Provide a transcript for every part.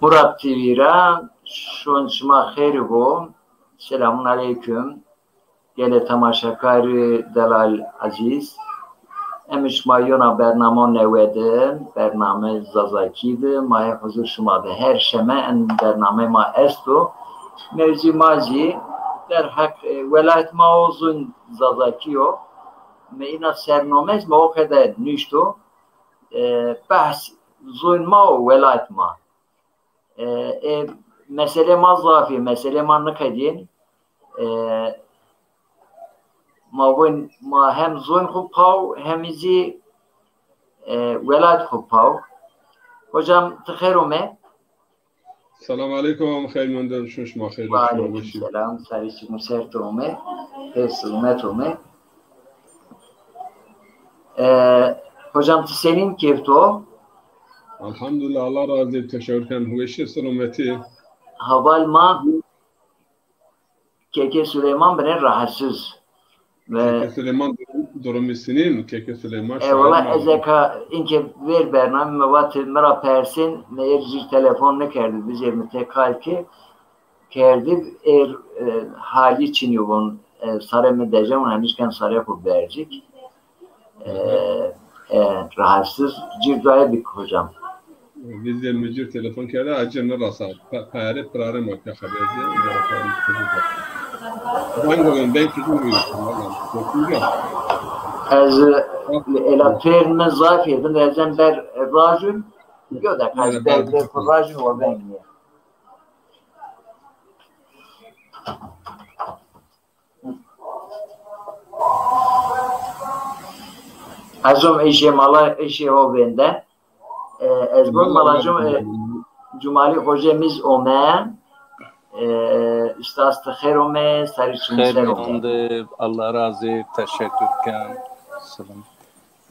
Murat TV'ra şunçma xeyri bu. Selamun aleyküm. Gele tamaşakari Delal Aziz. Emiş mayona bernama nevedin. Bername zazakiydi. Maya huzur şumadı. Her şeme en bername ma estu. Mevzi mazi der hak velayet ma uzun zazakiyo. Me ina sernomez ma o kadar nüştu. Bahs zun ma o velayet ma. Mesele ma zafi, mesele ma nıkadin. Ma hem zun kupav hem izi velayet kupav. Hocam tıkherume. Selamun aleyküm. Hayır mendem şuş ma hayır. Ve aleyküm selam. Sarıcı musertume. Hesılmetume. Hocam senin kefto? Elhamdülillah Allah razı olsun. Teşekkürken hüveşi selameti. Haval ma Keke Süleyman beni rahatsız. Keke Süleyman durumu sinin. Keke Süleyman valla ezeka inke ver bername mevat mera persin meğer telefon ne kerdi biz evimte kalki kerdi hali çiniyon sarı diyeceğim ona henüzken sarı yapıp verecek. Rahatsız cirdaya bir hocam. Biz de mücür telefon kerdi acemle rasa payarı pırarı mokya haberdi. Ben kızım Az ela perme zafiyedin rezen ber rajun göda kaz ber rajun o ben niye. Azom eşe mala eşe o bende. Ezbon malacım Cumali hocamız Omen İstas xeyr ome sarıçın xeyr oldu. Allah razı olsun. Teşekkürken. Selam.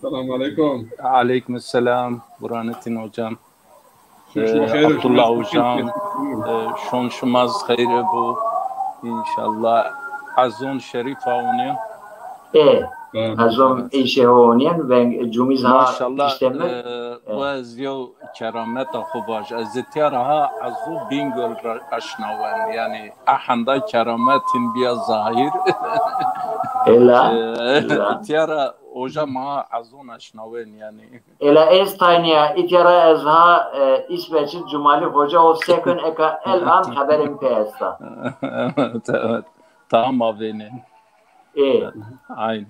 Selamun aleyküm. Aleyküm selam. Burhanettin hocam. Abdullah hocam. Şonşumaz xeyri bu. İnşallah. Azon şerif avuniyor. Azom eşe avuniyen ve cumiz ha işlemler. و زیو کرامت خوباش از تیارها عزو بینگل اشنوان یعنی احنده کرامتین بیا ظاهر تیارا اوجا ما عزون اشنوان yani ela ez tayniya itiyara ezha İsveçli Cumali Hoca o sekün eka el an haberim peyesta. Evet. Tamam abinin. Aynı.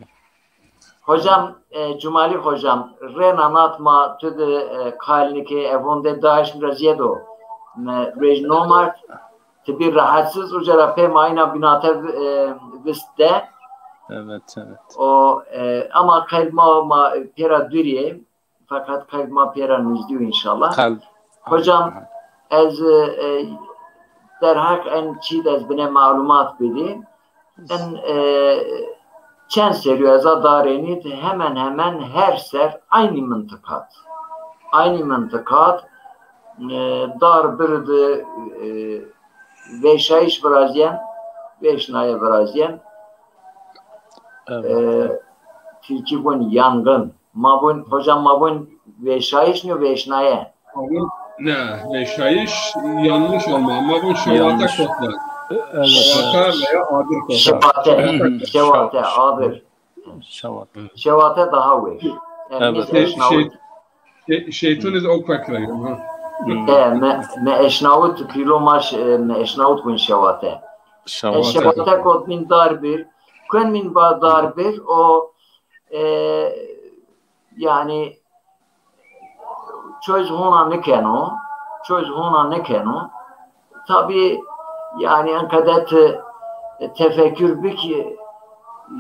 Hocam, Cumali hocam, renanatma tüde kalnike evonde daş raziyedo. Rejnomart tibi rahatsız ucara pemayna binate viste. Evet. O ama kalma pera duriye fakat kalma pera nizdiyor inşallah. Hocam az derhak en çiğ az bine malumat bedi. En çen seriyoza darenit hemen her ser aynı mıntıkat. Aynı mıntıkat dar birdi veşayiş brazyen veşnaya brazyen Türkiye bun yangın mabun hocam mabun veşayiş ne veşnaya ne veşayiş yanlış olma mabun şevata kodlar. Şevata veya adır kodlar. Şevate adır. Şevate daha ver. Şeytuniz o kaklayı. Me eşnavut pilomaş me eşnavut kun şevate. Şevate kod min darbir. Kun min ba darbir o yani çöz hona ne keno. Tabi yani en kadar tefekkür bir ki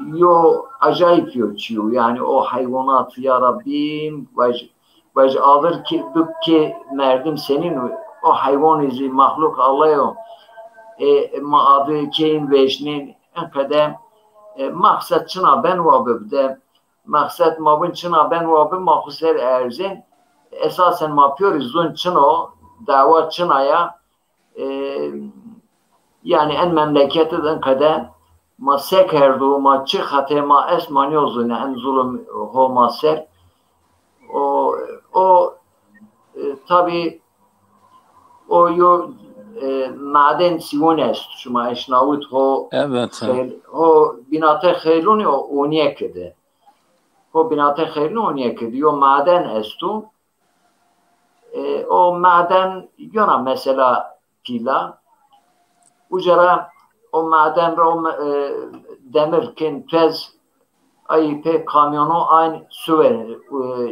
yo acayip yoçuyor. Yani o hayvanat ya Rabbim vaj alır ki ki merdim senin o hayvan izi mahluk Allah'ım ma adı keyin veşnin en kadar maksat çına ben vabıbde maksat mabın çına ben vabı mahusel erzin esasen ma yapıyoruz zun çına dava çınaya yani en memleketten kadar ma sekerdu ma çıkate ma esmanyozu ne en zulüm ho ma ser o tabi او یو معدن سیون است شما اشناوت هو هو بینات خیلون یا اونیه کده هو بینات خیلون اونیه کده یا معدن استو o maden yana mesela pila ucara o maden ro demir ken tez ay pe kamyonu aynı su verir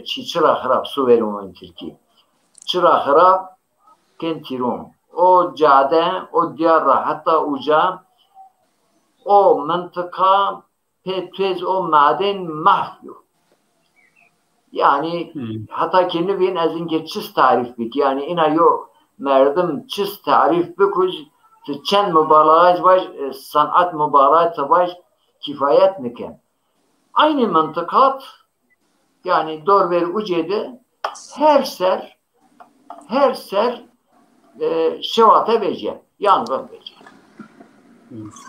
çıra harap su verir onun Türkiye çıra harap ken tirun o cade o diyarra hatta uca o mantıka pe tez o maden mahvıyor. Yani hatta kendi beyin azince çiz tarif bik. Yani ina yo merdim çiz tarif bikuz çen mübalağaç baş sanat mübalağaç baş kifayet miken. Aynı mantıkat yani dorver ucede her ser şevate vece yangın vece.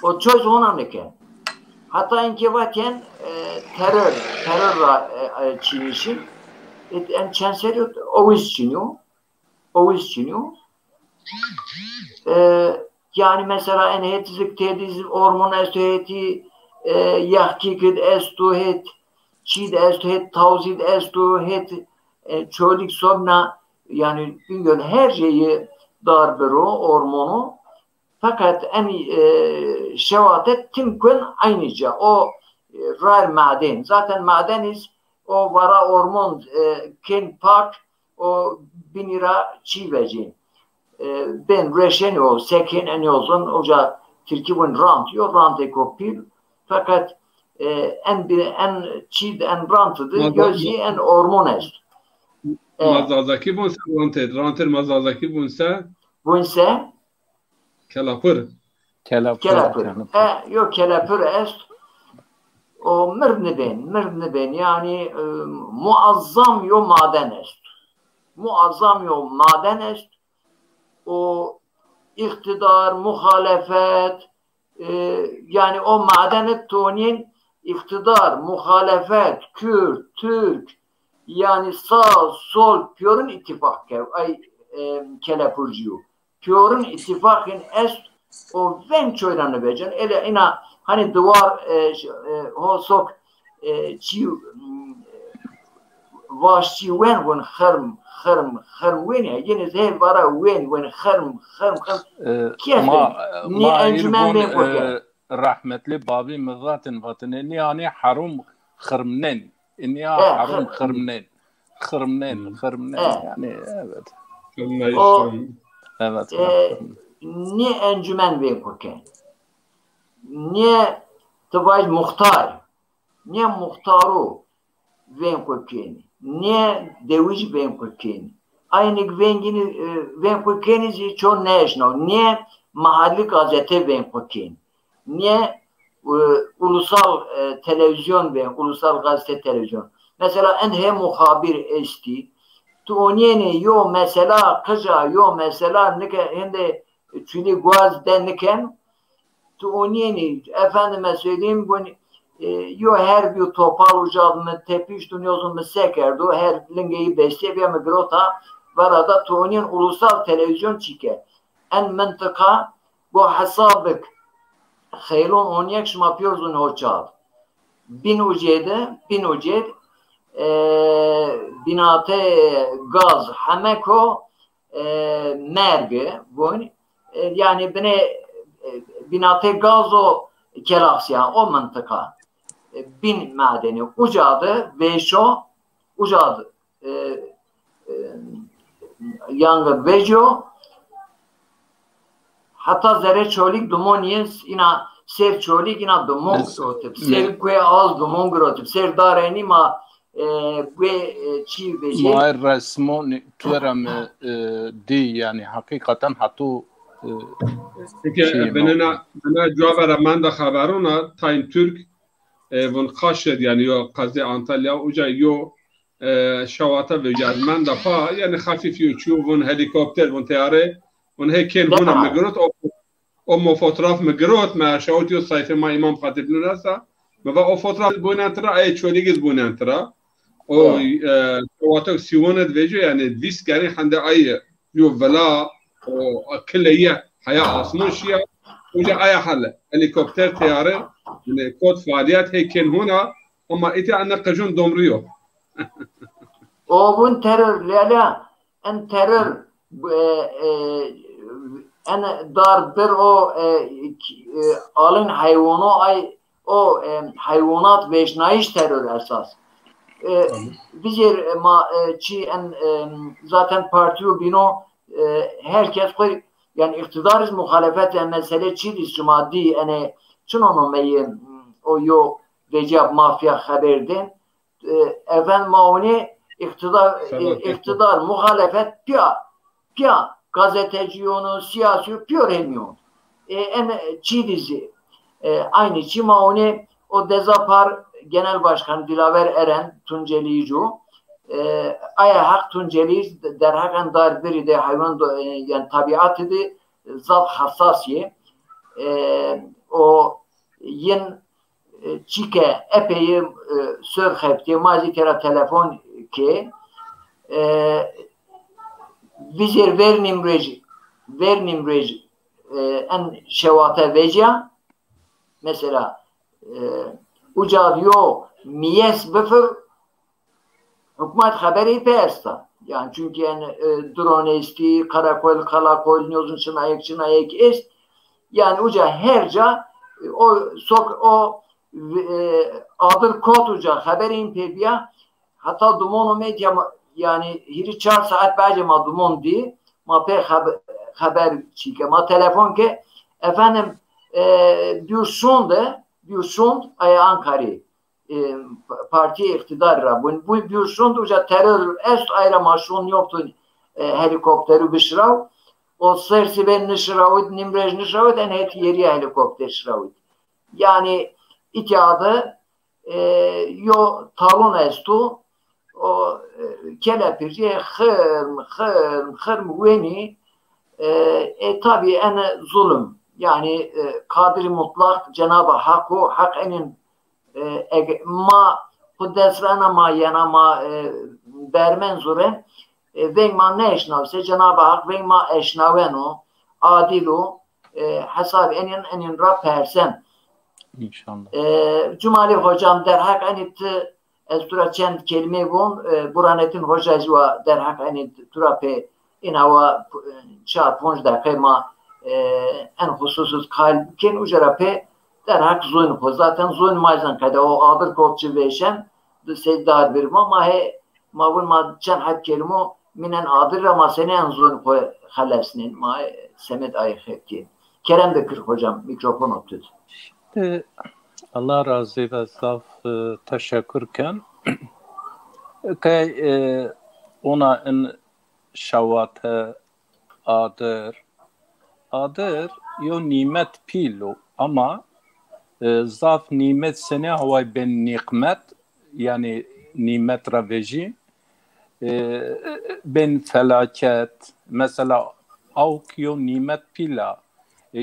O çöz ona miken. Hatta inki vaken terör çinişi en çenseri oviz çiniyor. Yani mesela en hetizik tediz hormon estoheti yahkikid estohet çid estohet tavzid estohet çölik somna yani bilmiyorum her şeyi darbero hormonu fakat en şevatet timkün aynıca o rar maden zaten madeniz o vara hormon ken pak o binira çiveci ben reşen o seken en olsun oca Türkiye'nin rant ekopil fakat en çid en rantıdı gözü en hormon est mazazaki bunsa ranter mazazaki bunsa kelapır yok kelapır est o mırnı ben yani muazzam yo maden est o iktidar muhalefet yani o madenet tonin iktidar muhalefet Kürt Türk yani sağ sol piyorun ittifak ay kelapırcıyor piyorun ittifakın est o vençoyranı becen ele ina hani duvar o sok çi vaşçi wen xırm wen ya yine zeh vara wen xırm ma encümen ben rahmetli babi mızatın vatını yani harum xırmnen inni harum xırmnen yani evet ne encümen ben koken ne tıvaj muhtar ne muhtaru ben koken ne devici ben koken aynı vengini ben kokenizi çok neşno ne mahalli gazete ben koken ne ulusal televizyon ben ulusal gazete televizyon mesela en muhabir esti tu oniyeni yo mesela kıza yo mesela nike hende çünkü guaz deniken tu oniyeni efendime söyleyeyim bunu yo her bir topal ucadımı tepiş dünyozunu sekerdu her lingeyi besleyebiye mi grota varada tu oniyen ulusal televizyon çike en mıntıka bu hesabık xeylon oniyek şma yapıyorsun hoçad bin uced binate gaz hameko merge bun yani binate gazo kelafsiyan o mantıka bin madeni ucadı veşo ucadı yangı vejo hatta zere çolik dumoniyes ina ser çolik ina dumon grotip ser kwe az dumon grotip ser dareni ma ve çi veje ma resmon turam di yani hakikaten hatu bana cevap man da xabarona Time Türk von Kaşed yani yo Kazi Antalya uca yo şavata ve man da fa yani hafif yo çu von helikopter von tayare von heken hona migrot o fotoğraf migrot ma şavut yo sayfa ma imam Hatip nasa ma o fotoğraf bunantra ay çoligiz bunantra o şavata siwonet vejo yani dis gari hande ay yo vela وكلية حياة أصموشيا وجا أي حل هليكوبتر طيارة من كود فعاليات هي كان هنا هم إتى أن قجون دومريو O bun terör lala en terör en dardır o alın hayvanı ay o hayvanat veşnaiş terör esas. Bizir ma çi en zaten partiyo bino herkes koy yani iktidarız muhalefet mesele çi maddi yani çunonu meyi o yo vecab mafya haberdin efendim mauni iktidar muhalefet pia gazeteci onu siyasi pio remiyor. En çi dizi aynı çi mauni o Dezapar Genel Başkan Dilaver Eren Tuncelicu aya hak Tunceli derhakan dar biri de hayvan yani tabiatı da zat hassasiye o yen çike epey sör hepti mazi kere telefon ki vizir vernim reji en şevate veca mesela uca diyor miyes bıfır hükümet haberi persta yani çünkü yani drone eski karakol kalakol niyozun çınayek est yani uca herca o adır kod uca haberin pebiya hatta dumonu medya yani hiri 4 saat bence ma dumon di ma pe haber çike ma telefon ke efendim bir şund aya Ankara parti iktidar bu bir şund uca terör est ayra maşun yoktu helikopteri bişrav o sersi ben nişravut nimrej nişravut en het yeri helikopter şravut yani itiadı yo talon estu o kelepirci hırm veni tabi en zulüm yani kadri mutlak Cenab-ı Hak'u hak'inin ma kudesrana ma yana ma bermen zuren ve ma ne eşnavse Cenab-ı Hak ve ma eşnavenu adilu hesab enin Rab persen İnşallah. Cumali hocam derhak enit eztura çend kelime bun buranetin hocacıva derhak enit turape inava 4-5 dakika ma en hususuz kalbiken ucarape derhak zuyun ko zaten zuyun mazan kada o adır kodçu veşen seydar bir ma he mavun ma çen hat kelimo minen adır ama senen zuyun ko halasnin ma semet ayıkti Kerem de kır hocam mikrofon tut. Allah razı olsun teşekkürken ki ona en şavate adır yo nimet pilo ama zaf nimet sene havay ben nikmet yani nimet raveji ben felaket mesela avk yo nimet pila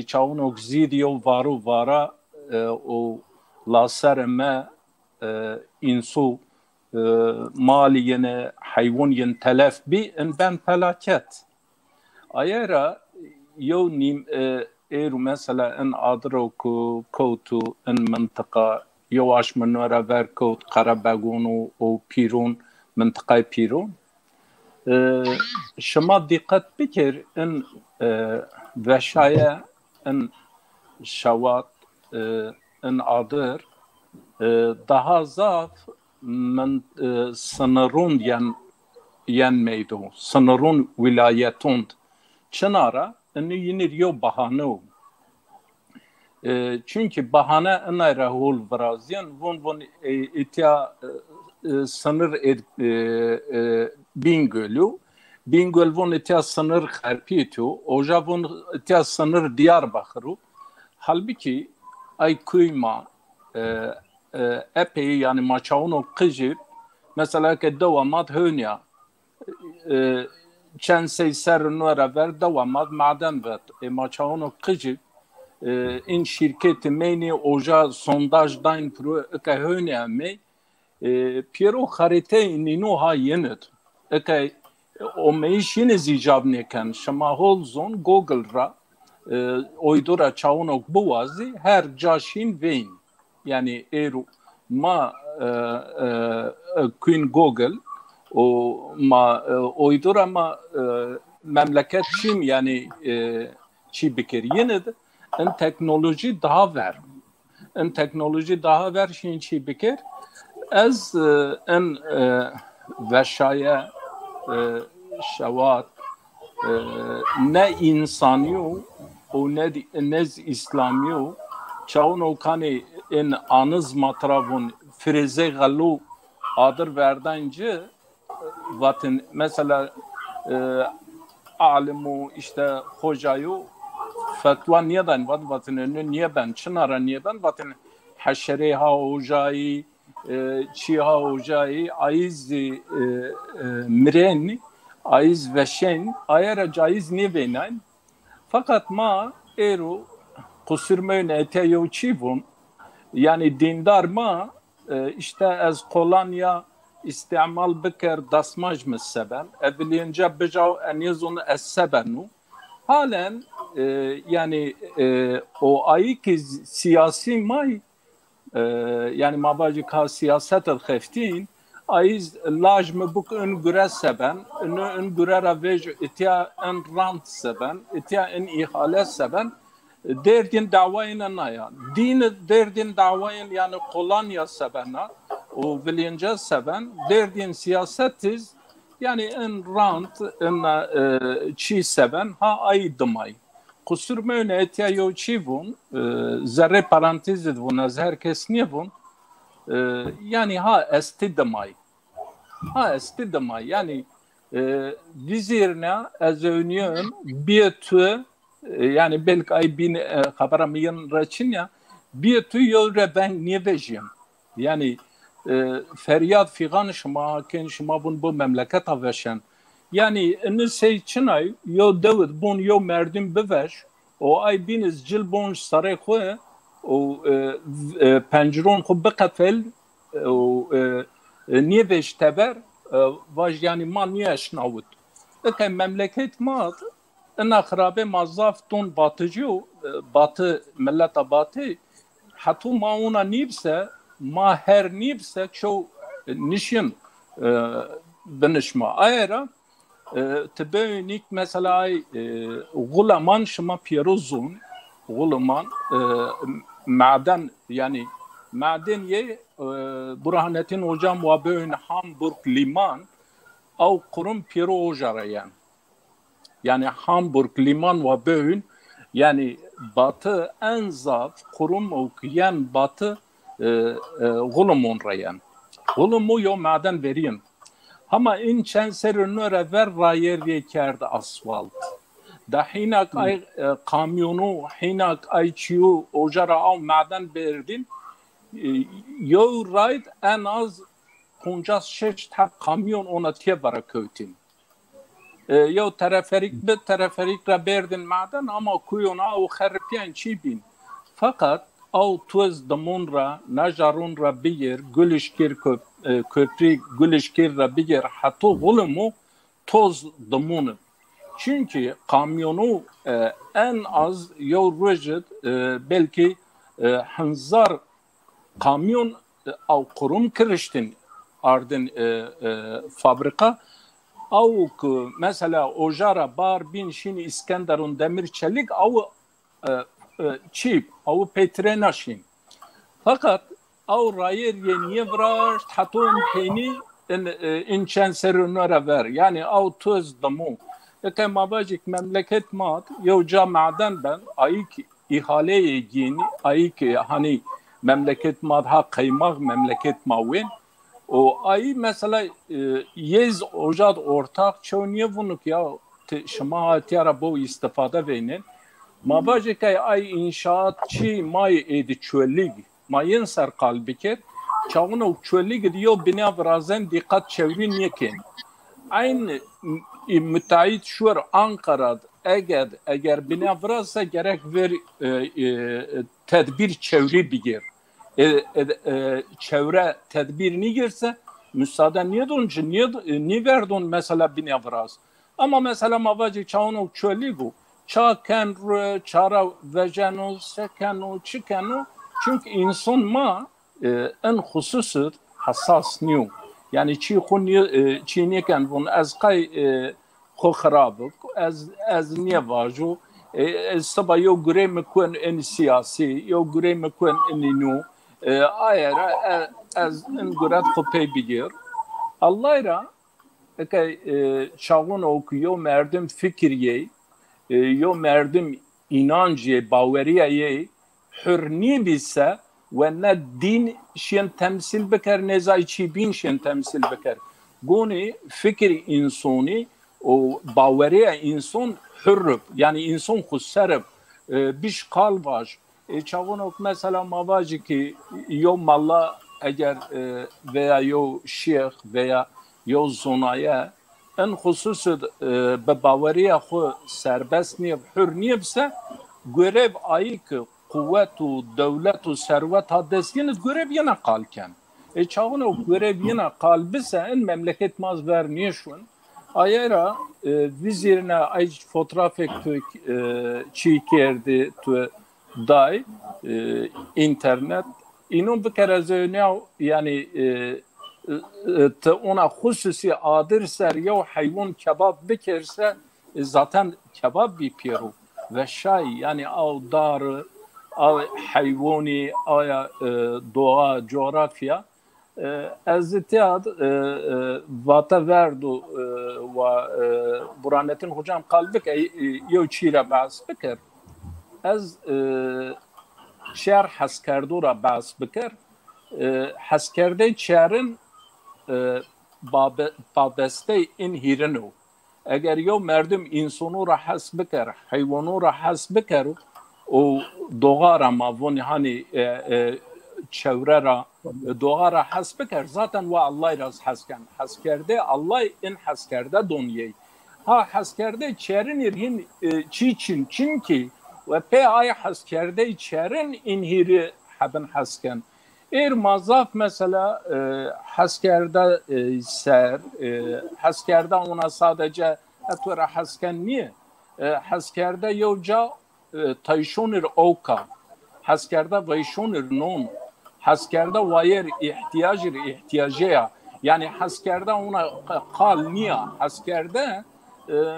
çavun okzid yo varu vara o laser me insu mali yine hayvan yen telef bi en ben felaket ayara yo nim eğer mesela en adro ko kotu en منطقه يواش من ورا verkot Karabagunu o Pirun منطقه Pirun şema dikkat bikir en veşaya en şavat en adır daha zaf men sınırın yan meydu sınırın vilayetund çınara eni yine diyor bahane çünkü bahane ena rahul vrazyan von itya sınır Bingöl von itya sınır Kharpitu oja von itya sınır Diyarbakır'u halbuki ay kuyma epey yani maçaunu kıcır mesela ki devamat hönya çen seyser nura ver devamat maden vet maçaunu kıcır in şirketi meyni oja sondaj dain pro eke hönya me Piero harite ninu ha yenet eke o meişiniz icab nekan şema holzon Google ra oydura çavunok buvazi her caşin veyn yani eru ma Queen Google o ma oydura ma memleket çim yani çi bikir yine de en teknoloji daha ver en teknoloji daha ver şin çi bikir az en veşaya şavat ne insaniyo o ne İslamiyo çavun o kani en anız matravun frize galu adır verdenci vatin mesela alimu işte hocayı fatwa niyeden vatin niye ben çınara niye ben vatin haşere ha hocayı çi ha hocayı aiz miren aiz veşen ayara caiz niye benayn fakat ma eru kusurmayın eteyo çivun yani dindar ma işte az kolonya istimal bikir dasmaj mıseben evliyince becav enizun es-sebenu halen yani o ayı ki siyasi may yani mabacı ka siyaset el-kheftin ayız lajme buk ön güre seben ön güre ravej itiya en rant seben itiya en ihale seben derdin davayın naya din derdin davayın yani kolonya sebena o vilince seben derdin siyasetiz yani en rant en çi seben ha aydımay kusur mevne etiya yo çivun zerre parantez vun az herkes niye vun yani ha estidamay yani vizirne az önüyün bir tü yani belki ay bin haberamın raçın ya bir tü yolre ben niye vejim yani feryat figan şuma ken şuma bun bu memleket aveşen yani ne şey çınay yo David bun yo merdim beveş o ay biniz cil bun sarı koy o penceron ko bekafel o niye veş teber vaj yani man niye şnavut ki memleket mat en akrabe mazaf ton batıcı batı millet batı hatu mauna nibse ma her nibse ço nişin benişma ayra tebeynik mesela gulaman şma pirozun gulaman maden yani maden ye Burhanettin hocam ve böğün Hamburg liman av kurum piro hocarayan yani Hamburg liman ve böğün yani batı en zaf kurum okuyan batı gulumun rayan gulumu yo maden veriyin ama in çenserünöre ver rayer diye kerdi asfalt da hinak ay kamyonu hinak ay çiyu ocara av maden verdin yo rayt en az 5-6 ta kamyon ona tiye barakötin yo teleferik be teleferik ra berdin maden ama kuyona o xerpiyan çibin fakat او توز دمون را نجارون را بگیر گلشکیر köprü gülüşkir را بگیر حتی غلمو toz دمون çünkü kamyonu en az yol rüced belki hınzar kamyon av kurum kırıştın ardın fabrika av mesela ojara bar bin şini İskenderun demir çelik av çip, av petrenaşin. Fakat av rayer ye niye vraş, hatun peyni inçen serunlara ver. Yani av töz damu. Eke mabacık memleket mat, yo camaden ben ayık ihaleye giyini, ayık hani memleket mat ha kaymak memleket mavin. O ayı mesela yez ocad ortak çoğu niye bunuk ya şema hatiyara bu istifade veynin. Mabacık ay inşaatçı may edi çöllig mayın ser kalbiket çağın o çöllig diyor bina vrazem dikkat çevrin yekin aynı müteahhit şuur Ankara eğer bina vrazsa gerek ver tedbir çevre bigir çevre tedbirini girse müsaade niye doncu niye verdon mesela binevraz ama mesela mavacı çağın çölü bu çaken çara vejeno sekeno çıkeno çünkü insan ma en hususu hassas niyo yani çiğniyken bunu az kay خو خرابه از نیه واجو سبا یو گره مکن این سیاسی یو گره مکن این نو آیرا از این گرد خو پی بگیر الله را که شاغون اوکیو مردم فکریه یو مردم اینانجیه باوریه حر نی بیسه و نه دین شین تمثیل بکر نزای چی بین شین تمثیل بکر گونه فکر انسانی o baveriye insan hürrüp yani insan khusserip biş kalbaş çavunok mesela mavacı ki yo malla eğer veya yo şeyh veya yo zonaya en hususu be baveriye xu serbest niye hür niyebse görev ayı ki kuvvet u devlet u servet ha destiniz görev yine kalken çavunok görev yine kalbise en memleket maz ver niye şun Ayera vizirine ay fotoğrafek çiğkerdi tu day internet inun bir kere zöne yani te ona hususi adır ser ya hayvan kebap bikerse zaten kebap bir piru ve şay yani av darı av hayvani aya doğa coğrafya از اتیاد واتا وردو و برانتین خوجام قلبک یو چیره باز بکر از شهر حس کردو را باز بکر حس کرده چهرن بابسته این هیرنو اگر یو مردم انسانو را حس بکر حیوانو را حس بکر و دوغارا ماون هانی çevre ra doğa ra has bikar zaten ve Allah raz hasken haskerde Allah in haskerde donyey ha haskerde çerin irhin çiçin çünkü ve pe ay haskerde çerin inhiri haben hasken mazaf mesela haskerde ser haskerde ona sadece etura hasken niye haskerde yovca tayşonir oka haskerde vayşonir non haskerde vayer ihtiyacı yani haskerde ona kal niye haskerde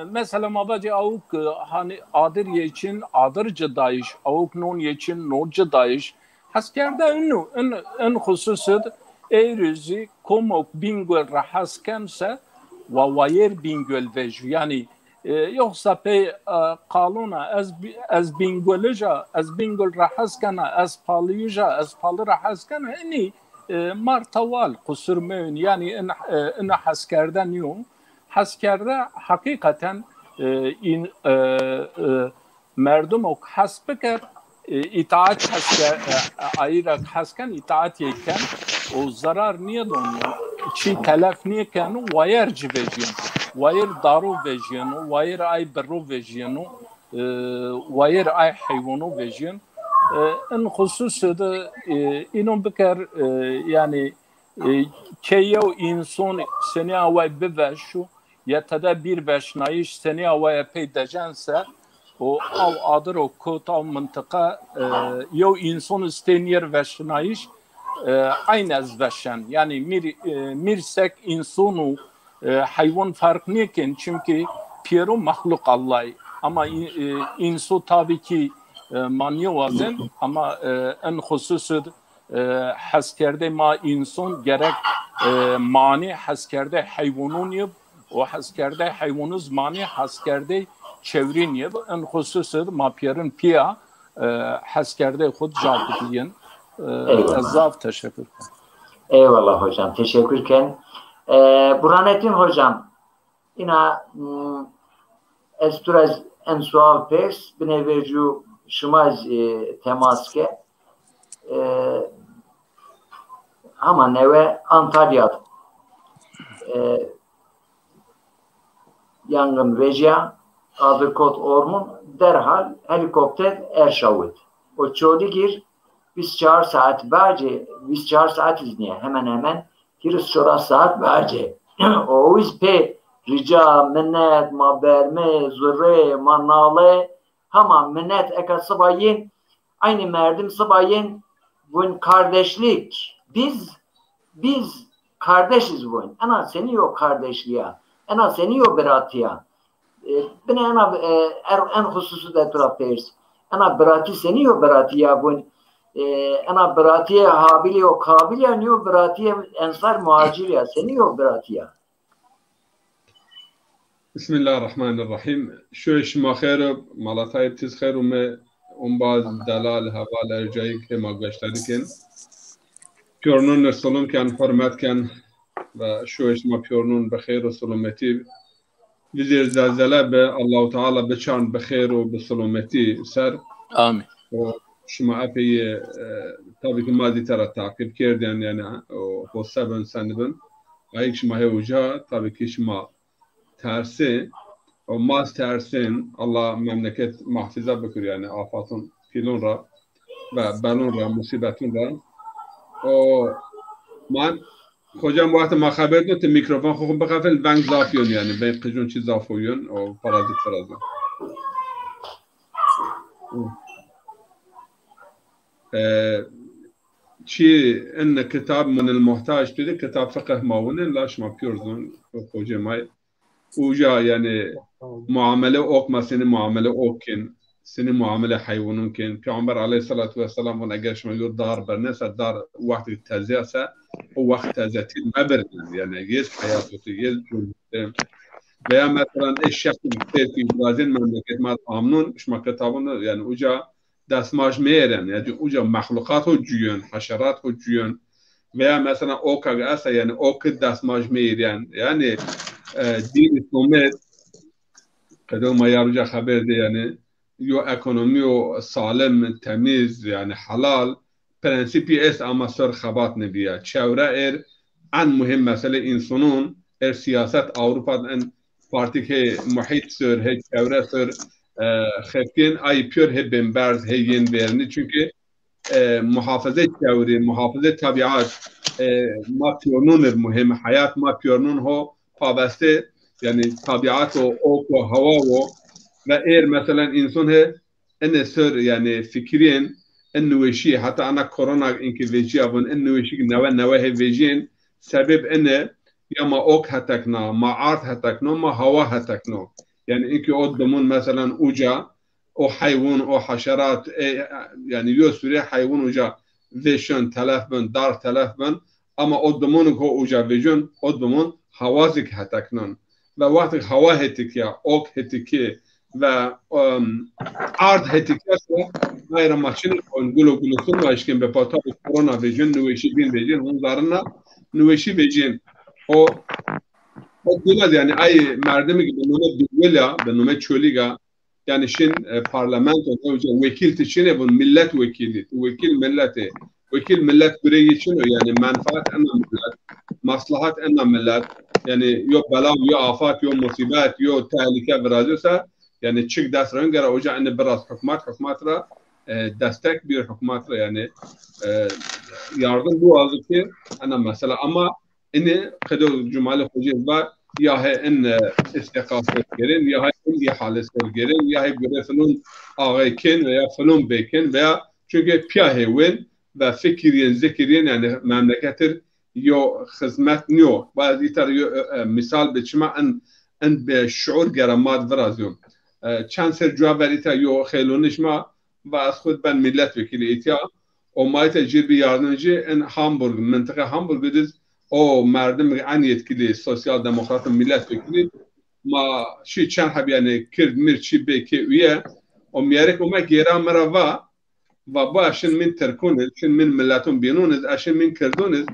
mesela mabacı avuk hani adır için adırcı dayış avuk non için noncu dayış haskerde ünlü en hususu eğrizi komok bingöl rahaskense ve vayer bingöl vej yani yoksa pe kanuna az bingölja az bingöl rahaskana az palıyja az palı rahaskana hani martaval kusur mün yani en haskerden yok haskerde hakikaten merdum ok hasbeker itaat hasker ayırak hasken itaat yeken o zarar niye donlu çi telef niye kanu vayer civejin vayer daru vejin vayer ay berru vejin vayer ay hayvanu vejin en hususu da inun beker yani keyo insan seni avay beveşu ya tada bir beşnayiş seni avay peydecense o av adır o kota mıntıka yo insan istenir beşnayiş aynı az beşen yani mirsek insanu hayvan fark niye çünkü piero mahluk Allah ama insu tabii ki manyo vazen ama en hususu haskerde ma insan gerek mani haskerde hayvanun yap o haskerde hayvanuz mani haskerde çevrin yap en hususu ma pierin pia haskerde khud jabdiyen azaf teşekkür. Eyvallah hocam teşekkürken Burhanettin hocam ina esturaz en sual pes bineverju şimaz temaske ama neve Antalya yangın veja adı kod ormun derhal helikopter erşavut o çoğu gir 24 saat bence 24 saat izniye hemen Kiriz çora saat verce. O yüz pe rica, minnet, ma berme, zürre, ma nale, hama minnet eka sıbayın, aynı merdim sıbayın, bun kardeşlik. Biz kardeşiz bun. Ana seni yok kardeşliğe. Ana seni yok beratıya. Bine ana en hususu da turaptayız. Ana beratı seni yok beratıya bun. Ana beratiye habili o kabiliya niyo beratiye ensar muhaciriya seni yok beratiya. Bismillahirrahmanirrahim. Şu işma xeyr, malatay tiz xeyr me umbaz dalal havala ercayı ke magbeştadikin. Piyornun salonken hürmetken ve şu işma piyornun bexeyr ve salometi vizir zelzele be Allahu Teala beçan bexeyr ve salometi ser. Amin. شما epey tabii ki maddi taraf takip kerdin yani o seven senibin ayık şuma hevuca tabii ki şuma tersi o maz tersin Allah memleket mahfiza bakır yani afatın filonra ve balonra musibetinra o man hocam bu hafta haber notu mikrofon hukum bakafel ben zafyon yani ben kıcın çiz zafyon o parazit faraza شيء ان كتاب من المحتاج تدي كتاب فقه ماونن لاش ما بيرزون خوجه ماي وجا يعني معامله اوك ما سن معامله اوكن سن معامله حيوانون كن پیغمبر عليه الصلاه والسلام و نگاش ما يور دار برنس دار وقت التزياسه وقت تزيتي ما برن يعني يز حياته يز veya مثلا الشخص في برازيل مملكه ما امنون شما كتابون يعني وجا دستماج میرن یعنی اوجا مخلوقات و جویان حشرات و جویان veya mesela ok asa yani ok dastmaj میرن yani din İslam'ı kadın mayarıca haberde yani yo ekonomi o salem temiz yani halal prensipi es ama sor xabat nebiye çevre en mühim mesele insanın siyaset Avrupa'nın parti ke muhit sör he çevre sör خفتين أي بير هبن برز هين بيرني çünkü muhafaza çevre muhafaza tabiat ما بيرنون مهم hayat ما بيرنون هو pabeste yani tabiat o ok o hava o ve eğer mesela insan he en sır yani fikrin انه شيء حتى انا كورونا انك فيجي ابن انه شيء نوى he vejin sebep ene ya ma ok hatakna ma art hatakna ma hava hatakna yani inki o domun mesela uca o hayvan o haşerat yani yosure hayvan uca veşön telefon dar telefon ama o domun ko uca veşön o domun havazik hataknan ve vakti hava hetik ya ok hetiki ve art hetikse gayrı maçın on gulusun ve işkin be pata korona veşön nüveşi bin veşön onlarına nüveşi veşön o diyorlar yani ay merdemi gibi nome bilya ve nome çöliga yani şin parlamentoda vekil tişine bu millet vekili vekil milleti vekil millet birey için yani menfaat ana millet maslahat ana millet yani yok bela yok afat yok musibet yok tehlike birazsa yani çık desran gara oca anne biraz hükümatra destek bir hükümatra yani yardım bu azı ki ana mesela ama إني خدوا جمال خوجي با يا هي إن استقاف الجرين يا هي إن إحالة الجرين يا هي بيرفلون آغاكين ويا فلون بيكين ويا çünkü piyahe wen ve fikriyen zekiriyen yani memleketler yo hizmet niyo bazı iter misal biçime en be şuur geramat vrazyon çan ser cevap verite yo xelonişma ve az khud ben milletvekili itiya o mayte cirbi yardımcı en Hamburg منطقه Hamburg diz o merdim en yetkili sosyal demokrat milletvekili ma şi çan hab yani Kürt mirçi beke üye o miyerek o ma gera merava ve bu aşın min terkuniz şin min milletun binuniz aşın min Kürduniz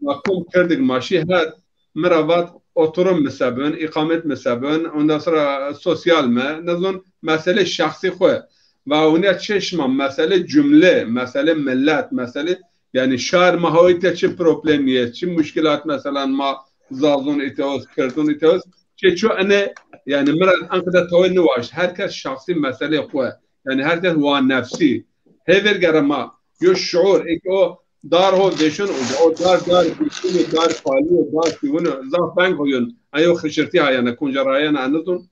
ma kum Kürdik maşi had meravat oturum mesabın ikamet mesabın ondan sonra sosyal me nazon mesele şahsi xwe ve ona çeşma mesele cümle mesele millet mesele yani şar mahayete çi problem niye çi müşkilat mesela ma zazun itiyoz kırdun itiyoz çeço ane yani meral ankada tavın nuvaş herkes şahsi mesele xwe yani herkes wa nefsi hever garama yo şuur ek o dar ho deşun o dar bütün dar fali dar bunu zaf ben koyun ayo xişirti ayana kunjaraya anladın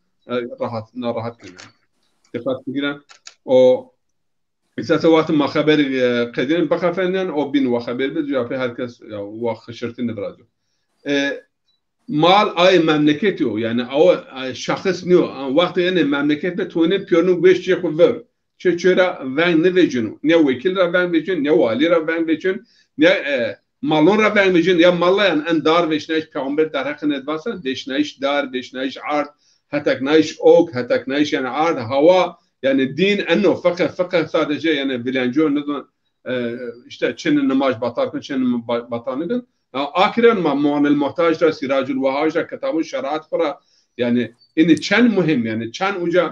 rahat kılın dikkat giren o esas وقت ما خبر قديم بخافنن او بين وخبر بده في herkes ya وخشرتني برادو مال ay memleket o yani o şahıs ne o vakti yani memleket betone piyonu 5 çek ver çeçera ben ne vecin ne vekil ra ben vecin ne vali ra ben vecin ne malon ra ben vecin ya malla yani en dar veşneş peygamber der hakkın edvasan veşneş dar veşneş art hatak naiş ok hatak naiş yani art hava yani din enno fakat sadece yani bilenco ne işte Çin'in namaz batarken Çin'in batanıkın آخرا ما معن المحتاج را سراج الوهاج را کتاب شرایط را yani این چند مهم yani چند اونجا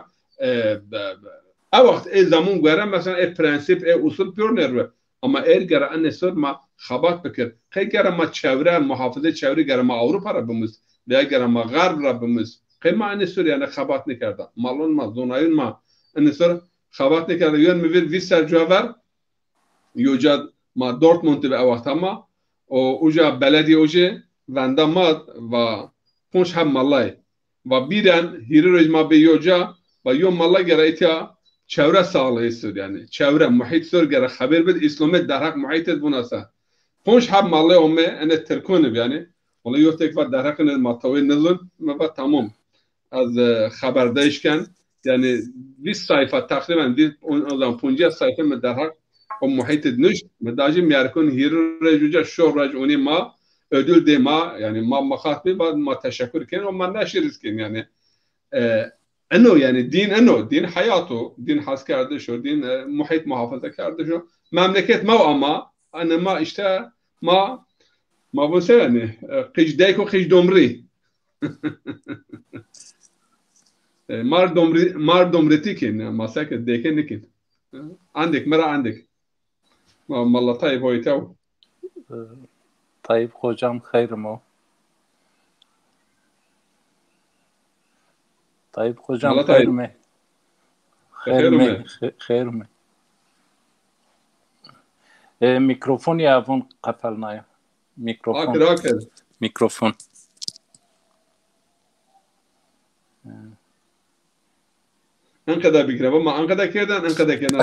o وقت زمان göre mesela prensip usul pürner ama göre anne sor ma xabat fikir göre ma çevre muhafaza çevre göre ma Avrupa rabımız veya göre ma Garb rabımız ma anne sor yani xabat ne kerdi malon ma zonayın ma anne sor xabat ne kerdi yön mü bir sercaver yojad ma Dortmund ve o وقت ma اوجا بلدی اوجه وندامات و پونش هم مالای و بیرن هیروج ما بیوجا و یوم مالا گرایتیا چهره ساله است yani çevre muhit sor gere haber bed İslamiyet در حق muhit bunasa پونش هم مالای اومه انه ترکونه yani ولی یو tek var در حق ماتوی نزل و tamam az خبرداشken yani 20 sayfa takriben bir o zaman 50 sayfa mı در حق o muhit ediniş medacim yerkun hirrejuca şohraj oni ma ödül de ma yani ma mahatbi bad ma teşekkür ken o ma neşiriz ken yani enno yani din hayatı din has kardeş o din muhit muhafaza kardeş o memleket ma ama ana ma işte ma bu yani qicdek o qicdomri mar domreti ken masak deken nekin عندك مرة عندك والله طيب هو يتو طيب hocam خير مو طيب hocam خير مي خير مي mikrofon yavun kapalnaya mikrofon انقذ بكره وما انقذ كذا انقذ كذا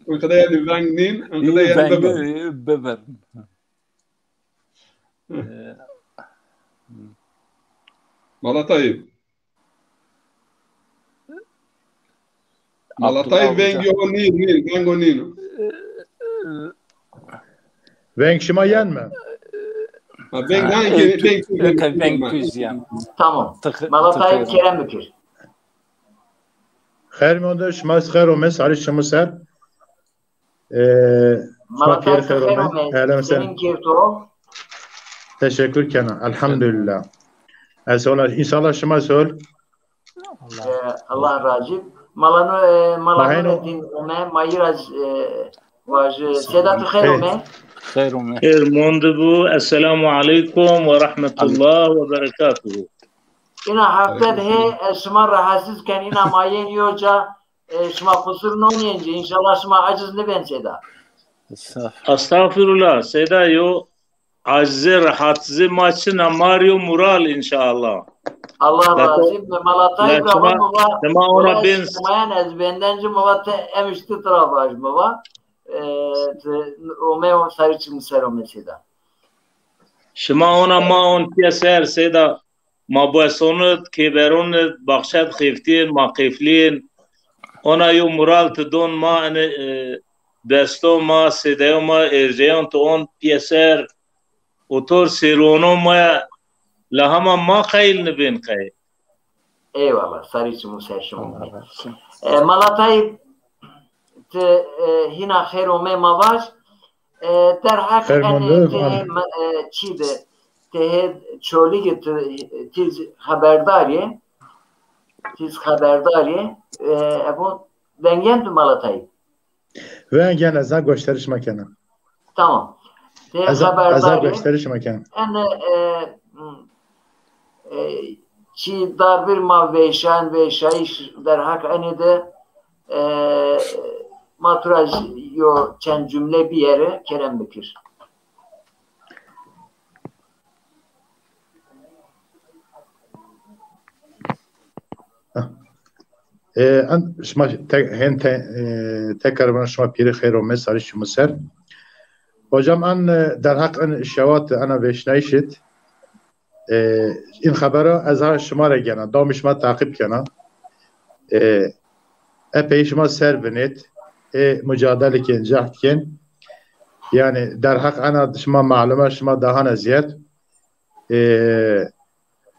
انقذ يعني بانجنين انقذ يعني ببر والله طيب والله طيب فينجو نينو Venk şima yenme. Tamam. Malatay Kerem Bükür. Xeyr mi şmas xeyr olmaz. Ali şamusar. Malatay xeyr olmaz. Senin kirto. Teşekkür Kenan. Elhamdülillah. İnşallah şuma söyle. Allah razı. Malanı din ome mayraz vajı Sedat xeyr olmaz. خير ومن خير موندبو السلام عليكم ورحمة الله وبركاته إنا حفظ هي شما rahatsız كان إنا ماين يوجا شما قصور نونينجي إن شاء الله شما عجز نبين سيدا أستغفر الله سيدا يو عجز rahatsız maçına Mario Mural inşallah Allah razı Malatay Tema ona ben Mayan ez bendenci mavate emişti trabaj mava Omeo sarıçın sero mesela. Şima ona ma on piyaser seda ma boesonut keberun bakşat xiftin ma qiflin ona yo mural tdon ma ane desto ma sedeo ma erjeon to on piyaser otor serono ma lahama ma qayl nibin qay. Eyvallah sarıçın serşim. Malatay هنا خير وما مواج در حق چیده تهد چولی تیز خبرداری ابو دنگن تو مالاتایی ونگن از gösteriş mekanı tamam از gösteriş mekanı yani çi dar bir ma veşan ve şayiş der hak anede maturaj yo çend cümle bir yere Kerem Bekir. شما هند تکرار شما پیری خیر و مساری شما سر hocam an در حق ان شوات انا بشنیشید این خبره از هر شما را گنا دام شما تعقیب کنا epey شما سر بنید مجادله کن جهد کن yani در حق انا شما معلومه شما دهان ازیاد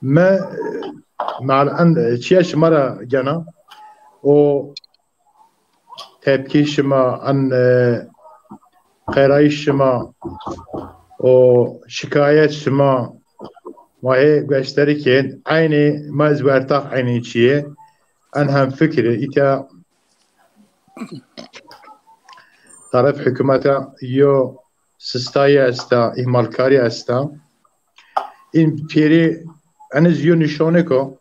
ما معلوم چیه شما را گنا o tepki şema an qerayış şema o şikayet şema mahe gösterirken aynı mazvertak aynı çiye an hem fikri ita taraf hükümete yo sistaya esta ihmalkari esta in piri aniz yo nişone ko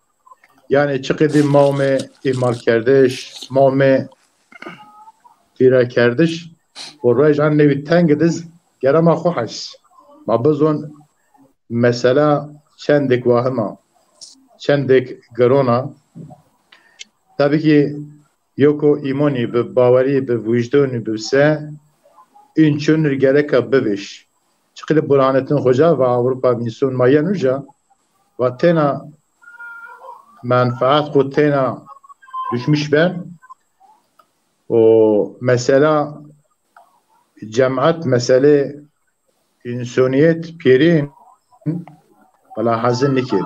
yani çiqdi mame ihmal kerdش mame fira kerdش و رایجان نوی تنگ دز گرما خوش ما بزن مثلا چندک واهما چندک گرونا tabii ki yoko imani به باوری به وجدانی به سه این چون gerek ببش چقدر برهانتن خوجا و اروپا میسون مایا نوجا و تنا منفعت خود تنا düşmüş ben o mesela cemaat mesele insoniyet pirin valla hazin nikid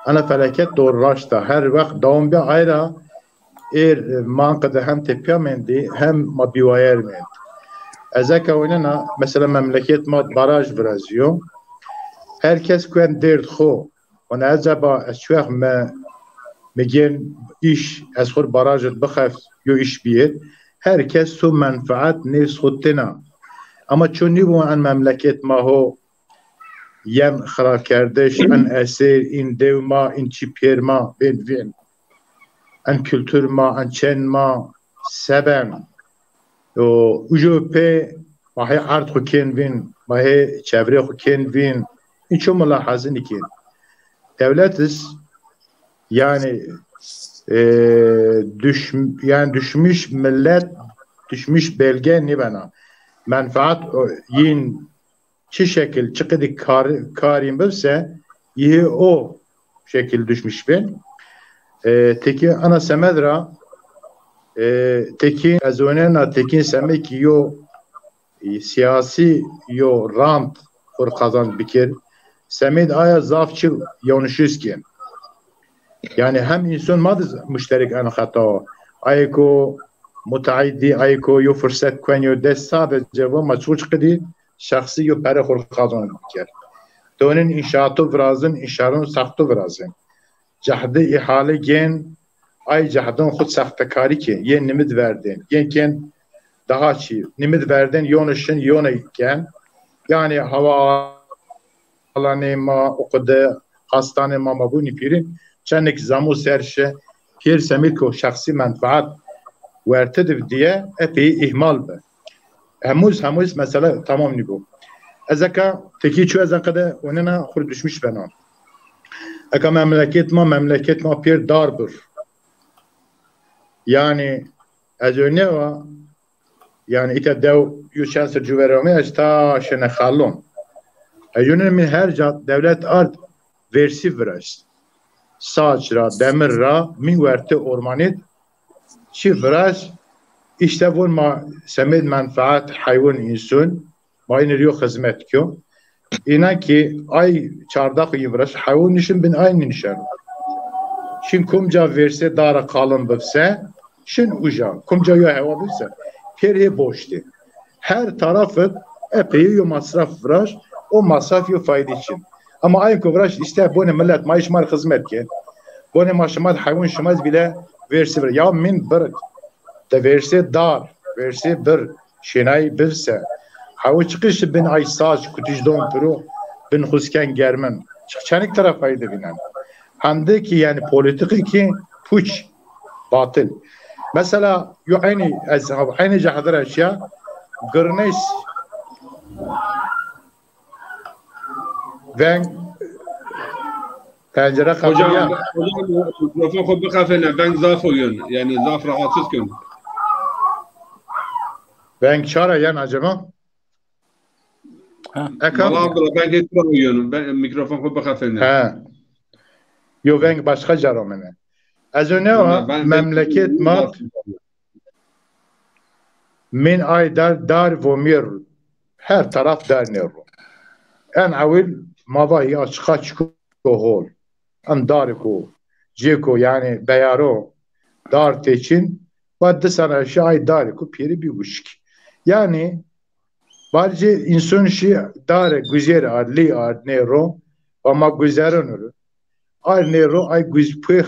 ana felaket doğru raşta her vakit davam bir ayra mankada hem tepiyamendi hem mabivayer mendi ezeka oynana mesela memleket mat baraj brazıyor herkes kuen dert xo ona acaba eşvek میگن iş اسخور barajı بخف yo iş bir herkes su menfaat nefs خودتنا ama çoni bu an memleket ma ho yem khara kardeş an esir in devma in çipirma benvin an kültür ma an çen ma seben o ujope mahe art xo kenvin mahe çevre xo kenvin in ço mulahazın ikin devletiz yani düşmüş millet düşmüş belge ne bana menfaat yin çi şekil çıkıdı karim bilse iyi o şekil düşmüş ben teki ana semedra teki azonena teki semek yo siyasi yo rant kur kazan bikir semed aya zafçı yanlışızken yani hem insan madız müşterek an hata ayko mutaaddi ayko yo fırsat kwenyo dest sadece ve maçuç kedi şahsi yo para khur kazan bikir donin inşaatı vrazın inşarın sahtı vrazın cahde ihale gen ay cahdın khud sahtakari ki yen nimid verdin genken daha çi nimid verdin yonuşun yonayken yani hava alanı ma okuda hastane ma mabuni pirin çanek zamu serşe pir semiko şahsi menfaat vertedir diye epey ihmal be. Hemuz mesela tamam ni bu. Ezaka teki çu ezakada onena khur düşmüş bana. Eka memleket ma pir darbur. Yani azone va yani ite dev yu şansı cüverame esta şene khallon. Azone min her devlet art versi vras. Saç ra, demir ra, min verte ormanit, çi vras, işte bu semed menfaat hayvan insan, ma in riyo hizmet kyo. İna ki ay çardak yivras, hayvan nişin bin aynı nişan. Şin kumca verse dara kalın bifse, şin uca, kumca yo heva bifse, peri boştu. Her tarafı epey yo masraf vras, o masraf yo fayda için. Ama aynı kuvraş işte bu ne millet maaş mar hizmet ki. Bu ne maaşmat hayvan şumaz bile versi bir. Ya min bir de versi dar, versi bir şenay birse. Havu çıkış bin ay saç kutuşdon puru bin husken germen. Çıkçanik tarafaydı binen. Hande ki yani politik ki puç batıl. Mesela aynı cahadar eşya gırneys ben pencere kapıya hocam mikrofon خود بخفنه ben zaf oyun yani zaf rahatsız gün. ben çare yan acaba Valla Abdullah ben hiç oyun ben mikrofon خود بخفنه. He. Yo ben başka caramene. Az önce memleket mat min ay dar vomir her taraf dar nero. En avil mavayı açığa çıkıyor hol. En dariko ceko yani beyaro dar teçin vadde sana şay dariko piri bir uşk. Yani barce insan şey dar güzel adli ad nero ama güzel onuru. Ay nero ay güzpüh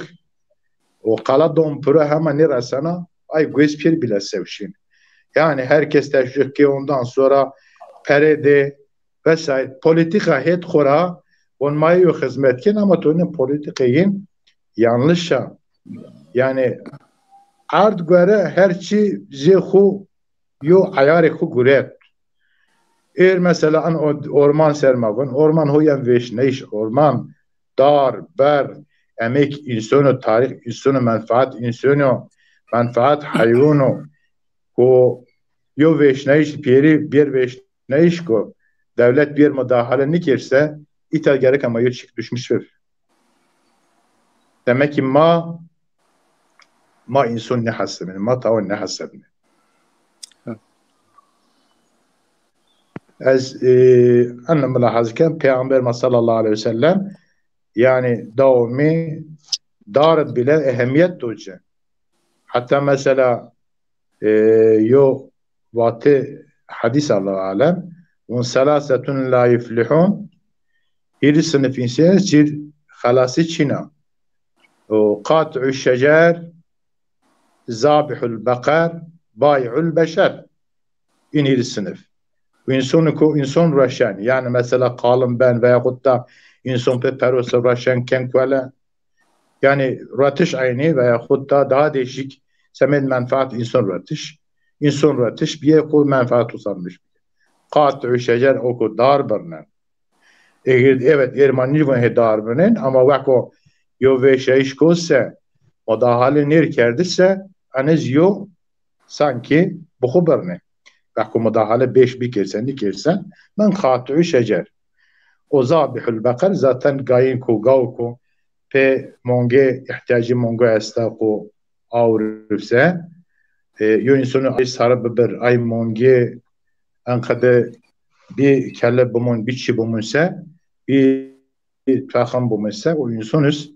o kala dompura hemen nerasana ay güzpir bile sevşin. Yani herkes teşvik ki ondan sonra perede vesaire politika het khora onmayı yok hizmetken ama tonun politikayın yanlışa yani ard göre herçi zehu yo ayarı khu guret mesela an orman sermagun orman hoyan veş neiş orman dar ber emek insano tarih insano menfaat hayvano ko yo veş neiş bir veş neiş ko devlet bir müdahale nikirse ithal gerek ama yırçık düşmüş ver. Demek ki ma insan ne hasebine, ma tavan ne hasebine. Annem mülahazken Peygamber sallallahu aleyhi ve sellem yani davami daret bile ehemmiyet duyacak. Hatta mesela yo vatı hadis Allahu alem ve selasetun la yuflihun iri sınıf insan çir halası çina o qat'u şecer zabihul bakar bay'ul beşer iri sınıf insan raşan yani mesela kalın ben veyahut da insan peperosa raşan kenkvele yani ratış aynı veyahut da daha değişik semen menfaat insan ratış bir yere menfaat uzanmış qat'u şecer oku dar birnen evet Ermeni ve dar birnen ama vako yo ve şeyiş kose o da hali ner kerdise anez yo sanki bu haber vako müdahale 5 bir kersen ben qat'u şecer o zabihul bakar zaten gayin ko gavko pe monge ihtiyacı monge estako avrufse yo insonu sarı biber ay monge ankade bir kelle bumun bir çi bumunsa bir taham bumunsa o insonuz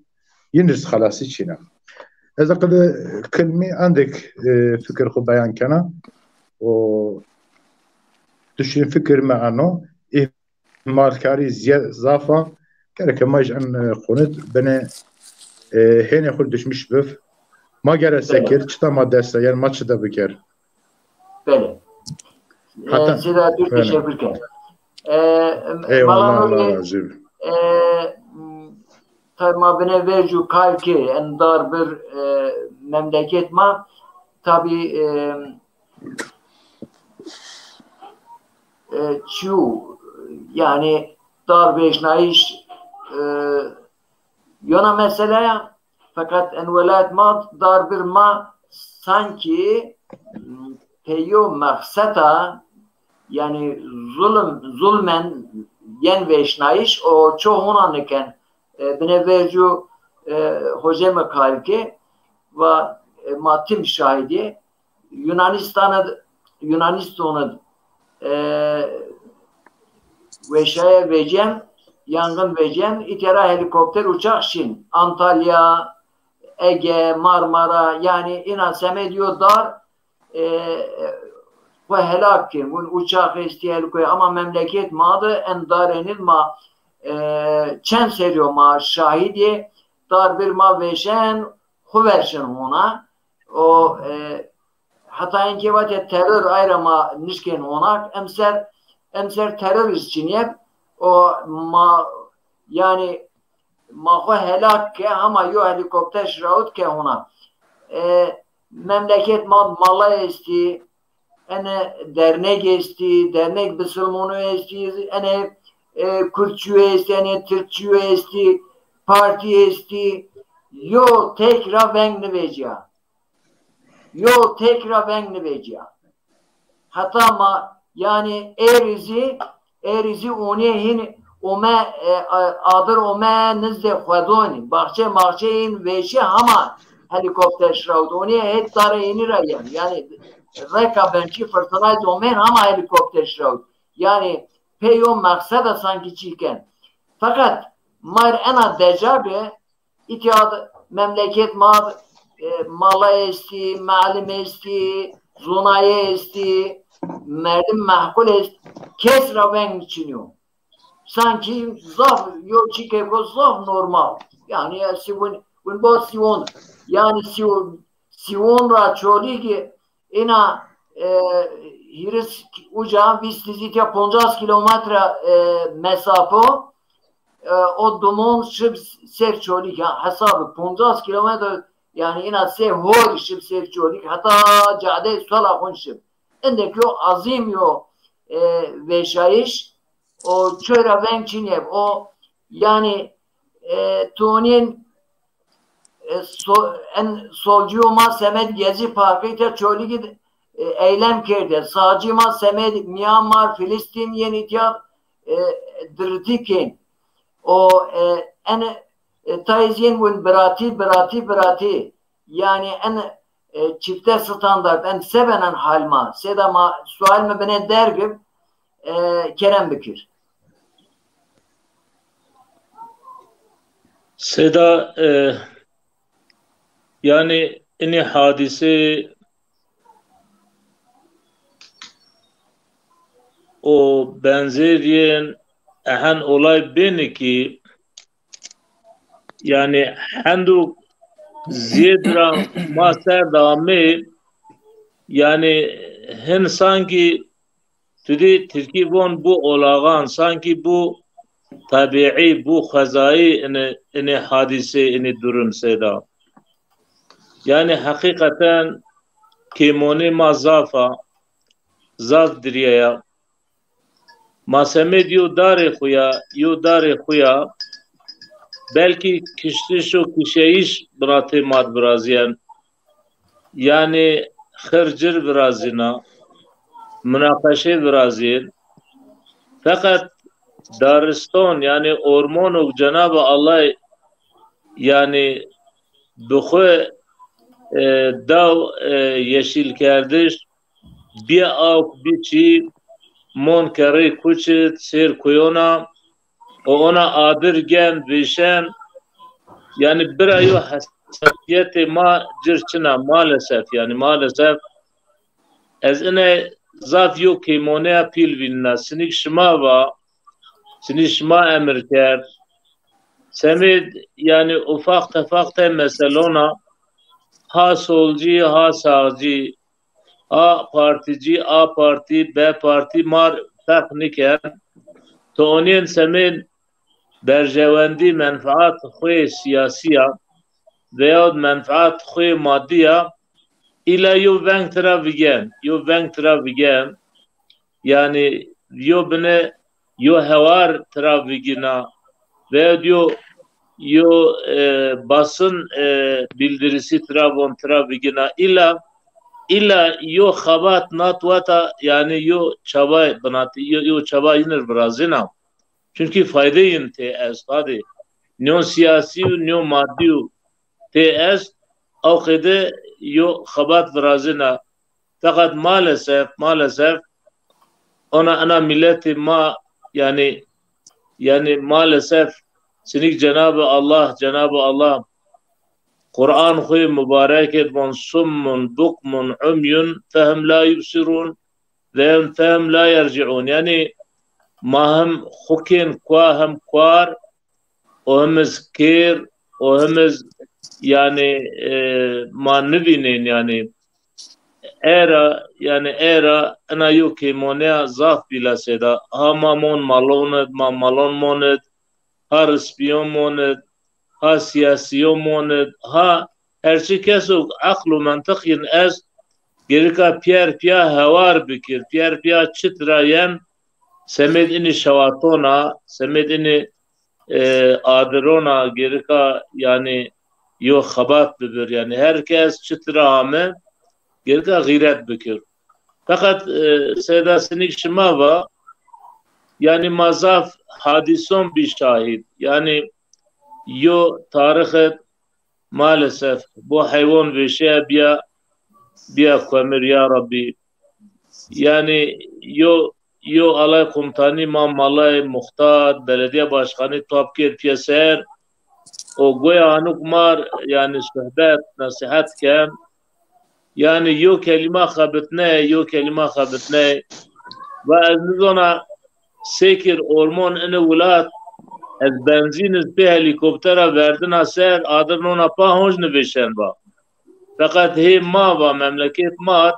yiniriz halası çina. İza kadar kelime عندك fikir خو beyan kana o düşün fikir معنا ihmalkari zafa gerek maj an konet bana hene khul düşmüş büf ma gere sekir çıta maddesi yani maçı da biker. Böyle. Size teşekkür ederim. Eyvallah Allah razı olsun. Tabii bana vercu kalki en dar bir memleket ma tabii şu yani dar beşnaiş yana mesela fakat en velayet ma dar bir ma sanki peyo maksata yani zulmen yen veşnaiş o çoğuna neken bine vercu hocam kalki ve matim şahidi Yunanistan'ı veşaya vereceğim yangın vereceğim itera helikopter uçak şin Antalya Ege Marmara yani inan semediyor dar ve helak ki bu uçak isteyelim koy ama memleket madı en darenil ma çen seriyor ma şahidi dar bir ma veşen huverşen ona o hatta enki vate terör ayrama nişken ona emser terör için yap o ma yani ma helak ke ama yo helikopter şraut ke ona memleket mala esti, ene dernek esti, dernek Müslümanı esti, ene Kürtçü esti, ene Türkçü esti, parti esti, yo tekrar ben vecia. Yo tekrar ben vecia. Hatta ma yani erizi onehin ome adır ome nizde xwedoni bahçe veşi ama helikopter şravd oni het dare yeni rayem yani reka bençi fırtınay domen ama helikopter şravd yani peyo maksada sanki çiken fakat mar ena decabe itiyad memleket mala esti malim esti zonaya esti merdim mahkul esti kes raven içiniyor sanki zaf yok çikeko zaf normal yani sivun bu sivun yani sivun ra çoli ki ina hiris uca vistizitya 50 kilometre mesafe o domon şib ser çoli ki hesabı 50 kilometre yani ina se hor şib ser çoli hatta cade sola konşib endeki o azim yo veşayiş o çöre vençinev o yani tuğnin en solcuyuma Semed Gezi Parkı'yla çölü gid eylem kerdi. Sağcıyma Semed Myanmar Filistin yenitya dırtikin o en tayziyen bun birati yani en çifte standart en sebenen halma sedama sual me bene dergib Kerem Bükür. Seda yani ini hadise o benzeriyen ehen olay beni ki yani hendu ziyedra maser dame yani hen sanki tudi Türkiye'nin bu olağan sanki bu tabii bu khazai ini hadise ini durum seda yani hakikaten kimoni mazafa zaf diriyaya masemed yo dare xuya belki kiştiş o kişeyiş bıratı mad biraziyen yani khırcır birazina münakaşe birazin fakat Dariston yani ormanok Cenab-ı Allah yani bixwe dav yeşil kardiş bir av biçi mon kere kuçit ser kuyona ona adır gen vişen yani bir ayo hasiyeti ma cirçina maalesef yani maalesef ez ine zaf yo kemonea pilvinna sinik şma va sinik şma emir kar semid yani ufak tefak te meselona ha solcu ha sağcı A partici A parti B parti mar fark niker to onin semin berjevendi menfaat xwe siyasiya veya menfaat xwe maddiya ila yo venk tera vigen yani yo bine yo hevar tera vigina veya yo basın bildirisi tera vigina illa yo khabat natwata yani yo çaba banati yo çaba inir brazina çünkü faydeyin te ez hadi ne siyasi ne maddi te ez avkede yo khabat brazina fakat maalesef ana milleti ma yani maalesef sinik Cenab-ı Allah Kur'an xuy mübarek etmon summun bukmun umyun fehem la yubsirun ve fehem la yerciun yani mahem xukin kuahem kuar ohemiz kir ohemiz yani manivinin yani era ana yuki monea zaf bila seda ha mamon malon monet ha spion monet ha siyasiyon monet ha هرچی کس و عقل و منطقی از گرکا پیر پیا هوار بکر پیر پیا چتراین سمید اینی شواتونا سمید اینی آدرونا گرکا yani yo xabat bibir yani herkes çıtırağımı gerika gayret bikir. Fakat Seyda Sinik Şimava yani mazaf hadison bir şahit yani yo tarihe maalesef bu hayvan ve şey biya kömür ya Rabbi yani yo alay komutanı malay muhtar belediye başkanı topkir piyeser o goya anukmar yani sohbet nasihat kem yani yo kelime xabitne ve az ona sekir orman ene ulat az benzin pe helikoptera verdin aser adın ona pa hoj nivişen ba fakat he ma va memleket ma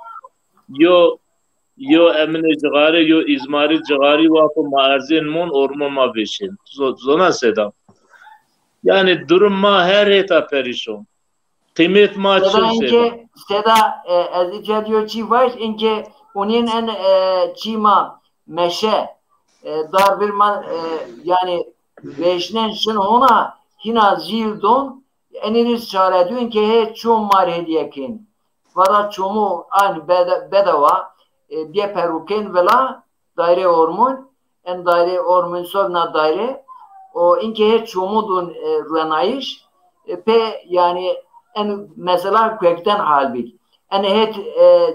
yo emine cigari yo izmari cigari va ko maarzin mon orman ma beşin zona seda yani durum ma her heta perişon kıymet ma çünkü seda ezice diyor ki var inke onun en çima meşe darbirman yani beşnen şun ona hina zildon eniriz çare diyor ki he çum var hediyekin vada çumu aynı bedava bir peruken vela daire orman en daire orman sonra daire o inke he çumudun ruanayış pe yani en mesela kökten halbik en het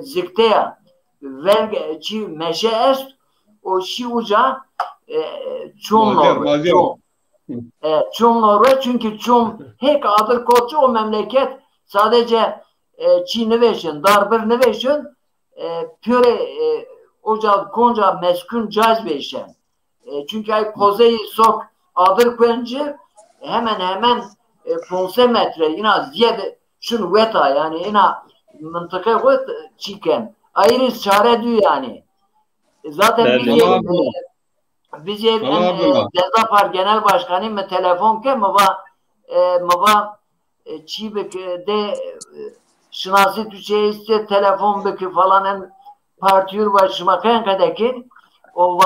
zikteya verge çi meşe est o şi uca çum norve çünkü çum hek adır koçu o memleket sadece çi neveşin darbir neveşin püre oca konca meskun cazbeşen çünkü ay kozeyi sok adır könce hemen 15 metre yine ziyade şun veta yani yine mıntıka vet çiken ayrı çare diyor yani zaten biz Dezapar Genel Başkanı mı telefon ke mava çibek de şınası tüçe iste telefon beki falan en partiyur başıma kadaki o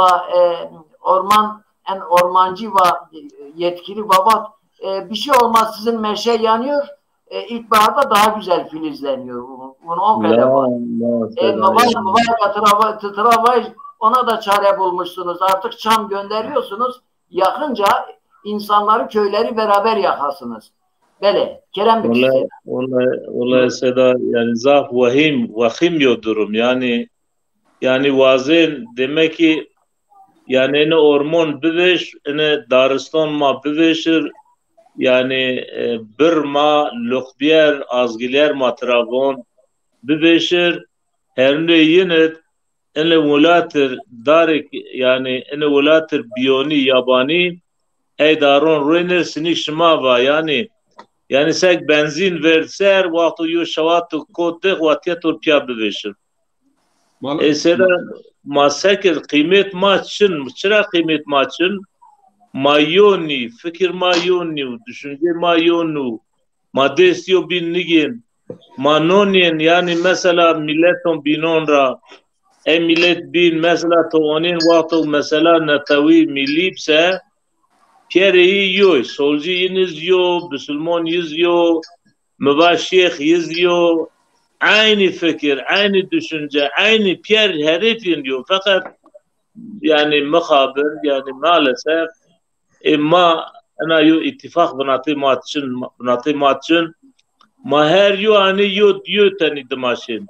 orman en ormancı ve yetkili babat bir şey olmaz sizin meşe yanıyor ilkbaharda daha güzel filizleniyor bunu o kadar var ona da çare bulmuşsunuz artık çam gönderiyorsunuz yakınca insanları köyleri beraber yakasınız böyle Kerem bir şey vallahi Seda yani zaf vahim yo durum yani vazin demek ki yani ne orman biveş ne Daristan ma biveşir yani Birma Lukbiyer Azgiler Matravon biveşir her ne yine ene vulatır darik yani ene vulatır biyoni yabani ey daron ruiner sinik şmava yani sek benzin verser vaktu yo şavatu kote vatiyatur pya biveşir Esera masakir kıymet maçın çıra kıymet maçın mayoni fikir mayoni düşünce mayonu madesiyo bin nigin manonien yani mesela milleton binonra millet bin mesela to'onin vaktu mesela natavi milipse pireyi yo solcu yiniz yo Müslüman yiz yo mübaşşih yiz yo aynı fikir aynı düşünce aynı piyer herifin yo fakat yani mukhabir yani maalesef ma ana yo ittifak bınatı matçın ma her yo ani yo tani demaşin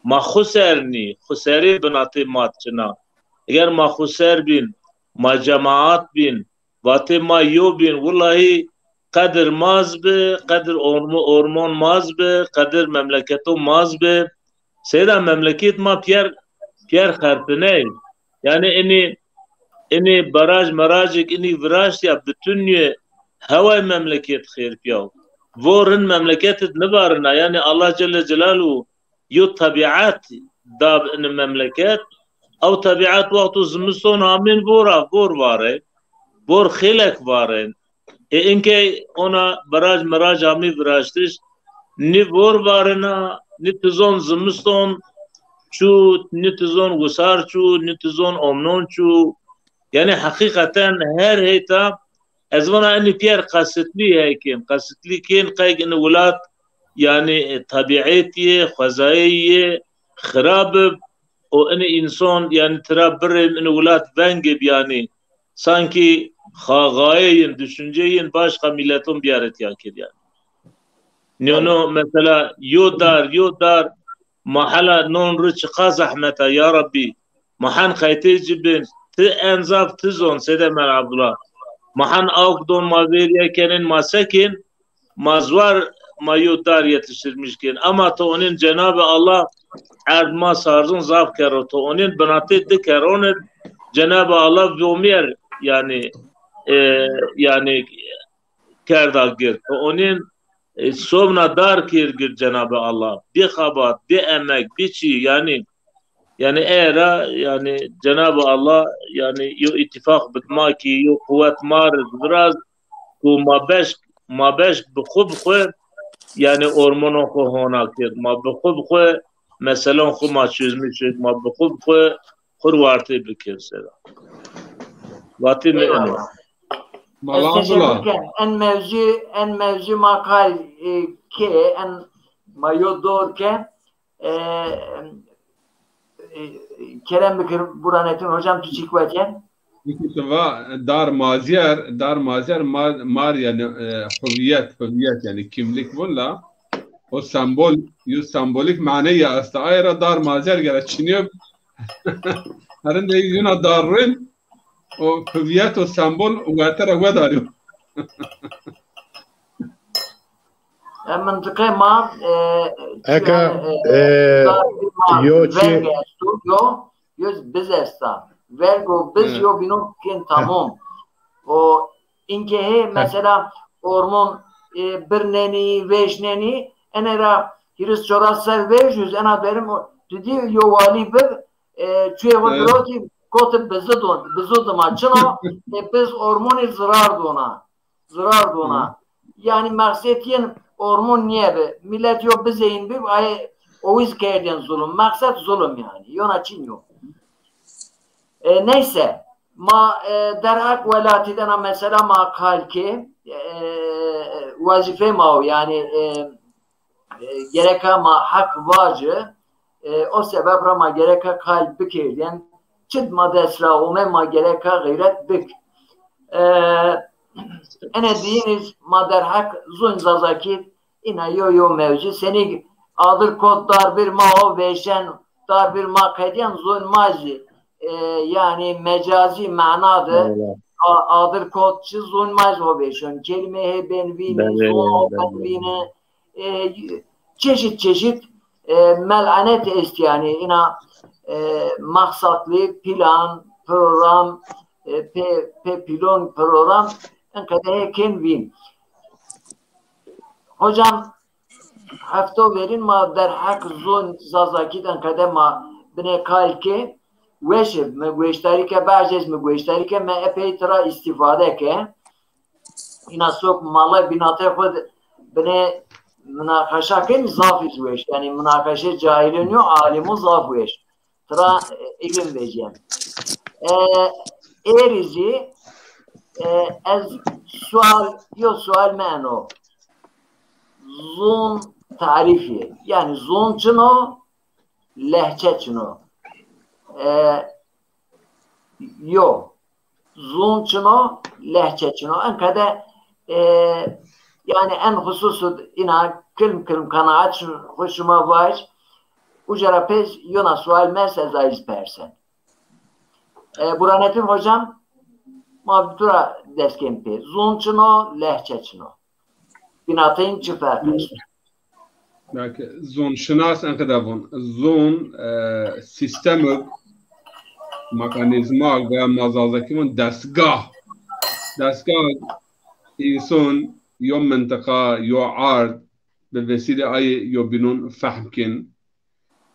ma khusari binatı matçına eğer ma khusar bin ma cemaat bin vate ma yo bin vallahi kadir maz be kadir orman maz be kadir memleketo maz be seyda memleket ma piyer kharpne yani ini baraj marajik ini viraj ya bütün hava memleket khair piyav vorun memleketet nebarna yani Allah Celle Celaluhu yo tabiat dab in memleket او tabiat vaktu zmiston amin vor vare vor khilek vare inke ona baraj maraj ami virajtish ni vor varına, ni tizon zimiston çu, ni tizon gusar çu, ni tizon omnon çu. Yani hakikaten her heyta ezvana eni piyer kasıtlı heykin. Kasıtlı kin kaygın ulat yani tabiatiye, khazaiye, kharabı o eni insan yani terabbir eni ulat vengib yani sanki khagayin, düşünceyin başka milletin bir aret yakir yani. Nyono mesela yodar mahala non rıç zahmeta ya Rabbi mahan kayti cibin ti enzaf tizon sedemel Abdullah mahan avkdon maveriye kenin masekin mazvar mayodar yetiştirmişkin ama to onun Cenab-ı Allah erdma sarzın zaf kero to onun benatet de keronet Cenab-ı Allah vomir yani yani kerdagir to onun Somna dar kirgir Cenab-ı Allah. Bir kabat, bir emek, bir şey yani eğer yani Cenab-ı Allah yani yo ittifak bitma ki yo kuvvet mar biraz ku ma beş bkhub khu yani ormano khu hona kir ma bkhub khu mesela khu ma çözmüş ma bkhub khu khurwartı bikirse. Vati mi ene? en mevzu makal ke en mayodor ke Kerem Bikir Burhanettin hocam küçük veten. Dar maziyer mar yani hüviyet yani kimlik bunla o sembolik manaya aslında ayrı dar maziyer gereçiniyor. Herinde yuna darın o hüviyet o sembol ugatara vedarıyor. Mıntıka ma eka biz esta vergo biz yo bino kin tamam o inke mesela ormon birneni veşneni enera hiris çorasel vejüz ena berim dedi yo vali bir çüye vadroti kote bizodum açına biz ormoni zırar dona yani maksetiyen orman niye be? Millet yok bizeyin bir ay o izkeyden zulüm. Maksat zulüm yani. Yona çin yok. Neyse. Derhak velatiden mesela ma kalki vazife ma yani gereka ma hak vacı o sebeple ma gereka kalp bikirden çıdma desra ume ma gereka gayret bik ene diyiniz ma derhak zun zazakit ina yo mevzu seni adır kod dar bir ma o veşen dar bir ma kediyen zun mazi yani mecazi manadır adır kodçu zun maz o veşen kelime benvini zun benvini çeşit melanet est yani ina maksatlı plan program pilon program kadar kenvin hocam hafta verin ma der hak zon zazakiden kadar ma bine kalke veşib me güçterike bazes me güçterike me epey tra istifade ke ina sok mala binate khod bine münakaşa ken zafiz veş yani münakaşa cahiliniyor alimu zaf veş tra ilim vecem erizi az sual mano zon tarifi yani zon çino lehçe çino zon çino lehçe çino en kadar yani en hususu ina kılım kanaat hoşuma var ucara pez yona sual mesel aiz persen Burhanettin hocam mabdura deskempi zon çino lehçe çino binatayın çıfarmış. Belki zon şinas enkıdavun. Zon sistemi mekanizma ve mazazakimin destgah insan yo منطقه yo ard به vesile ay yo binun fahmkin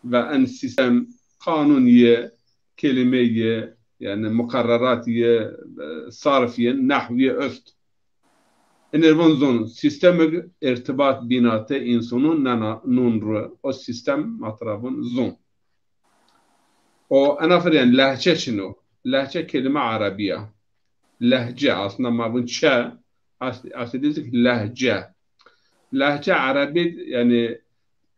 ve en sistem kanuniye kelimeye yani mukarraratiye sarfiye nahviye öst انرون زون سیستم ارتباط بینات انسانون نون رو او سیستم مطربون زون و انا فرين لهجه شنو لهجه كلمه عربيه لهجه اصلا ما بون شا اصل لهجه عربی yani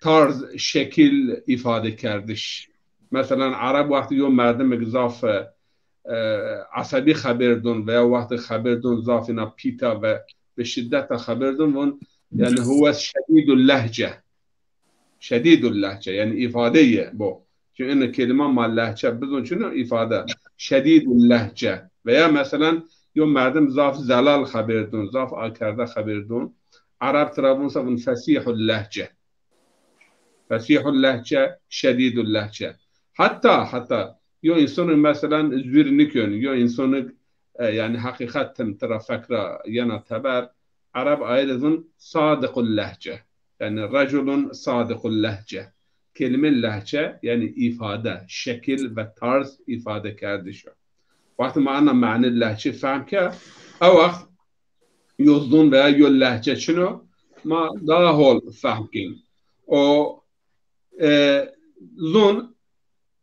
tarz şekil ifade kerdش مثلا عرب وقتی یو مردم اضاف عصبی خبر دون و یا وقت خبر دون ضافنا پیتا و به شدت خبر دون ون يعني هو شدید اللهجه يعني ifadeye bu çünkü en kelime mal lehçe bizon şunu ifade şedid اللهجه veya mesela yo merdem zaf zelal haber dun zaf akarda haber dun Arap tarafınsa bun fesihul lehçe şedidul lehçe hatta yo insanın mesela zürnük yön yo insanın yani hakikaten taraf fakra yana tabar Arap ayrıca sadıkul lehçe yani raculun sadıkul lehçe kelime lehçe yani ifade şekil ve tarz ifade kerdişo vakti ma'na lehçe fahm ke o vakt yozdun veya yol lehçe şunu ma daha hol fahm kin o zon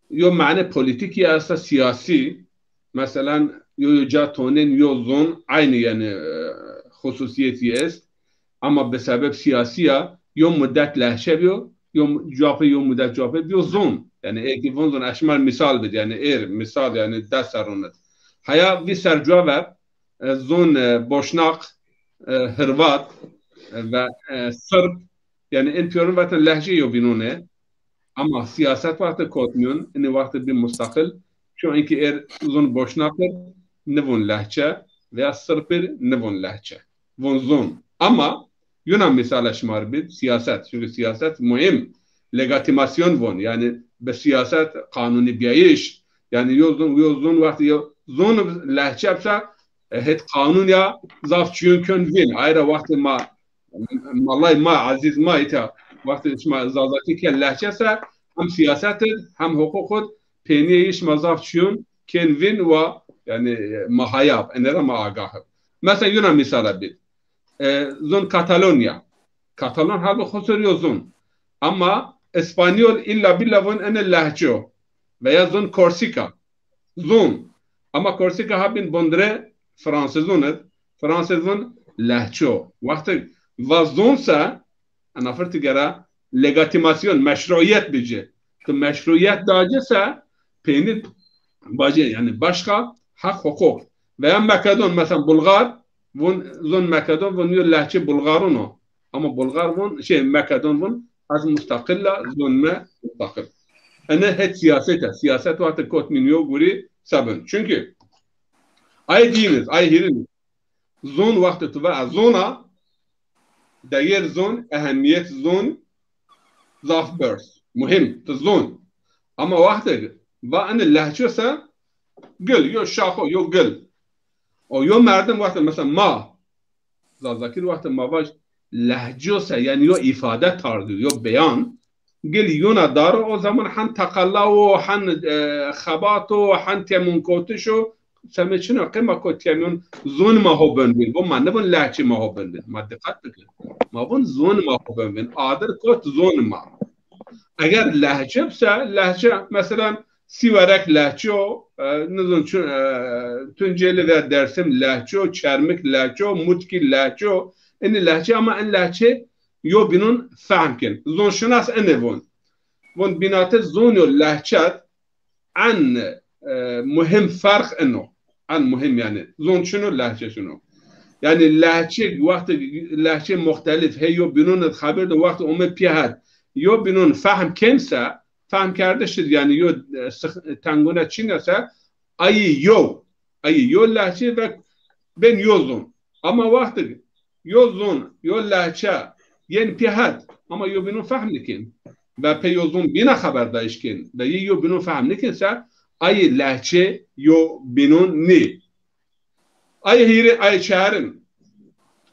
yo mعنى politiki asla siyasi mesela yo jatonen yo zon aynı yani hususiyeti est ama besebep siyasiya yo müddet lehçe biyo yo müddet cevap biyo zon yani ekivon zon aşmal misal bid yani misal yani desarunet haya bir sercava zon boşnak Hırvat ve Sırp yani en vatan lehçe yo binone ama siyaset vakti kotmiyon ini vakti bir mustakil şu anki zon boşnakır nevon lehçe veya Sırpır nevon lehçe von zon ama Yunan misal şmar bid siyaset çünkü siyaset mühim legitimasyon von yani be siyaset kanuni biyiş yani yozun vakti zon lehçe yapsa het kanun ya zaf çünkü vin ayrı vakti vallahi aziz ita vakti zazaki ke lehçe هم سیاست هم حقوق پینیش مضاف چون کن وین و یعنی محایب انرا ما آگاه مثلا یونا مثال بید زون کاتالون حال خسر یا زون اما اسپانیول الا بیلا ون ان لهجه و یا زون کورسیکا زون اما کورسیکا ها بین بندره فرانسزون لهجه وقتی و زون سا انا فرتگره legitimasyon meşruiyet bici ki meşruiyet dacısa peynir bacı yani başka hak hukuk veya Makedon mesela Bulgar zon Makedon vun yo lehçe Bulgarun o ama Bulgar vun Makedon vun az mustakilla zon me mustakil ana het siyaset vakti kot min yo guri sabun çünkü ay diniz ay hirin zon vakti tuva zona değer zon ehemmiyet zon ظاف بيرث مهم تظن اما واحده وان اللهجه سا قل يو شاخو يو قل او يو مردم وقت مثلا ما ذاكر وقت ما باش لهجه سا يعني يو ifade tarzı يو بيان قل يونا دارو o zaman حن تقلا حن خباتو حن تيمون كوتشو سمچنو قيمه كوتيمون زون ما هو بنبين bu ما نبون لهجه ما هو بنبين ما دقت بکن ما بون زون ما هو بنبين آدر کوت زون ما اگر لهجه بسه لهجه مثلا سیورک لهجه نزون تنجلی و درسم لهجه چرمک لهجه متکی لهجه این لهجه اما این لهجه یو بینون فهم کن زون شناس انه ون بینات زون و لهجه عن مهم فرق انه عن مهم يعني زون شنو لهجه شنو يعني لهجه وقت لهجه مختلف هيو بينون خبر ده وقت اومد پیهد یو بینون فهم کنسه فهم کرده شد یعنی یو تنگونه چی نسه ای یو لهجه و بین یو زون اما وقت یو زون یو لهجه یعنی پیهد اما یو بینون فهم نکن و پی یو زون بینا خبر داشت کن و یو بینون فهم نکنسه ay lehçe yo binun ni ay hiri ay çağırın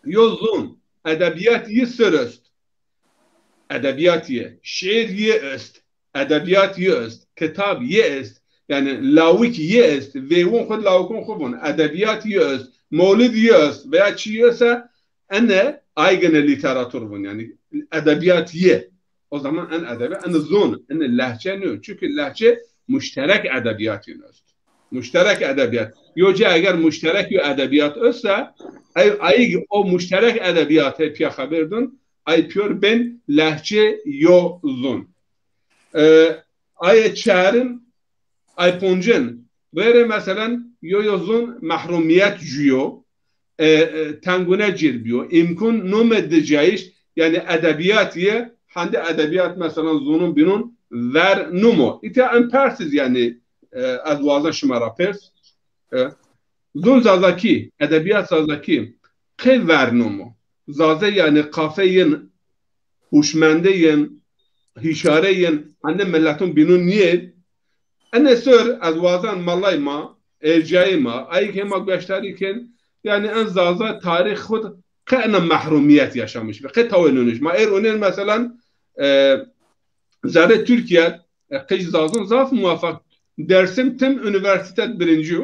yo zun edebiyat yi sırıst edebiyat yi şiir yi ist edebiyat yi ist kitap yi ist yani lavik yi ist ve on khud lavikon khubun edebiyat yi ist mevlid yi ist veya çi ise ene aygene literatür bun yani edebiyat ye. O zaman en edebiyat, en zon, en lehçe ne? Çünkü lehçe müşterek edebiyat yunus. Müşterek edebiyat. Yoca eğer müşterek bir edebiyat olsa, ay o müşterek edebiyatı piya haberdun, ay piyor ben lehçe yo zon. Ay çağırın, ay poncun. Böyle mesela yo zon mahrumiyet jüyo, tengune cirbiyo, imkun numedeceğiş, yani edebiyat ye, hande edebiyat mesela zonun binun ver numo. İte empersiz yani az vazan şımara pers. Zon zazaki, edebiyat zazaki, kı ver numo. Zaze yani kafeyin, huşmendeyin, hişareyin, hande milletun binun niye? Ene sör az vazan malay ma, ercai ma, ayı kema gösteriken yani en zaza tarih khud kâne mahrumiyet yaşamış ve kı tavelünüş. Ma onun mesela zade Türkiye kıç zazın zaf muvaffak dersim tüm üniversitet birinci.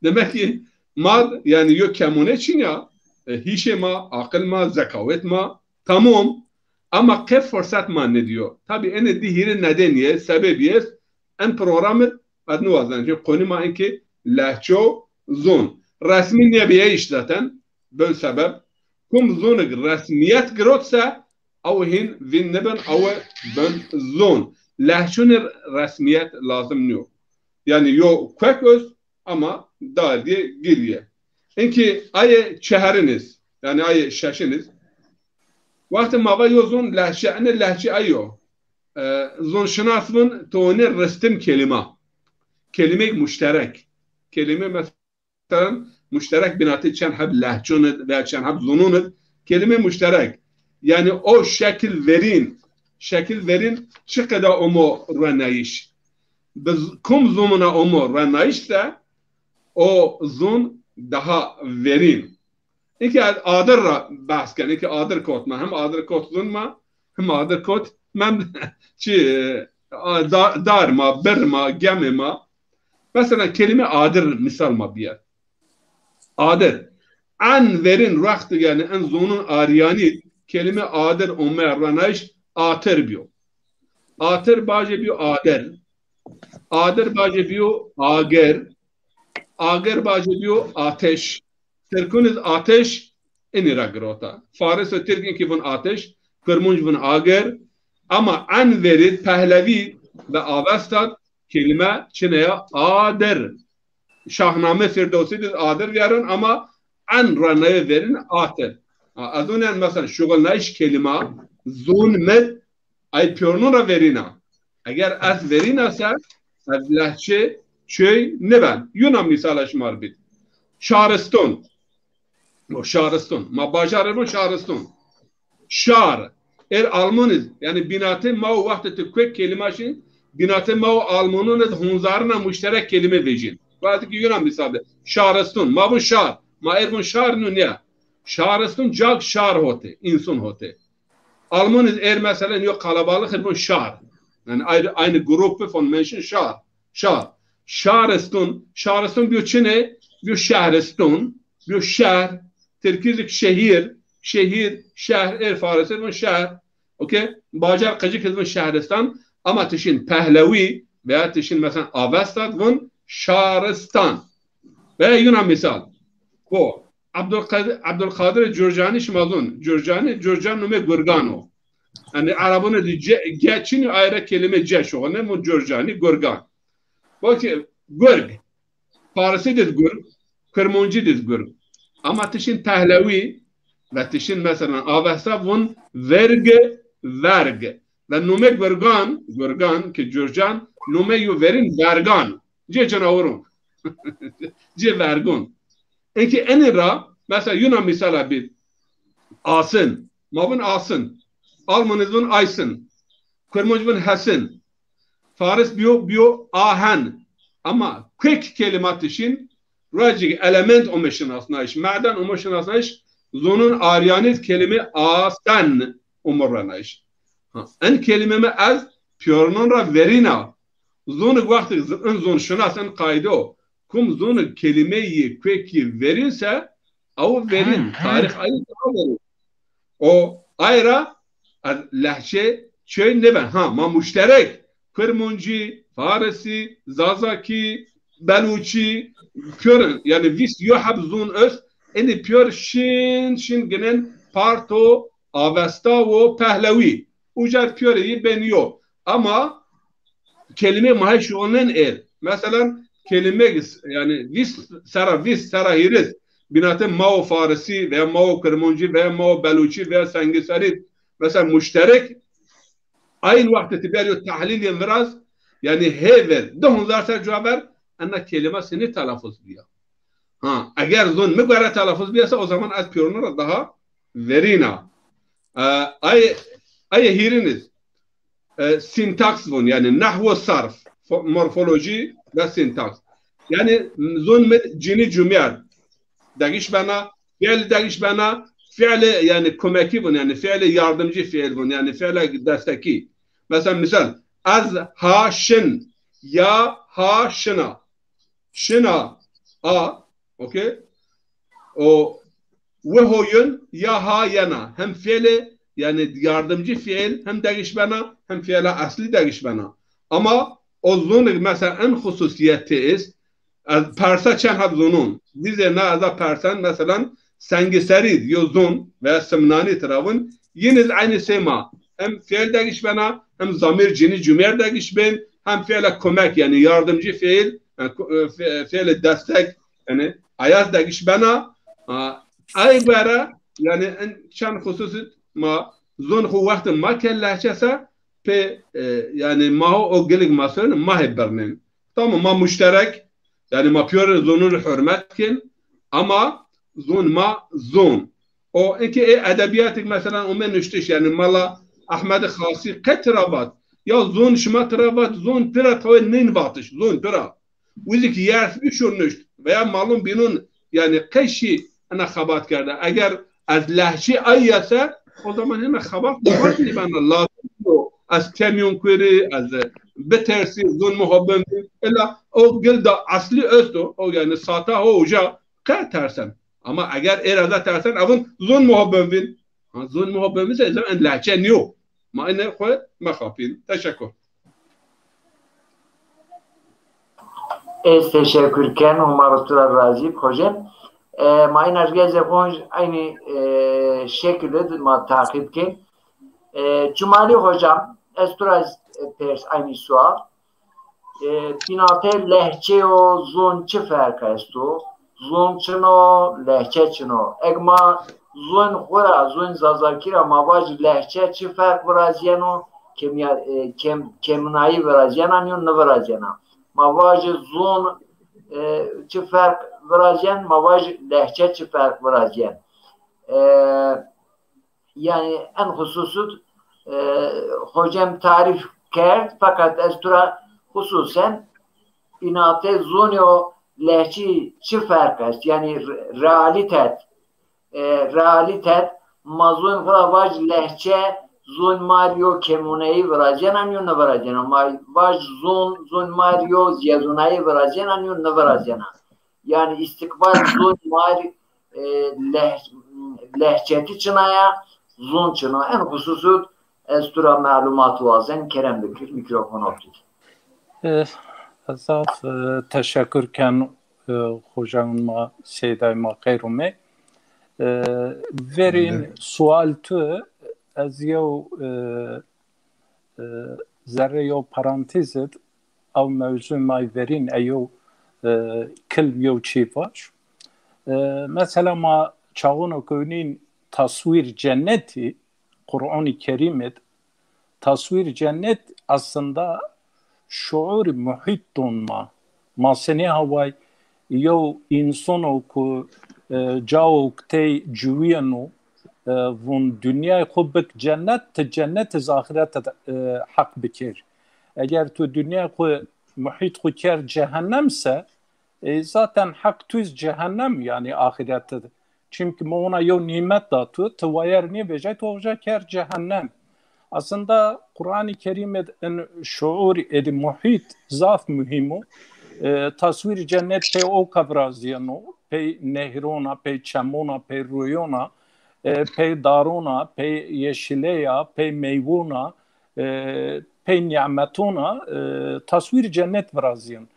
Demek ki ma yani yok kemune çin ya hişe ma, akıl ma, zekavet ma tamam ama kı fırsat ma ne diyor. Tabi ene dihiri nedeniye, sebebiye en programı adını vazlanacak. Konu ma inki lehço zon. Resmi niye bir iş zaten böyle sebep. Kum zonik resmiyet grotsa او هن vin neben او ben zon. Lehçunir resmiyet lazım yok. Yani yo kököz ama dar diye geliyor. İnki ayı çeheriniz yani ayı şaşınız. Vakti mava yo zon lehçe ene lehçe ayo. Zon şınasmın toğunir restim kelime. Kelime müşterek. Kelime mesela müşterek binatı çen hep lehçunid ve çen hep zonunid. Kelime müşterek. Yani o şekil verin çı kadar omo ranayiş. Biz kum zonuna omo ranayiş de o zon daha verin. İki adır bahsken, iki adır kot ma hem adır kot zon ma hem adır kot mem çi dar ma bir ma gemi ma. Mesela kelime adır misal ma biyer. Adır. An verin vakti yani en zonun ariyani kelime adır umer ranayiş atır biyo. Atır baje biyo adır. Adır baje biyo ager. Ager baje biyo ateş. Türkünüz ateş enira grota. Faris ve Türk'ün ki bun ateş. Kırmunç bun ager. Ama an verir Pehlevi ve Avestat kelime Çin'e adır. Şahname Firdevsi'dir adır verin ama an ranaya verin atır. Az önce mesela şugulnayiş kelime zon med ay piyonuna verina. Eğer az verina ise az lehçe çöy ne ben. Yunan misal şmar bit. Şariston. O Şariston. Ma bajarın o Şariston. Şar. Almaniz yani binatı ma vakti tükkek kelimeşin binatı ma Almanın hunzarına müşterek kelime vecin. Vakti ki Yunan misal Şariston. Ma bu şar. Ma bun şar nu ne? Şaristun cag şar hote, insan hote. Almanız mesela yok kalabalık bu şar. Yani aynı grup von Menschen şar. Şaristun bir Çin'e bir şehristun, bir şehir, Türkizlik şehir, Farisi bu şehir. Okay? Bacar kıcık bu şehristan ama tişin Pehlevi veya tişin mesela Avestat bu Şaristan. Ve Yunan misal. Bu Abdülkadir Cürcani şmazun. Cürcan nume Gurgano. Yani Arabını geçin ayrı kelime ceşo. Ne bu Cürcani Gurgan. Bakın Gurg. Farisi diz Gurg. Kırmoncu diz Gurg. Ama tişin Pehlevi ve tişin mesela Avesta bun verg. Ve nume Gurgan ki Cürcan nume yu verin vergan. Ce canavarun. Ce vergun. Enki enira mesela Yunan misala bir asın, mabun asın, Almanızın aysın, Kırmızı'nın hasin, Faris biyo ahen. Ama kek kelimat için racik element omeşin asnayış, maden omeşin asnayış, zonun aryanit kelime asen umurlanayış. En kelimeme az piyornonra verina. Zonu vakti zon şunasen kaydı o. Kum zonu kelimeyi peki verirse او verin tarih ayı verin o ayra lehçe çöy ne ben ha ma müşterek Kırmızı, Farisi, Zazaki, Beluçi, Pür yani vis yuhab zun öz eni pür şin genen parto Avesta ve Pehlevi ucar püreyi beniyor ama kelime mahşu onun mesela kelime yani vis sara hiriz binatın Mao Farisi veya Mao Kırmızı veya Mao Beluçi veya Sengisari mesela müşterek aynı vakti tiberiyor tahlil biraz yani hever de hunzarsa cevablar ana kelimesini telaffuz diyor. Ha eğer zon mügara telaffuz biyasa o zaman az piyonlara daha verina. Ay hiriniz sintaks bun yani nahvu sarf morfoloji ve sintaks. Yani zon med cini cümler dagiş bana fiil dagiş bana fiili yani komeki bun yani fiili yardımcı fiil bun yani fiili desteki. Mesela misal az ha şin ya ha şına şına a okey o ve hoyun ya ha yana hem fiili yani yardımcı fiil hem değişmena hem fiili asli değişmena ama o zun mesela en hususiyeti is persa çen hab zunun dize ne aza persan mesela sengiserid yo zun ve semnani tarafın yine aynı sema hem fiil değişmena hem zamir cini cümer değişmen hem fiile komek yani yardımcı fiil yani fiil destek yani ayaz değişmena ay bara yani en çan hususit ma zon hu vakti ma kellahçasa pe yani ma o gelik masörün ma hebbernin tamam ma müşterek yani ma piyore zonun hürmetkin ama zon ma zon o enki edebiyatik mesela o men nüştiş yani mala Ahmed Khasi katrabat ya zon şma trabat zon pira toy nin batış zon pira wizik yarf üçürnüşt veya malum binun yani keşi ana khabat kerdi eğer az lehçe ayyasa o zaman hemen khabat muhatli bana lazım az kamyon kuri az betersi zon muhabbem illa o gilda asli östo o yani sata hoca ka tersen ama eğer erada tersen avun zon muhabbem zon muhabbem ise zaman lehçe niyo ma ene khoy ma khapin teşekkür teşekkürken umarım razı hocam ما این از گذر خونج aynı şekilde ma takip ki Cumali hocam esturaz pers aynı sual binate lehçe o zon çi fark estu zon çino lehçe çino egma zon khura zon zazakira mavaj lehçe çi fark vraziyano kemnai vraziyana ne vraziyana mavaj zon çi fark vrazyen mavaj lehçe çi fark vrazyen yani en hususut hocam tarif kerd fakat estura hususen binate zonyo lehçe çi fark est yani realitet mazun vaj lehçe zon mario kemuneyi vrazyen anyo ne vrazyen vaj zon mario ziyazunayi vrazyen anyo ne vrazyen yani istikbal zon var lehçeti çınaya zon çına en hususut estura malumatı vazen Kerem Bekir mikrofon optik. Azaf teşekkürken hocama seydayma kayrume verin sual tu az yev zerre yev parantezit av mevzu may verin eyo kil yev çifaş mesela ma çağın köyünün tasvir cenneti Kur'an-ı Kerim'de tasvir cennet aslında şuur muhitton ma seni havay yo insano ku jao kte juwiyano vun dünya kubek cennet ahiret hak bikir eğer tu dünya ku muhit ku ker cehennemse zaten hak tüz cehennem yani ahirette çünkü ona yo nimet dağıtı tıvayar niye becay toğca ker cehennem aslında Kur'an-ı Kerim'in şuur edi muhit zaf mühimu tasvir cennette o kavraziyano pey nehrona, pey çemona, pey ruyona, pey darona, pey yeşileya, pey meyvuna, pey nimetona tasvir cennet vraziyın.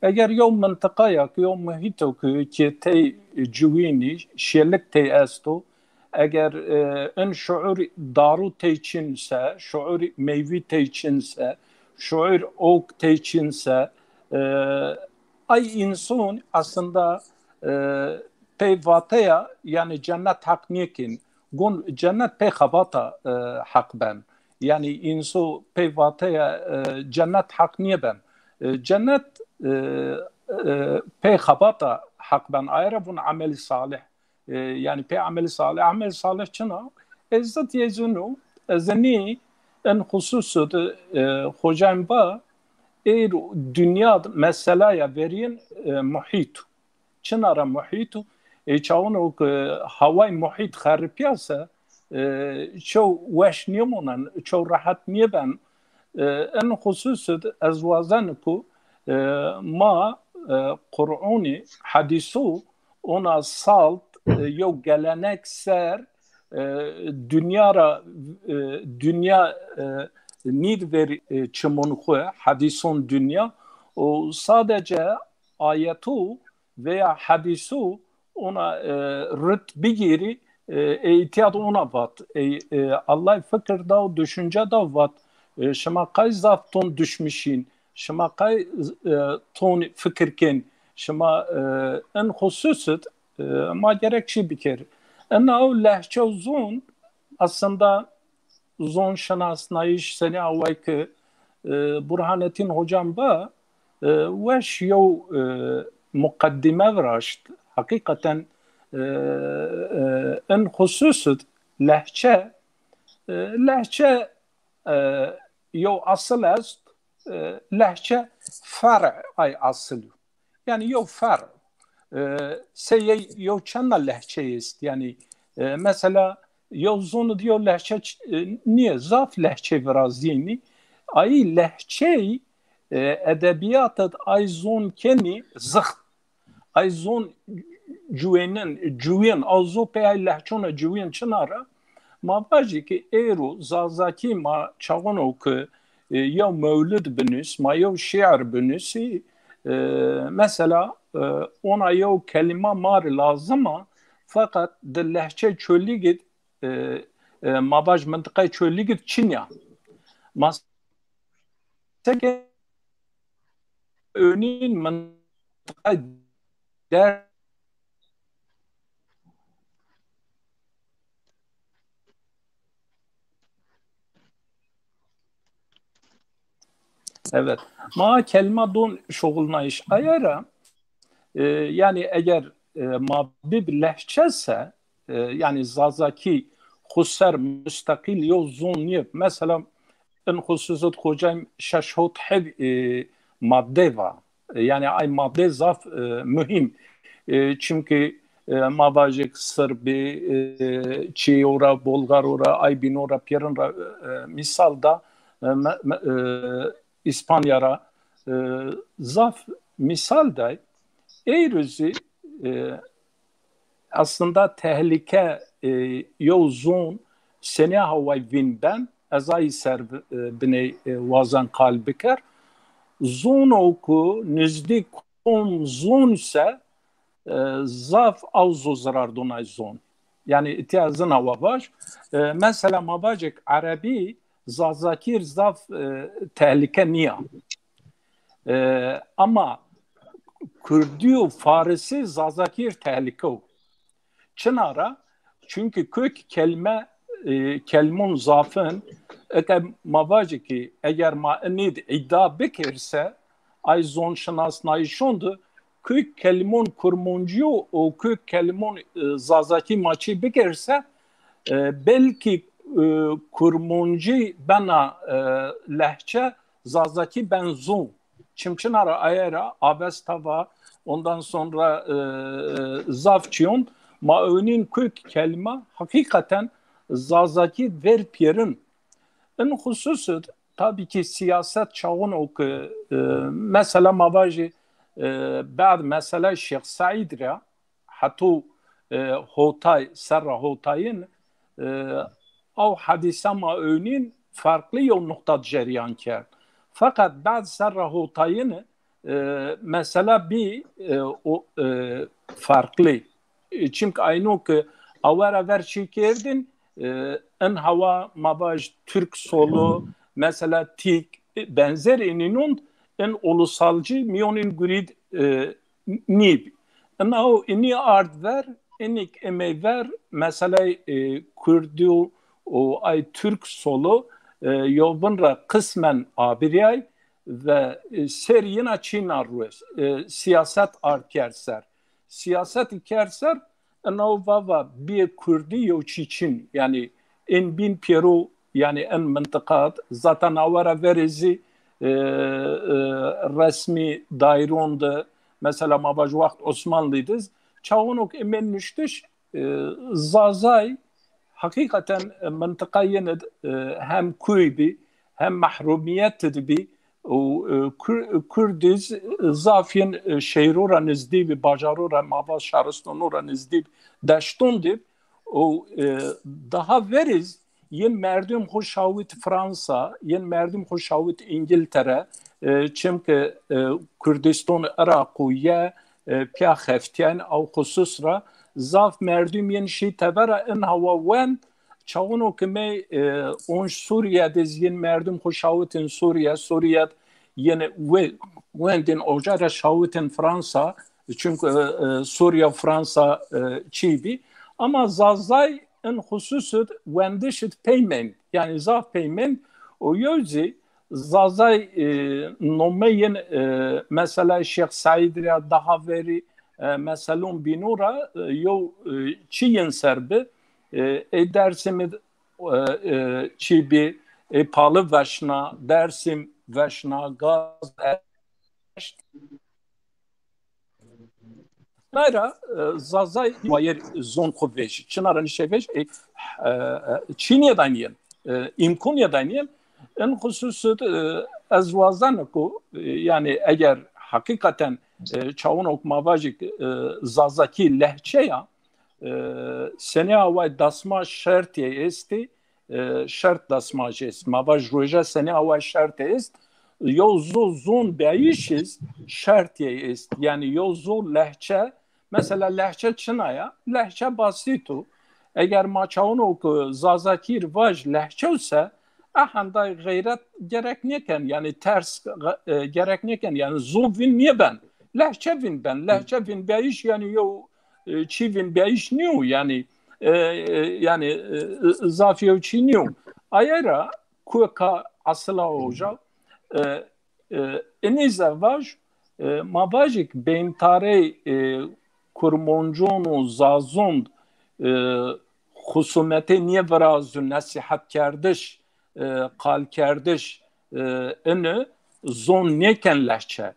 Eğer yo mıntıkaya ki yo muhito ki tey cüvini şerlik tey esto eğer en şuur daru tey çinse şuur meyvi tey çinse şuur ok tey çinse ay insan aslında pey vataya yani cennet hak niyekin gun cennet pey khabata hak ben yani insan pey vataya cennet hak niye ben cennet pey khabata hak ben ayrı bun ameli salih yani pey ameli salih çına ezzet yezunu ezeni en hususu hocam ba dünya meselaya verin muhit çınara muhit çavun o havay muhit kharpiyasa ço weş niyemonan ço rahat niye ben en hususu ezvazan ku ma Kur'ani hadisu ona salt yo gelenek ser dünya nid ver çimonxu hadisun dünya o sadece ayetu veya hadisu ona rıt bigiri ihtiyat ona vat Allah fikirda düşünce da vat şema kay zafton düşmüşin şema kay ton fikirken şema en hususet ma gerekçi bir kere o lehçe uzun aslında uzun şanasnayiş seni avayki Burhanettin hocam ba veş yo mukaddime vraşt hakikaten en hususet lehçe yo asıl est lehçe far ay asıl yani yo far seye yo çanna lehçe ist yani mesela yo zonu diyor lehçe niye zaf lehçe biraz dini ay lehçe edebiyat ay zon keni zıh ay zon juyen azo pe ay lehçona juyen çınara ma baji ki eru zazaki ma çavano ki ya mevlid binüs ma yo şiir binüsi mesela ona yo kelime mar lazıma fakat de lehçe çölli git mabaj mıntıkayı çölli git Çinya masake örneğin mıntıkayı der evet ma kelime don şoğulna iş ayara yani eğer mabib lehçese yani zazaki خسر مستقل يو زونيب مثلا ان خصوصات hocam şaşhot heb madde var yani ay madde zaf mühim çünkü mabajek Sırbi Çiora Bulgarora ay binora Pierenra misalda İspanyara zaf misalda eyrüzi aslında tehlike yozun sene havay vinben azay ser bine vazan kalbiker zon oku nizdik on zon ise zaf avzu zarar donay zon yani ihtiyacın hava var mesela mabacık Arabi zazakir zaf tehlike niye ama Kürdiyo Farisi zazakir tehlike o çınara çünkü kök kelimun zafın eğer mavacı ki eğer maenid iddia bekirse ay zon şanas nayşondu kök kelimun kurmuncu o kök kelimun zazaki maçı bekirse belki kurmuncu bana lehçe zazaki benzun çimçınara ayara abestava ondan sonra zafçiyon maönin kök kelime hakikaten zazaki verpiyerin en hususu tabii ki siyaset çağın oku mesela mavajı bazı mesela Şeyh Said ra حتو هوتای سر هوتاین او حدیثه ما önün farklı yol nokta cereyan کرد fakat بعد سر هوتاین mesela bir farklı çünkü aynı ki avara ver çekerdin en hava mabaj Türk solu mesela tik benzer eninun en ulusalcı miyonin grid nib ama o ini art ver enik emeği ver mesela Kürdu o ay Türk solu yolunra kısmen abiriyay ve seriyina Çin arrues siyaset arkerser siyaset kerser Nova bir Kürdi yoçiçin yani en bin Peru yani en mıntıkat zaten avara verizi resmi daironda mesela mabaj vakt Osmanlı'ydız çağunuk emen nüştüş zazay hakikaten mıntıkayın hem kuybi hem mahrumiyet bi Kürdiz zafyen şehrura nizdi bi bajarura mabaz şarıstonura nizdi deştondib o daha veriz yen merdum hoşavit Fransa yen merdum hoşavit İngiltere çünkü Kürdistan Irak'ya pya xeftiyen av khususra zaf merdum yen şey tevera en hava wen çağunu kime on Suriye'de yen merdum hoşavitin Suriye yine wendin ocara şavitin Fransa çünkü Suriye Fransa çibi ama zazay en hususut wendişit payment yani zaf payment o yüzden zazay nomeyin mesela Şeyh Said'e daha veri mesela binura yo çiyin serbi Dersim'e çibi palı veşna Dersim veşna gaz Nayra zazay mayer zon kuvveş çınarın şeveş Çin'e daniyen imkaniye daniyen en hususut azvazan ko yani eğer hakikaten çağın okmavajik zazaki lehçe ya sene avay dasma şertiye esti şert dasma jest mavaj roja sene avay şert est yozu zon beişiz şertiye est yani yozu lehçe mesela lehçe çınaya lehçe basitu eğer maçaun oku zazakir vaj lehçe ise ahanda gayret gerek neken yani ters gerek neken yani zuvin niye ben lehçevin ben lehçevin beyiş yani yo çivin beyiş niyo yani yani zafiyo çiniyo ayara kuka asla hoca enize vaj mavajik bentare kurmonjonu zazond husumete niye vrazun nasihat kardeş قال کردش اینه زون نیکن لحچه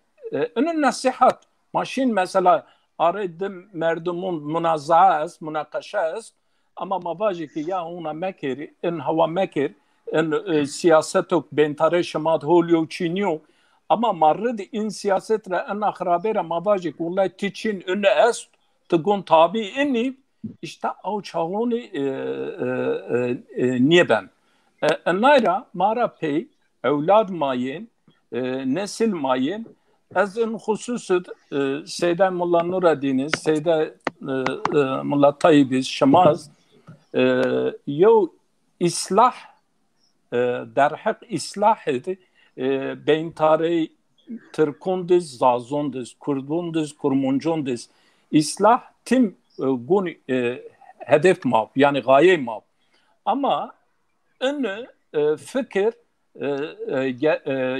اینه نصیحت ماشین مثلا آردم مردمون منازعه است مناقشه است اما مواجه که یا اونا مکر این هوا مکر این سیاستک بینتره شماد هولیو چینیو اما مرد این سیاست را این اخرابه را مواجه که والله تیچین اینه است تگون تابی اینی işte o çağını niye ben Nayra mara pey evlad mayin nesil mayin az en hususut Seyda Mullah Nureddin'iz Seyda Mullah Tayyip'iz Şamaz yo islah derhak islah edi beyntare Türkundiz zazondiz Kurdundiz kurmuncondiz islah tim gun hedef mav yani gaye mav ama önü fikir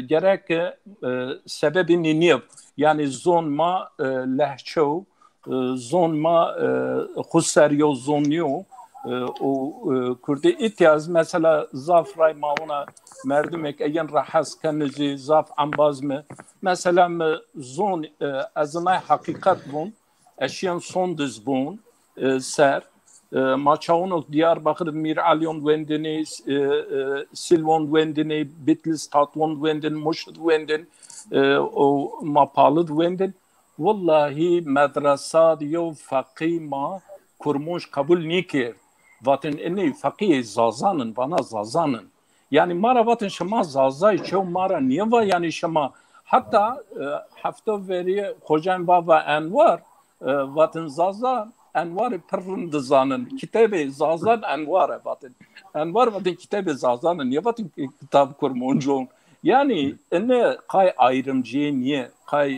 gerek sebebini niye yani zonma lehço zonma husseryo zonyo o kurdi ihtiyaz mesela zafray mauna merdimek eğen rahas kenizi zaf ambaz mı mesela zon azınay hakikat bun eşyan son düz bun ser Maçaunok Diyarbakır Miralyon Vendini Silvon Vendini Bitlis Tatvon Vendin Muşt Vendin o Mapalı Vendin والله مدرسات يو فقيه ما كرموش قبول نيكير واتن اني فقيه زازانن وانا زازانن يعني مرة واتن شما زازای چو مرة نیوا يعني شما حتى حفتو وری خوجان بابا انوار واتن زازان انوار پرند زانن کتاب زازان انوار واتن کتاب زازان نیه واتن کتاب کرمونجون yani ne kay ayrımcıya niye kay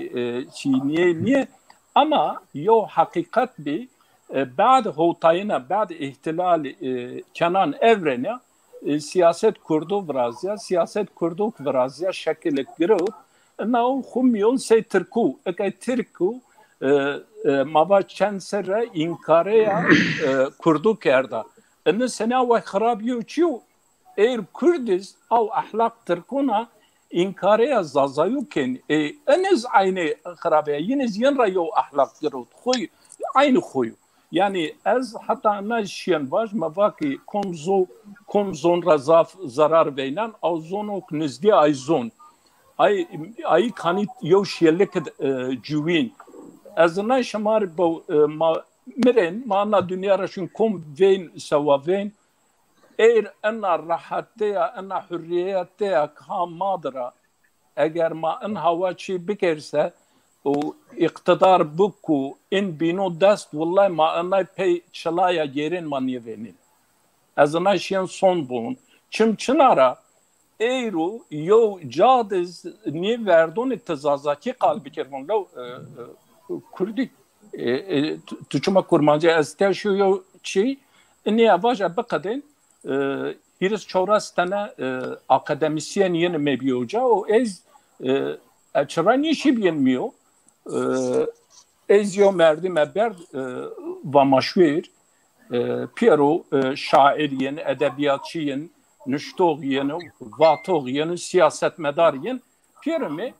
niye ama yo hakikat bir بعد هوتاینا بعد احتلال کنان evrene siyaset kurdu Vrazya siyaset kurdu Vrazya şekil giriyor na khumyon se Türku ekay Türku mava çensere inkare kurdu kerda ne sena ve xarab yuçu eğer Kürdis av ahlak Türkuna inkare zazayuken eniz aynı xarabe yiniz yenra yo ahlak giriyor khoy aynı khoy yani az hatta naşiyen baş mavaki komzon razaf zarar veynan azonok nizdi ayzon ay kanit yo şiyelek juwin az na şamar bu miren mana dünya raşun kom veyn sewaveyn eğer enna rahatteya enna hürriyeteya kam madra eğer ma en hava çi bikerse o iktidar buku in bino dest vallahi ma anay pey çalaya gerin maniye venin azına şen son bun çınara eğru yo cadiz ni verdon ittizazaki kalbi kermon lo kurdi tuçuma kurmancı asteşu yo çi ni avaja bakadın hiris çorastana akademisyen yeni mebiyoca o ez açrani şi bilmiyor ezyo merdi meber ve maşhur Piero şairiyen, edebiyatçiyen, nüştoğiyen, vatağiyen, siyasetmedaryen Piero mi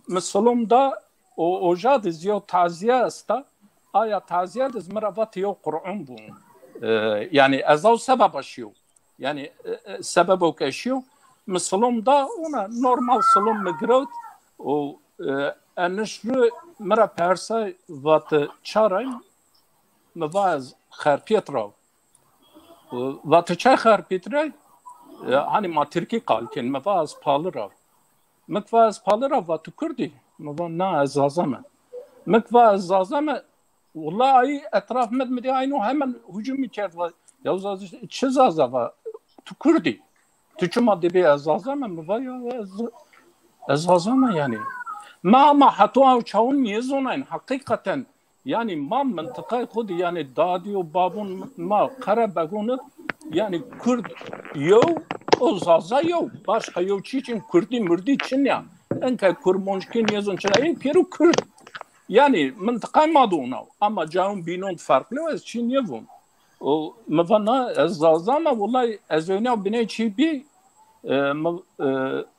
Müslümda o jadiz yo taziye asta aya taziye diz meravat yo Kur'an bu yani ezav sebep aşıyor yani sebep o keşiyor Müslümda ona normal Müslüm migrot o انشرو مرا پرسا وات چارای مواز خرپیت را وات چای خرپیت را hani ma Türkiye kalken mavaaz pahalı ra mekvaaz pahalı ra vatu Kürdi mavan na azazama mekvaaz azazama vallahi etraf medmedi aynı hemen hücum içerdi ya çizazava tu Kürdi tu çuma debi azazama mavaya azazama yani ما حتوا وشون يزونين حقيقة يعني ما منطقة خود يعني دادي وبابون ما قرب بقولك يعني كرد يو أزازا يو باش يو çiçin Kürdi mürdi çin ya enka kurmonşkin yazın çay Peru Kürt yani منطقة ما دونا ama cağın binon farklı ve Çin yevun o mevana azaza ama vallahi azöne bine çibi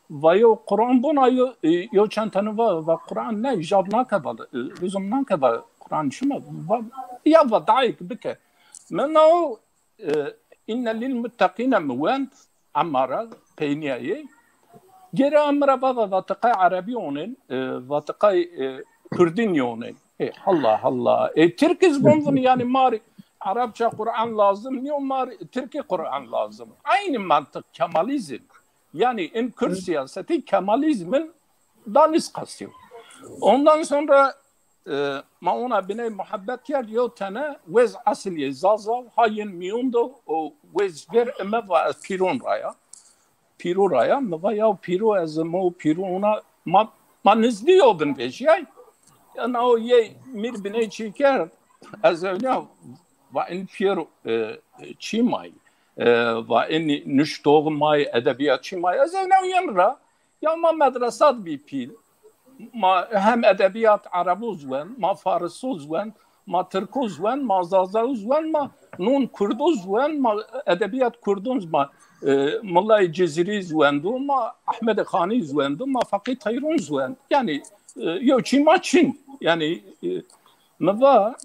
وایو قرآن بونایو یو چند تنو و قرآن نه جاب نکبال روزم نکبال قرآن شما یا ودایک بکه منو این للمتقین موند عمارة پینیایی گره امرا و تقای عربیونن و تقای کردینیونن الله الله ترکیز بونون yani mari Arapça Kur'an lazım niye mari Türkiye Kur'an lazım aynı mantık Kemalizm yani in Kürt siyaseti Kemalizmin daniz kasıyor. Ondan sonra ma ona bine muhabbet yer yo tane vez asliye zazav hayin miyondo o vez ver eme va Piro raya me ya Piro ezmo Piro ona ma nizliyo bin beşyay yani o ye mir bine çiker az öyle va in Piro çimay و این نشتوغ مای ادبیاتçı مای از اون را یا ما مدرسات بی پیل ما هم ادبیات عربوز ون ما فارسوز ون ما ترکوز ون ما زازاوز ون ما نون کردوز ون ما ادبیات کردوز ما مولای جزیریز وندو ما احمد خانیز وندو ما فقی تایرونز ون yani yo çin ma çin yani meva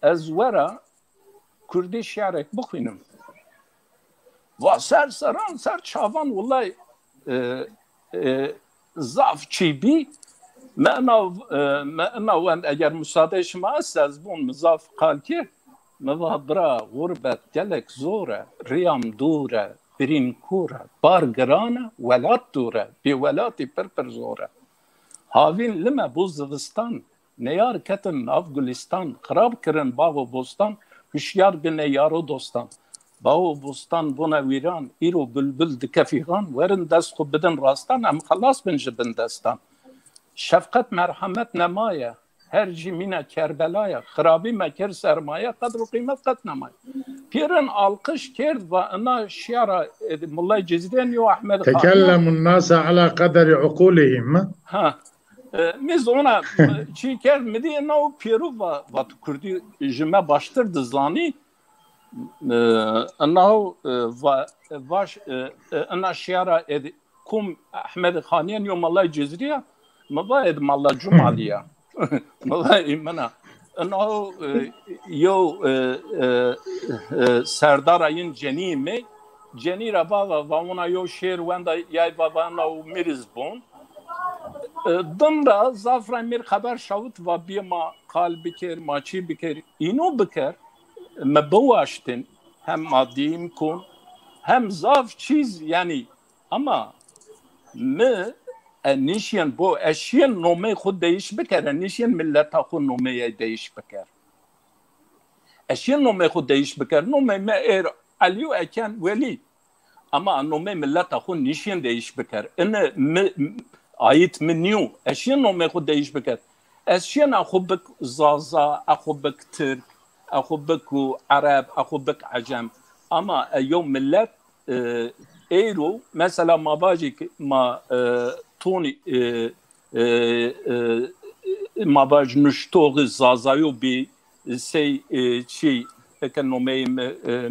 ezwara Kürdi şiarek bukhinum. Va ser çavan vallahi zaf çibi ما وان اگر مساعده شما از بون مضاف قال که مضابرا غربت جلک زوره ریام دوره برین کوره بارگرانه ولات دوره بی ولاتی پر زوره هاوین لما بوزدستان نیار کتن افغانستان خراب کرن باغ و بوستان هوشیار به نیار و دوستان باغ و بوستان بنا ویران ایرو بلبل دکفیغان ورن دست خوب بدن راستان هم خلاص بنج بندستان شفقت مرحمت نمایه هر جیمینه کربلایه خرابی مکر سرمایه قدر و قیمت قد نمایه پیرن alkış کرد و انا شعر مولای جزیرین یو احمد خان تكلم الناس على قدر عقولهم ها میز ona چی کرد میدی انا پیرو و تو کردی جمعه باشتر دزلانی انا واش انا شعر کم احمد خانیان یو مولای جزیریه مباید مالا جمعلیه مباید منا انه یو سردار این جنی می جنی را بابا و اونا یو شیر وندا یای بابا نو میرز بون دم را زافرا میر خبر شود و بیا ما قال بکر ما چی بکر اینو بکر مبواشتن هم مادیم کن هم زاف چیز یعنی اما نیشین بو اشین نومه خود دیش بکره نیشین ملت خود نومه دیش بکر اشین نومه خود دیش بکر نومه ما ایر علیو اکن ولی اما نومه ملت خود نیشین دیش بکر اینه آیت منیو اشین نومه خود دیش بکر اشین اخو بک زازا اخو بک ترک اخو بک عرب اخو بک عجم اما یوم ملت ایرو مثلا ما باجی ما تونی ما باج نشتوغ زازایو بی سی چی اکنومی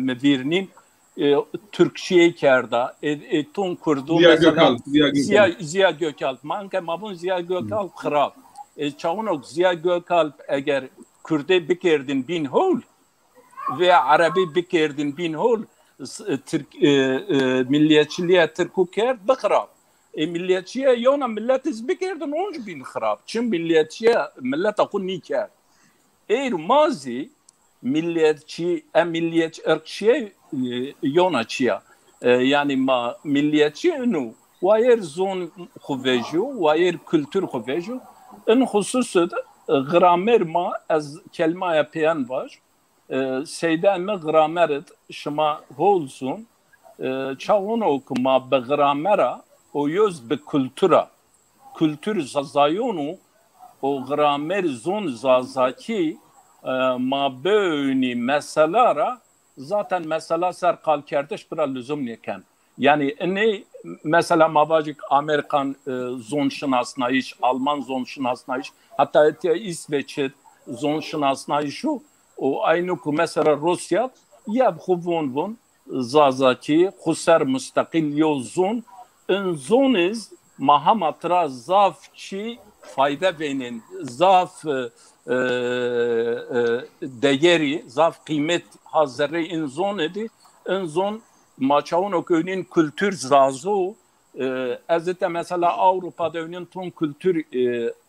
مدیرنین Türkçe'ye kerda ton kurdu mesela Ziya Gökalp manke mabun Ziya Gökalp xrab çavunok Ziya Gökalp eğer Kürde bikerdin bin hol ve Arabi bikerdin bin hol Türk milliyetçiliğe Türk'u kerd bixrab milliyetçiye yona milletiz bikerdin 10 bin xrab çim milliyetçiye millet akun niker mazi milliyetçi milliyetçi ırkçiye yona çiya yani ma milliyetçi inu vayer zon xuveju vayer kültür xuveju in hususu gramer ma az kelime yapan var seyda me grameret şma holsun çavun okuma be gramera o yüz be kültür zazayonu o gramer zon zazaki ma böyle meselara zaten mesela ser kal kerdeş bir lüzum neken. Yani ne mesela mavacık Amerikan zon şınasnayış, Alman zon şınasnayış, hatta İsveç'e zon şınasnayışı o aynı ku mesela Rusya ya xuvon zazaki xusar müstakil yo zon zoniz mahamatra zafçi fayda benin zaf değeri, zaf kıymet hazırı inzon edi. İnzon maçavun okuyunun kültür zazu ezete mesela Avrupa'da önün ton kültür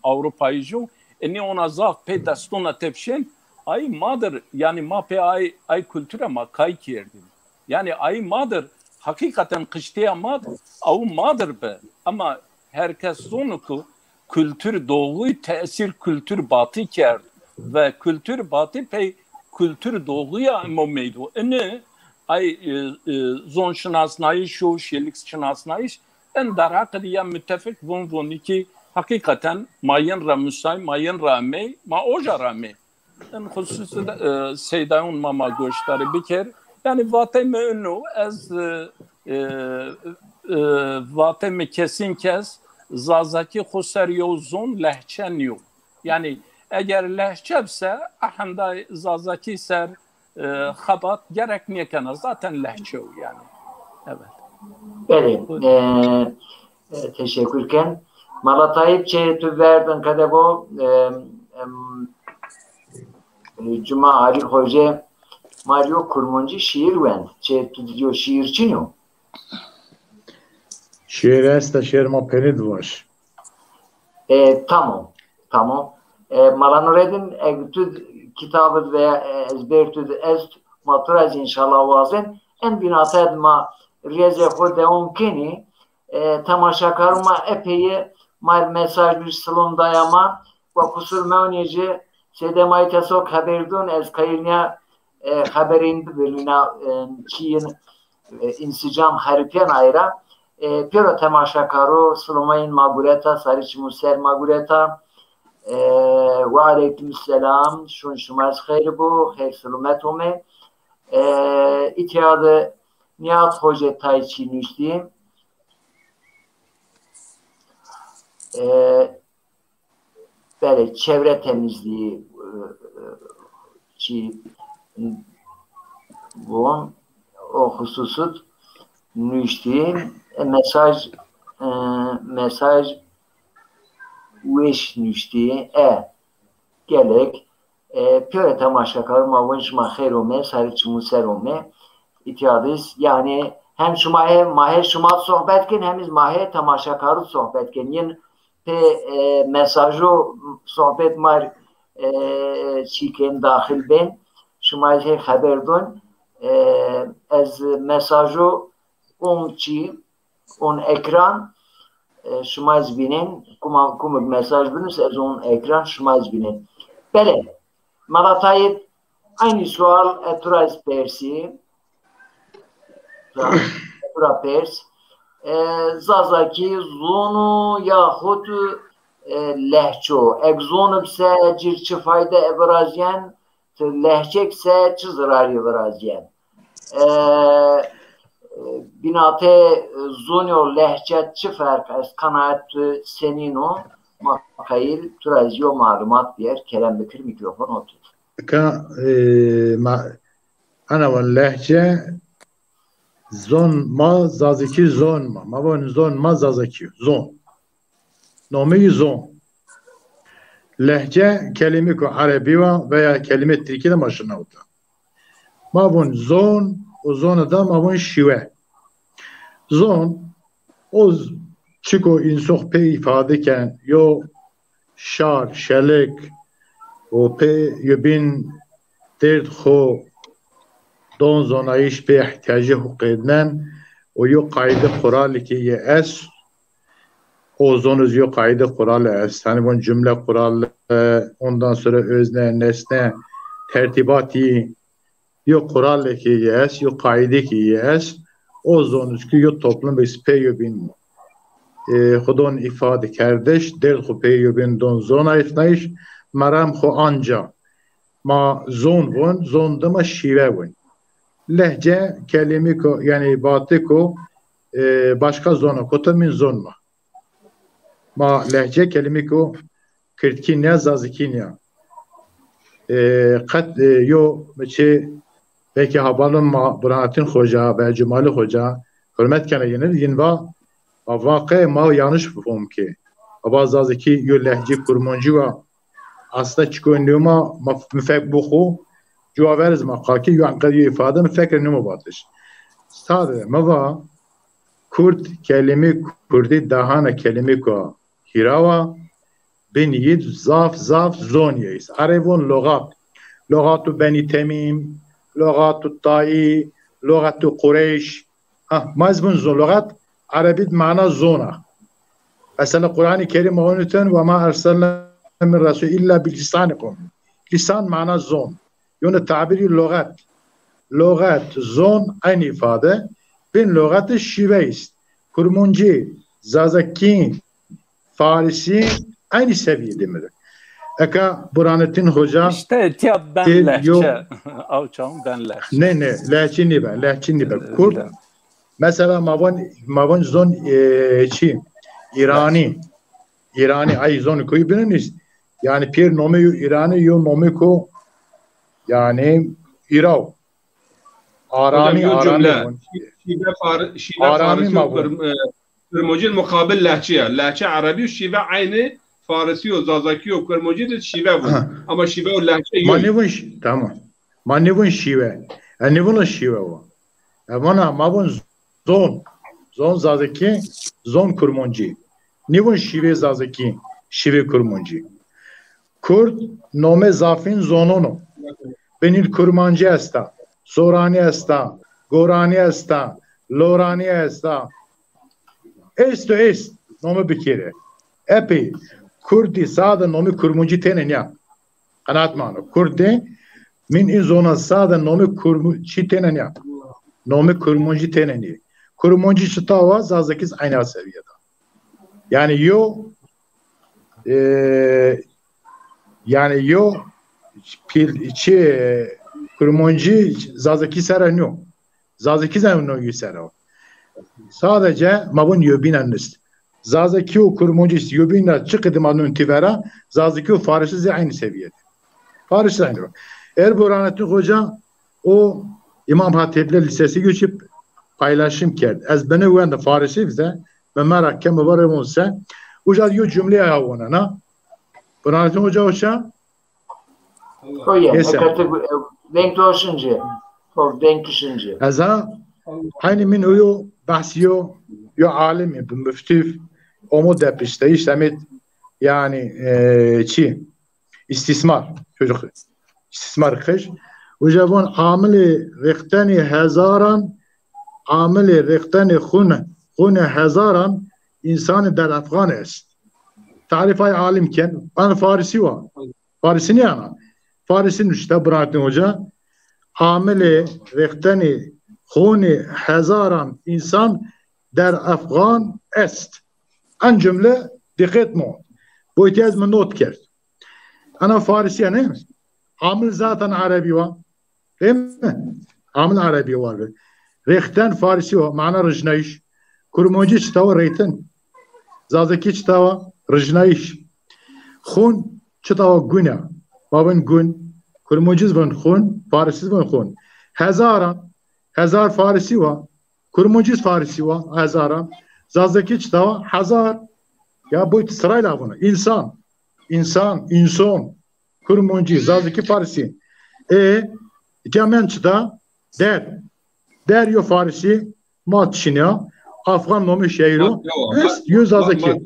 Avrupa'yıcı eni ona zaf pe dastona tepşen ay madır yani ma pe ay kültüre ma kay kirdim. Yani ay madır hakikaten kıştıya madır au madır be ama herkes zonuku kültür doğuyu tesir kültür batı kerdi ve kültür batı pey kültür doğuya mümeydu. Ne ay zon şınasnayı şu şelik şınasnayı en darak diye müttefik von ki hakikaten mayen ramusay mayen rame ma oja rame en hususu seydaun mama gösteri bir kere yani vateme ünlü az vateme kesin kes zazaki xusar yozun lehçen yok. Yani eğer lehçebse ahanda zazaki ser xabat gerek niyekana zaten lehçe yani. Evet. Evet. Teşekkürken. Malatayip tu verdin kadebo Cuma Ali Hoca Mario Kurmuncu şiir ven. Tu diyor şiirçin yok. شعر است شعر ما پرید باش Tamam. Tamam. Malanuredin egtü kitabı veya ezbertü est maturaj inşallah vazen en binated ma riyeze xo devam keni temaşakarıma epey mal mesaj bir salon dayama ve kusur mewniyeci sedemay tesok haberdun ez kayırnya haberin birbirine çiğin insicam haripiyan ayra pero temaşakaru salomayın magureta sariç muser magureta ve aleykümselam şun şumaz hayır bu hayır selamet ome itiyadı Nihat Hoca Tayçi nüştiyim böyle çevre temizliği bu o hususut nüştiyim mesaj wish nüşti gelek pöre tamaşa karma vınçma herome sarıç muserome itiyadız yani hem mahe şuma sohbetken hemiz mahe tamaşa karı sohbetken yin pe mesajı sohbet mar çiken dahil ben şuma haberdun az mesajı on ekran şuma binin kumuk mesaj binus az on ekran şuma binin bele malatayit aynı sual eturaz persi etura pers zazaki zonu yahut lehço egzonu bse cirçi fayda evrazyen lehçekse çi zararı evrazyen binate zonyo lehçet çi fark az kanaat senin o makayil turazyo malumat bir kelem bekir mikrofon otur. Ana van lehçe zon ma zazaki zon ma van zon ma zazaki zon nomi zon lehçe kelime ko Arabi veya kelime Türkiye de maşına uta ma van zon o zona da ma van şive zon o çiko insoh pe ifadeken yo şar şelek o pe yubin derd xo دون زونایش به احتیاج حقیقتن و یو قاعده قرالی که یه اس o zonuz yok kaydı kural es. Hani bu cümle kural ondan sonra özne nesne tertibati yok kural ki yes yok kaydı ki yes o zonuz ki yok toplum bir speyo bin خودون ifade kardeş der خو peyo bin don zona ifnayış maram خو anca ma zon bun zonda ma şive bun lehçe kelime ko yani batı ko başka zona kotamin zonma ma lehçe kelime ko kirtkinya zazikinya kat yo meçe belki habalın ma Burhanettin Hoca ve Cumali Hoca hürmet kene yenir yinva vakı ma yanlış bufum ki ama zaziki yo lehçe kurmancı ve aslında çıkınlığıma müfek buhu جوابرز مقاکی یو انقدر ifade mi فکر نمو باتش ساده موا کرد کلمه کردی دهان کلمه کو هیراوا بین ید زاف زونیه عربون لغات بنی تمیم لغات طایی لغات قریش مزبون زون لغات عربی معنا زونه مثلا قرآن کریم اونتن و ما ارسلنا من رسول الا بلسانکم لسان معنا زون یون تعبیری لغت زون aynı ifade bin lügatı şive ist Kurmunci, Zazakin, Farisi aynı seviyede midir? Eka Burhanettin Hoca işte ben lehçe avçam ben lehçe ne lehçe ni ben Kurd mesela mavan zon İrani ay zon koyu biliniz yani pir nomi İrani yo nomi ko yani İrav Arami şive Farisi Kurmocin mukabil lehçe lehçe Arabi ve şive aynı Farisi ve Zazaki ve Kurmocin de şive bu ama şive o lehçe yok. Tamam. Manevun şive. Manevun şive o. Ama mavun zon Zazaki zon Kurmonci. Nivun şive Zazaki şive kurmanci. Kurd nome zafin zonono. Benil kurmanci esta. Sorani esta. Gorani esta. Lorani esta. Est to est. Nome bikire. Epey. Kurdi sağda nome kurmanci tenen ya. Kanat manu. Kurdi min in zona sağda nome kurmanci tenen ya. Nome kurmanci tenen ya. Kurmanci çıtava zazakiz aynı seviyede. Yani yo kurmanci zazaki serenyo. Zazaki zeminno sero. Sadece mabun yobinen nist. Zazaki o kurmanci yobinen çıkıdım anın tivera. Zazaki o Farisi aynı seviyede. Farisi aynı. Burhanettin Hoca o İmam Hatip'le lisesi geçip paylaşım kerdi. Ez beni uyandı Farisi bize ve merak kemi varım olsa uca diyor cümleye havana. Burhanettin Hoca hoşa denk doşunca denk düşünce. Eza hani min uyo bahsiyo yo alimi bu müftif omu depişte işlemit yani istismar çocuk istismar kış uca von amili riktani hezaran amili riktani khune hezaran insanı der Afgan est. Tarifay alimken ben Farisi var. Farisi ne ana? Farisi'nin işte Burhanettin Hoca amili riktani khune hezaran insan der Afgan est. En cümle dikkat mu? Bu ihtiyaz mı not kert? Ana Farisiye ne? Amil zaten Arabi var. Değil mi? Amil Arabi var. Rehten Farisi var. Mana rıjnayış. Kurmanci çıtava reyten. Zazaki çıtava rıjnayış. Khun çıtava güne. Babın gün. Kurmanciz van khun. Farisiz van khun. Hezar Farisi var. Kurmanciz Farisi var. Hezaran. Zazaki çıtava hazar. Ya bu sırayla bunu. İnsan. Kurmanci. Zazaki Farisi. Kemen çıta der yo Farisi mat şinya Afgan nomi şehru yo Zazaki.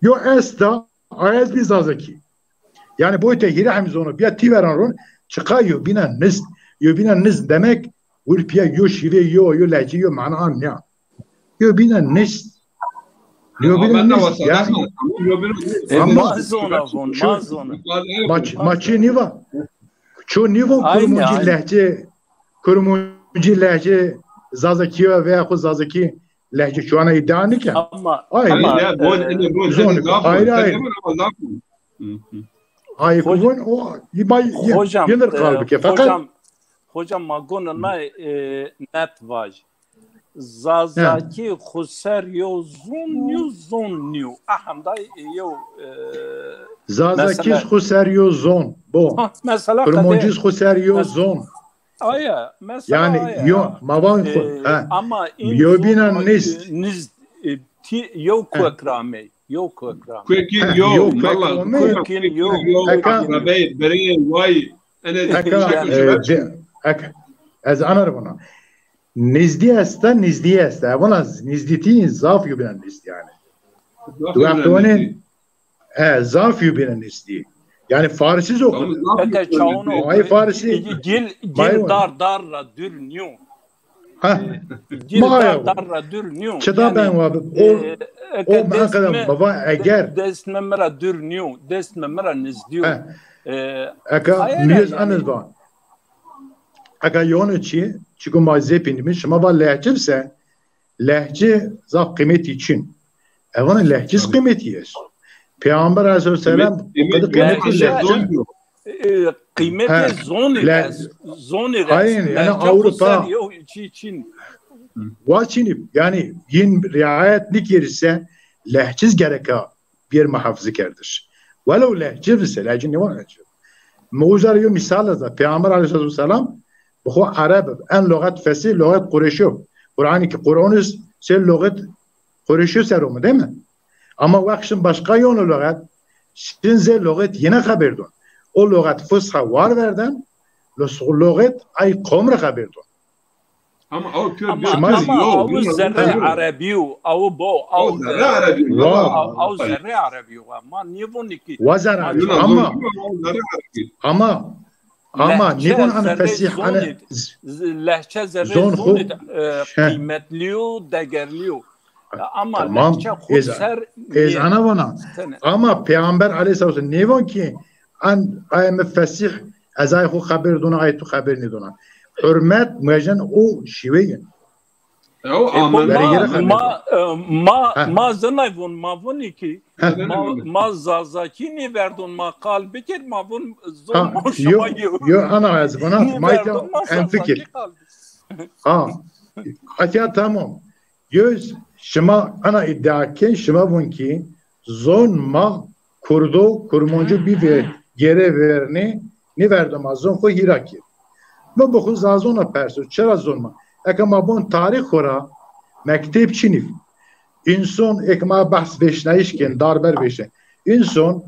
Yo esta ayaz bir Zazaki. Yani bu tehiri hamzonu bir tiveran çıkıyor binen niz demek urpiya yo şive yo lehçe yo mana anlıyor. Yo binen niz maçı niva ço niva kurmanci lehçe Zazakiya veya ko Zazaki lehçe şu ana iddia ne ki? Ayrı. O yenir kalbi ki fakat hocam magonun ma net vaj. Zazaki khuser yo zon aham da yo Zazaki khuser yo zon bu mesela kurmanci khuser yo zon aya mesela yani yo mavan ama yo binen niz yo kuakrame yo Kuekin yo beri vay az anar buna nizdi asta buna nizditi zaf yubilen nizdi yani duaktonen zaf yubilen nizdi yani Farisiz oku ay Farisi gil dar dürnyo dar dürnyo çıta ben var o ben kadar baba eğer desmemra dürnyo desmemra nizdiyo aka niz anız var aka yonu çünkü mazepinmiş şuma var lehçe zaf kıymeti için evana lehçesiz kıymeti yes Peygamber Aleyhisselam kıymeti zoni hayır yani Avrupa Çin yani yin riayet ne gelirse lehçesiz gereka bir muhafızkardır. Velev lehçesiz lehçe ne var lehçe? Mevzular yo misal da Peygamber Aleyhisselam bu Arap en lügat fesih lügat Kureyşi. Kur'an ki Kur'an'ız sen lügat Kureyşi serumu değil mi? Ama vakşin başka yönü lügat şimdi lügat yine haberdun. O lügat fısha var verden lügat ay komre haberdun. ama o kör ama zerre Arabi او بو او زره عربی او zerre Arabi ama niye bunu ki وزر ama nibon an fesih ana lehçe zerre zon kıymetliyor değerliyor ama lehçe khudser ez ana bana ama peygamber aleyhisselam nibon ki an ayem fesih azay xo haber dona aytu haber ni dona hürmet müeccen o şiveyin ما زنایون ما ونی کی ما زازاکی نی وردون ما قال بکر ما ون زون شما yo ana az bana mayta en fikir atya tamam yüz şima ana iddia ki şima bun ki zon ma kurdo kurmoncu bir gere verni ni verdim azon ko hiraki bu bu zazona perso çera zonma ekama bun tarih khora mektep çinif inson ekma bahs beşnayişken darber beşe inson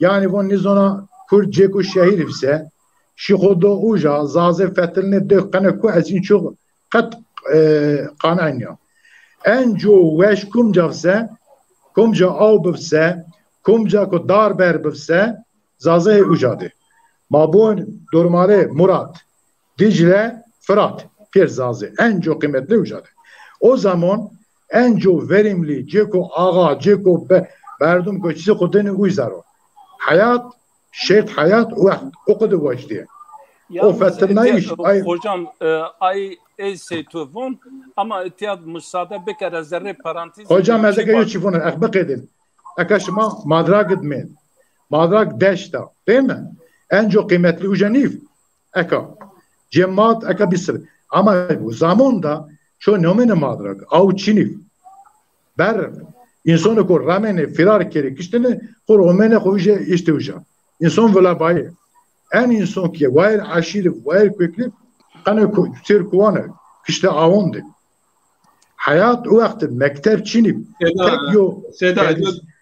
yani bu nizona kurce ku şehir ise şihodo uja zaze fetilne dökkane ku azin çok kat qananya enjo weş kumcavse kumca av bivse kumca ku darber bivse zaze ujade mabun durmare Murat Dicle Fırat Pirzazi en çok kıymetli ujade o zaman en çok verimli ceko ağa ceko berdum koçisi kudeni uyzaro hayat şert hayat o kadar geçti o fetnaymış hocam ay seytuvun ama ihtiyat müsaade bir kere zerre parantez hocam mezeke yok çifonu akbak edin akaşma madrak edmeyin madrak deşta değil mi en çok kıymetli ujanif eka cemaat eka bisir ama bu zamanda şu nomine madrak av çinif ber insanı ko ramene firar kere kiştene ko romene koyje işte uja insan vela baye en insan ki vair aşir vair köklü kana ko sirkuana kişte avondu hayat o vakti mektep çinif tek yo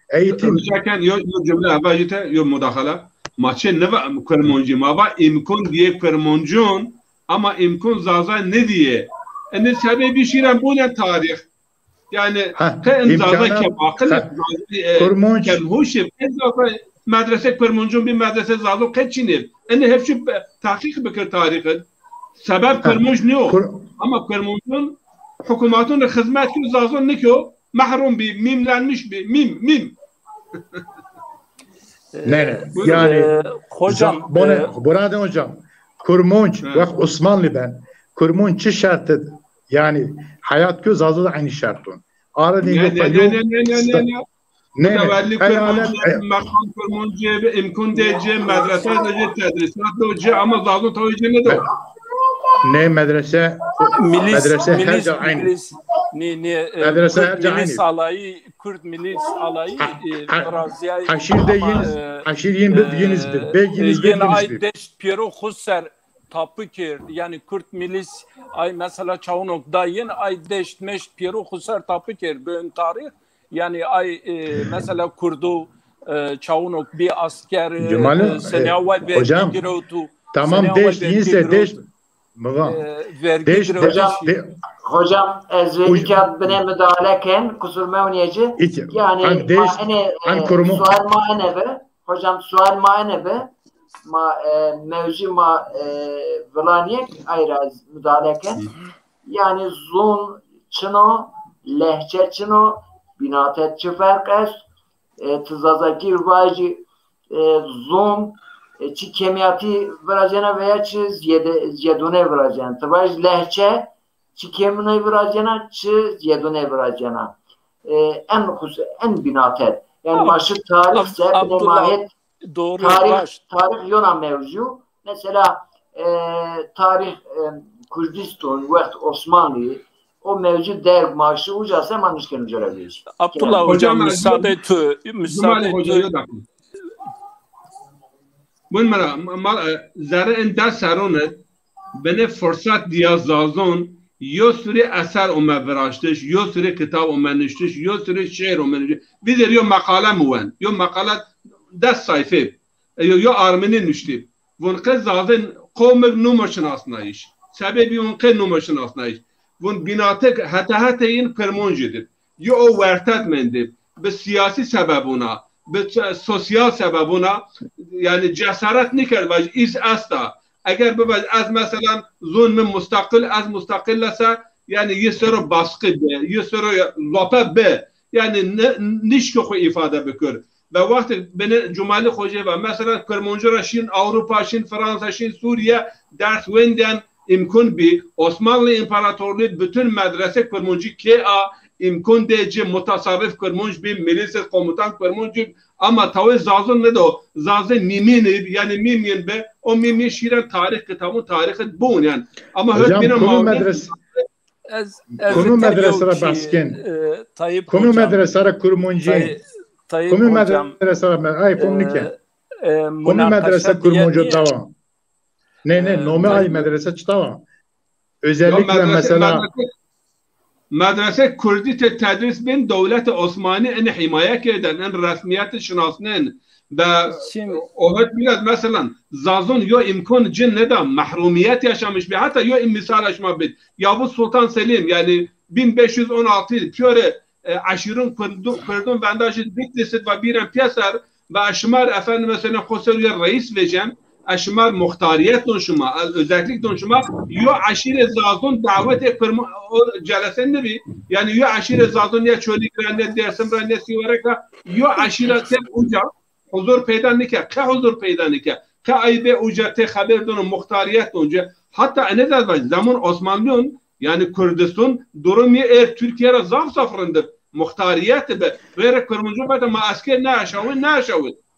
eğitim yo cümle avajite yo müdahale maçe ne var kermoncu ma va imkan diye kermoncun ama imkan zaza ne diye en sebebi şiren bu ne tarih yani kan zaza ke akıl kan hoş zaza medrese kermoncun bir medrese zaza kaçınır en hep şu tahkik bekir tarihin sebep kermonc ne o ama kermoncun hükümetin hizmet ki zaza ne ki o mahrum bir mimlenmiş bir mim ne yani hocam burada hocam Kurmunç ve Osmanlı ben Kurmunç şartı yani hayat göz azı da aynı şartın ara değil ne makam Kurmuncu imkan deyce medrese deyce tedrisat deyce ama zaten tavcı ne de ne medrese herce aynı medrese herce aynı milis alayı Kürt milis alayı haşir yeniz bir ay deş Piero Husser tapıkir yani Kürt milis ay mesela Çavunok'da yine ay deşmeş Piero Husser tapıkir böyle tarih yani ay mesela Kurdu Çavunok bir asker sene evvel vergi girotu tamam deş yinse deş hocam ezverikat bine müdahaleken kusur mevniyeci yani sual maenebe hocam sual maenebe mevzu vlaniyek ayraz müdahaleken yani zun çino lehçe çino binatet çi fark est tızazakir vajı zun çi kemiyati veracena veya çi ziyedune veracena tıvaj lehçe çi kemine veracena çi ziyedune veracena en binatet yani başı tarihse bir mahiyet tarih yona mevzu mesela tarih Kürdistan ve Osmanlı o mevcut der marşı ucası manışken ucarabiyiz. Abdullah hocam müsaade et. Bunlara zara enda saronet bene fırsat diye zazon yo süre eser o mevraştış yo süre kitap o meniştış yo süre şiir o meniştış bir de yo makale muven yo makale 10 sayfa yo Armeni nüştib bunqe zazın qavm numaşınasnayış sebebi unqe numaşınasnayış vun binatek heta in Kermanjıdır. Yo o vertet mendir. Be siyasi sebebuna, be sosyal sebebuna yani cesaret nikar vaj is asta. Eğer bu az mesela zulmün mustakil az mustakillese yani yesero baskı be, yesero lapa be. Yani nişko ifade bekör. Ve vakti beni Cumali Hoca ve mesela Kermanjıra şin Avrupa şin Fransa şin Suriye ders wenden imkun bi Osmanlı İmparatorluğu bütün medrese Kermanjı ki imkun deyce mutasarrif Kermanjı bir milis komutan Kermanjı ama tabi zazın ne de o zazın mimini yani mimin be o mimi şiren tarih kitabı tarihi bu yani ama hocam konu medrese konu medresara baskin konu medresara Kermanjı konu medresara ay komunike konu medrese Kermanjı devam ne nome ay medrese çıtava özellikle mesela مدرسه کردی تدریس بین دولت عثمانی ان حمایه کردن ان رسمیت شناسنن و اوهد میاد مثلا زازون یا امکان جن ندا محرومیت yaşamış bir hatta ya misal açma bit ya bu Sultan Selim yani 1516 piore aşırın kurdun bandajı bitlisit ve biren piyasar ve aşmar efendim mesela Hoseriye reis vecem aşmar muhtariyet donşuma özellik donşuma yo aşire zazon davet celesen nebi yani yo aşire zazon ya çölikler ne dersim ne sivareka yo aşire te uca huzur peyda nike ka huzur peyda nike ka aybe uca te haber donun muhtariyet donca hatta ne der zaman Osmanlı'nın yani Kürdistan durum ya Türkiye'ye zaf safrındır muhtariyet be ve Kermanjı bata ma asker ne aşağı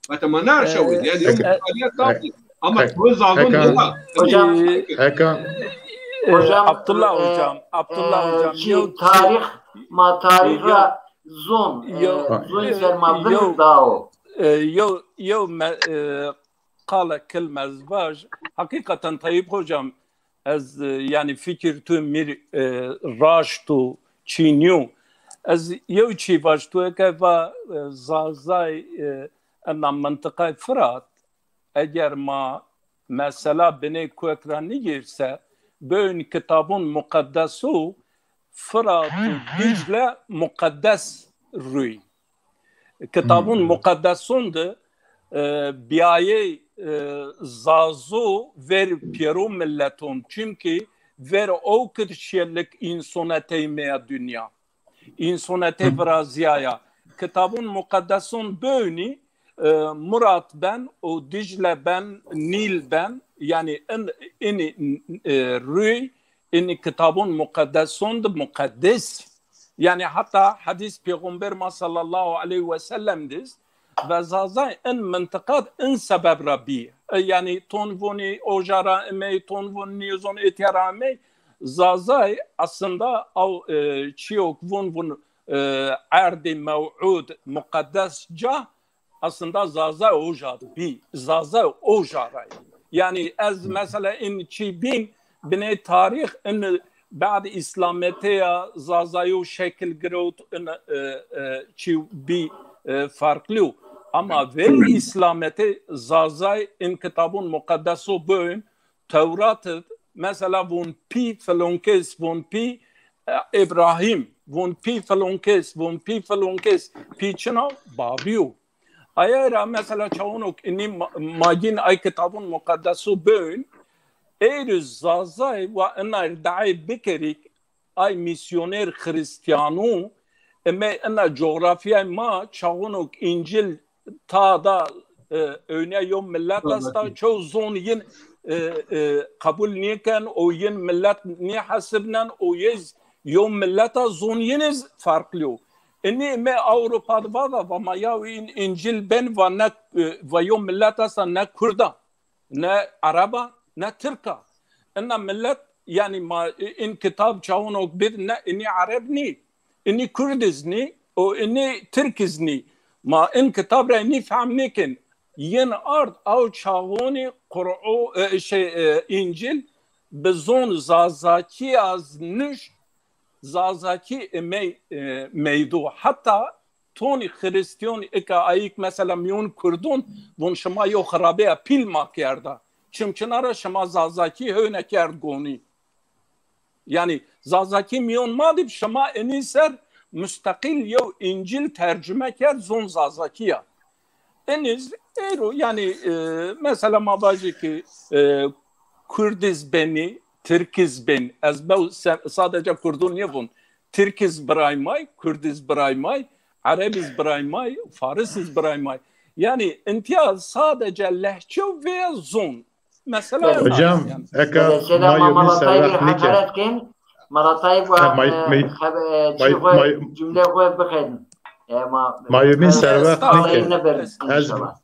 bata ma ne aşağı yani muhtariyet tabi ama bu zalım değil hocam Abdullah hocam tarih tarihe zon sermabdır da o yo قال كلمة زواج حقيقة طيب hocam az yani fikir tu mir raştu çiniu az yo çi vaştu ke va zazay ana mantıka Fırat eğer mesela beni kuekrani girse böyle kitabın mukaddesu Fırat Dicle mukaddes rüy kitabın mukaddesundu biaye zazu ver piero milleton çünkü ver o kişilik insanete me dünya insanete vraziyaya kitabın mukaddesun böyle Murat ben o Dicle ben Nil ben yani in rüy in kitabın mukaddesun da mukaddes yani hatta hadis peygamber sallallahu aleyhi ve sellem'diz ve zazay en mıntıkat en sebep rabbi yani tonvoni ojara eme tonvoni zon etirame zazay aslında o çiyok vun ardi mev'ud mukaddes ca aslında zazay ojadı bi zazay ojara yani az mesela in çibin bine tarih en بعد İslamiyet'e zazayo şekil growt çi bi farklı ama ver İslamiyet'e zazay in kitabın mukaddesu bön Tevrat mesela von pi felonkes von pi İbrahim von pi felonkes pi çına babiyo ayara mesela çoğunluk inni magin ay kitabın mukaddesu bön Eğriz zazay ve enler dahi bekerik ay misyoner Hristiyanu ama enler coğrafya ma çağınok İncil ta da öne yom millet hasta çoğu zon yin kabul niken o yin millet ni hasibnen o yiz yom milleta zon yiniz farklı. Eni me Avrupa'da var ve ma ya İncil ben ve ne ve yom millet hasta ne Kurda ne Araba ne Türka. İnna millet yani ma in kitap çağınok bir ne ini Arap ni, ini Kurdiz ni, o ini Türkiz ni. Ma in kitap ra ni fahm nikin. Yen ard av çağını Kur'an İncil bezon zazaki az niş zazaki meydu. Hatta toni Hristiyan eka ayık mesela milyon Kurdun bun şama yo kharabe pil ma kerda. Çimçinara şama zazaki höyne kerd goni. Yani zazaki miyon madib şema eniser müstakil yev İncil tercüme ker zon zazakiya. Eniz ero yani mesela mabacı ki Kurdiz beni, Türkiz ben, ezbev sadece Kurdun yevun. Türkiz braymay, Kurdiz braymay, Arabiz braymay, Farisiz braymay. Yani imtiyaz sadece lehçe ve zon. Mesela hocam yani. eka Mesela mayomi Malatay bir servah nike hakaret kin, Malatay bu cümle koyup bakın. mayomi servah nike İnşallah.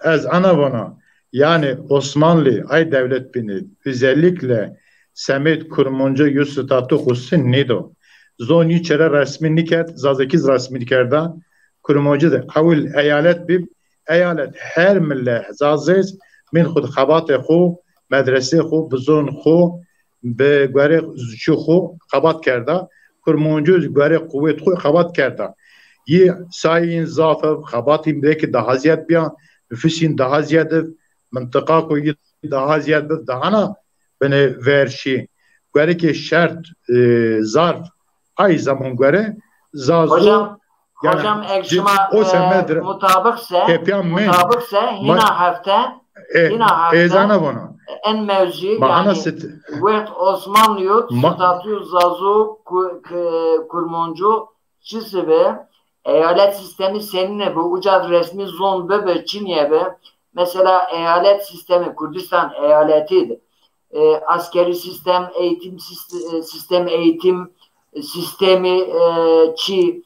ez ana bana yani Osmanlı ay devlet bini özellikle Samet Kurmuncu yüzstatı husun nido. Zoni çere resmi niket zazekiz resmi nikerda Kurmuncu da avul eyalet bir eyalet her millet zazez min xud xabat xo medrese xo bizon xo به گواره چو خو خبات کرده کرمانجو گواره قوت خو خبات کرده یه ساین ضعف خباتی میده که ده زیاد بیان نفسین ده زیاد منطقه کو ده زیاد دهانا بنه ورشی گواره که شرط ظرف ay zaman göre zazu hocam ekşima mutabıkse yine hafta ezana bunu en mevzi yani ve Osmanlı statü zazu kurmoncu çisi ve eyalet sistemi seninle bu ucaz resmi zon bebe Çin'ye be mesela eyalet sistemi Kürdistan eyaletiydi. Askeri sistem, eğitim sistemi çi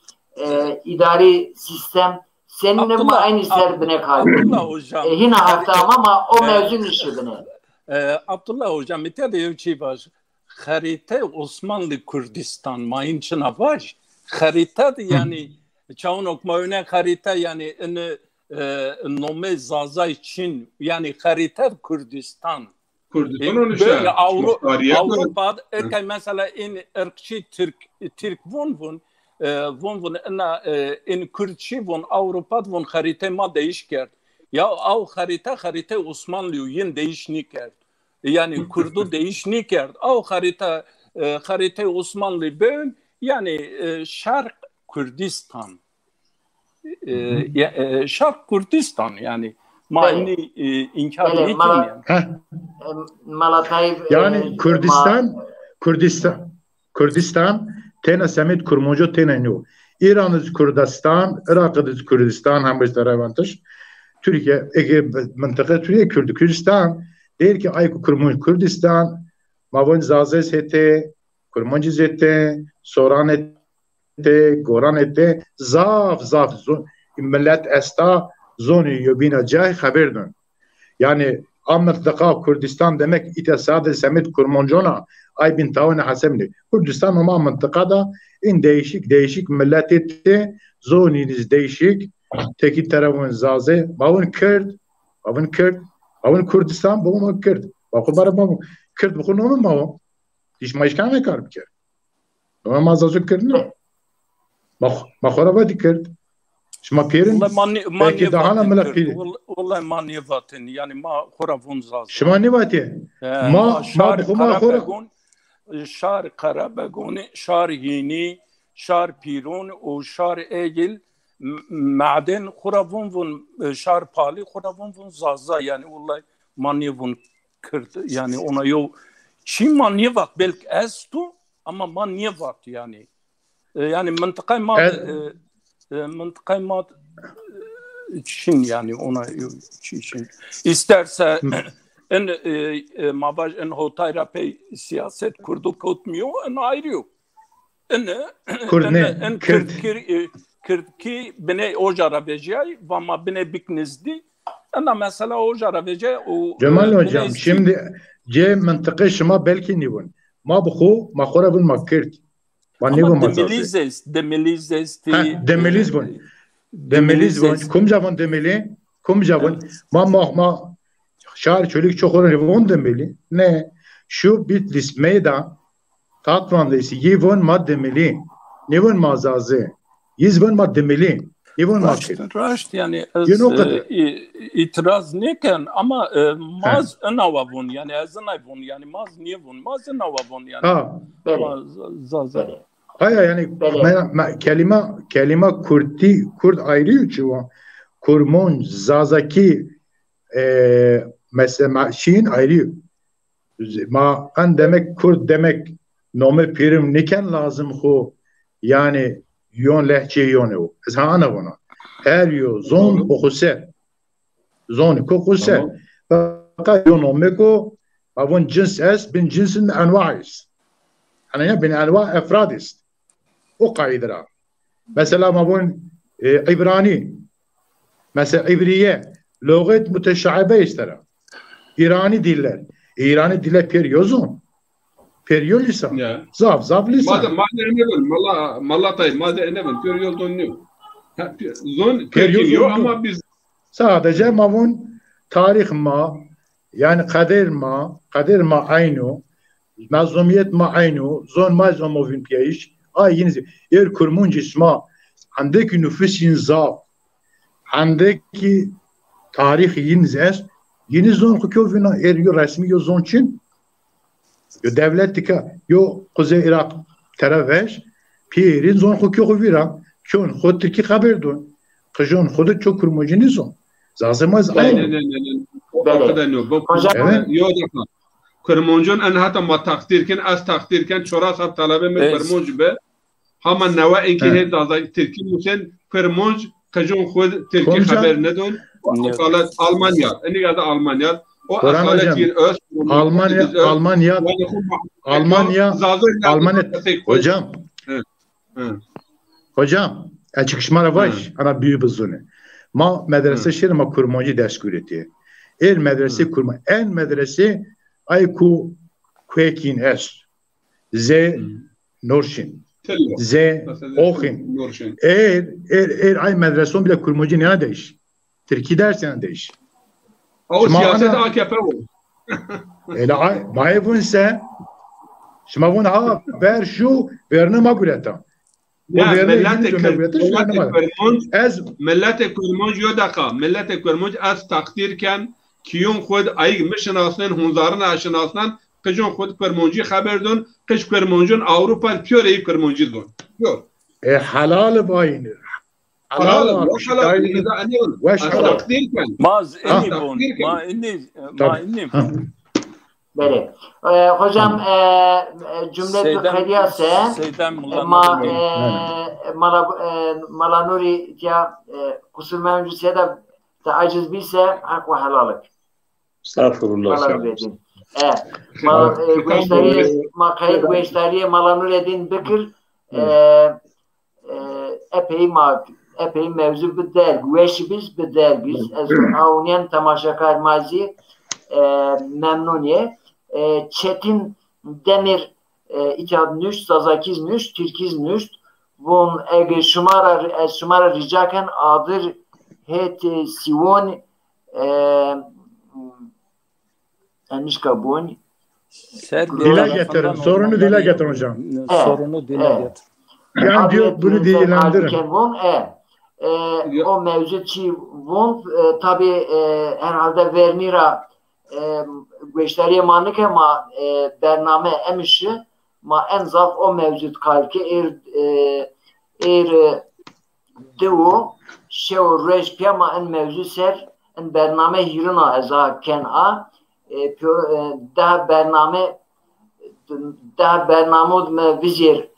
idari sistem seninle mi aynı serbine kaldı. Yine hafta ama o mevzun işi bine. Abdullah hocam mitade çi var. Harita Osmanlı Kürdistan mayın çına var. Harita yani çağın okmayına harita yani nome Zazay Çin yani harita Kürdistan. Böyle Avrupa erken mesela in ırkçı Türk von in Kürtçi von Avrupa von harita ma değişker. Ya av harita Osmanlı yin değişniker. Yani Kürt'ü değişniker. Av harita Osmanlı bön yani Şark Kürdistan. Şark Kürdistan yani mani inkar etmiyor. Yani Kürdistan tena Samet Kurmuncu tena nyu. İran'ız Kürdistan, Irak'ız Kürdistan hem bir tarafantış. Türkiye, mıntıka Türkiye Kürdistan değil ki ay Kurmuncu Kürdistan, mavun zazes hete, Kurmuncu zete, Soran ete, Goran ete, zaf millet esta zoni yobina cay haber dön. Yani Mıntıka Kürdistan demek ite Samet Kurmuncu'na ay bin tavane hasemli. Kürdistan ama mıntıkada in değişik millet ete, zoniniz değişik, teki tarafın zaze, bavun Kürdistan, bavun Kürt. Bakın bana bavun Kürt, bakın onun bavun. Hiç maşkan ne kar bir kere. Ama mazazı Kürt ne? Bakora badi Kürt. Şma pirin, belki daha ne mele pirin. Vallahi mani vatin, yani ma khora vun zaze. Şma ne vatin? Ma khora. Şar Karabegoni, Şar Yeni, Şar Pirun, o Şar Egil, Maden Kuravun, Şar Pali, Kuravun Zaza yani vallahi maniyevun kırdı yani ona yok. Çin maniyevat belki estu ama maniyevat yani. Yani mıntıkay mad Çin yani ona Çin. İsterse en mabaj en hotayra pey siyaset kurdu kutmuyor en ayrıyor. En Kürtki bine ojara vecay vama bine biknizdi. Ana mesela ojara vecay o Cemal hocam şimdi C mıntıkı şıma belki nivun. Ma bu ma khora bun ma Kürt. Ma nivun ma Demeliz bun. Kum javon demeli. Kum javon. Ma şar çölük çok olan von demeli. Ne? Şu Bitlis meydan Tatvan'da ise yevon ma demeli. Nevon mazaze. Yizvon ma demeli. İbon makir. Raşt yani itiraz neken ama maz enavavun yani azınayvun yani maz niyevun maz enavavun yani. Ha. Zaza. Aya yani kelime Kurd ayrı çuva. Kurmon zazaki mesela şiin ayrı. Ma an demek Kurd demek nome pirim niken lazım ho yani yon lehçe yonu o. Ez ana buna. Her yo zon okuse. Zon kokuse. Fakat yon nome ko avon cins es bin cinsin enva'is. Yani bin enva efradist. O kaydra. Mesela avon İbrani. Mesela İbriye. Lügat müteşabihe istera. İrani diller. İrani dile periyozun. Periyo lisan. Zaf lisan. Madde enebel. Malatay. Madde enebel. Periyo dönüyor. Zon periyo ama biz sadece mavun tarih ma yani kader ma aynı mazlumiyet ma aynı zon ma zomovin piyiş ay yine kurmunc isma andaki nüfusin zaf andaki tarih yine zon kukovina yo resmi yo zon çin yo devlet tika yo Kuzey Irak tarafeş pirin zon kukovira çon xod Türkiye haber dön kıjon xodu çok kurmucu nizon zazımaz aynı kurmucun en hatta ma takdirken az takdirken çoras hab talabe me kurmuc be hama neva enki he daza Türkiye musen kurmuc kıjon xod Türkiye haber ne dön asalet Almanya eni ya da Almanya o asalet bir öz Almanya hocam açıkışmara baş ana büyük buzunu ma medrese şir ma kurmacı ders göreti el medrese kurma en medrese ay ku kwekin es z Norşin z Ohin ay medreson bile kurmacı ne değiş Türkiye dersen değiş o siyaset AKP o ela maevunse şma bun ha ver şu verne ma gureta ملت کرمانج یو دقا ملت کرمانج از تقدیر کن کیون خود ای مشناسن هنزارن اشناسن کجون خود کرمانجی خبر دون کش کرمانجون اروپا پیور ای کرمانجی دون پیور حلال باینه حلال وش تقدیر کن ماز اینی بون ما اینی بله hocam cümle kadiyase malanuri ya kusur mevcutse de aciz bilse hak ve helalık. Estağfurullah. Güneşleri malanuri edin bikir epey mevzu bedel güneşimiz bedel biz avniyen tamaşakar mazi memnuniye Çetin Demir İtihad nüşt, Zazakiz nüşt, Türkiz nüşt Von ege şumara ricaken adır het sivon enişka bun dile getirin. Sorunu dile getirin hocam. Sorunu dile getirin. Yani diyor bunu dilendirin. O mevcut ki von tabi herhalde Vernira Güçleriye manlık ama bername emişi ma en zaf o mevcut kalki devu şev rejpiya ma en mevcut ser en bername hiruna eza ken a daha bername me vizir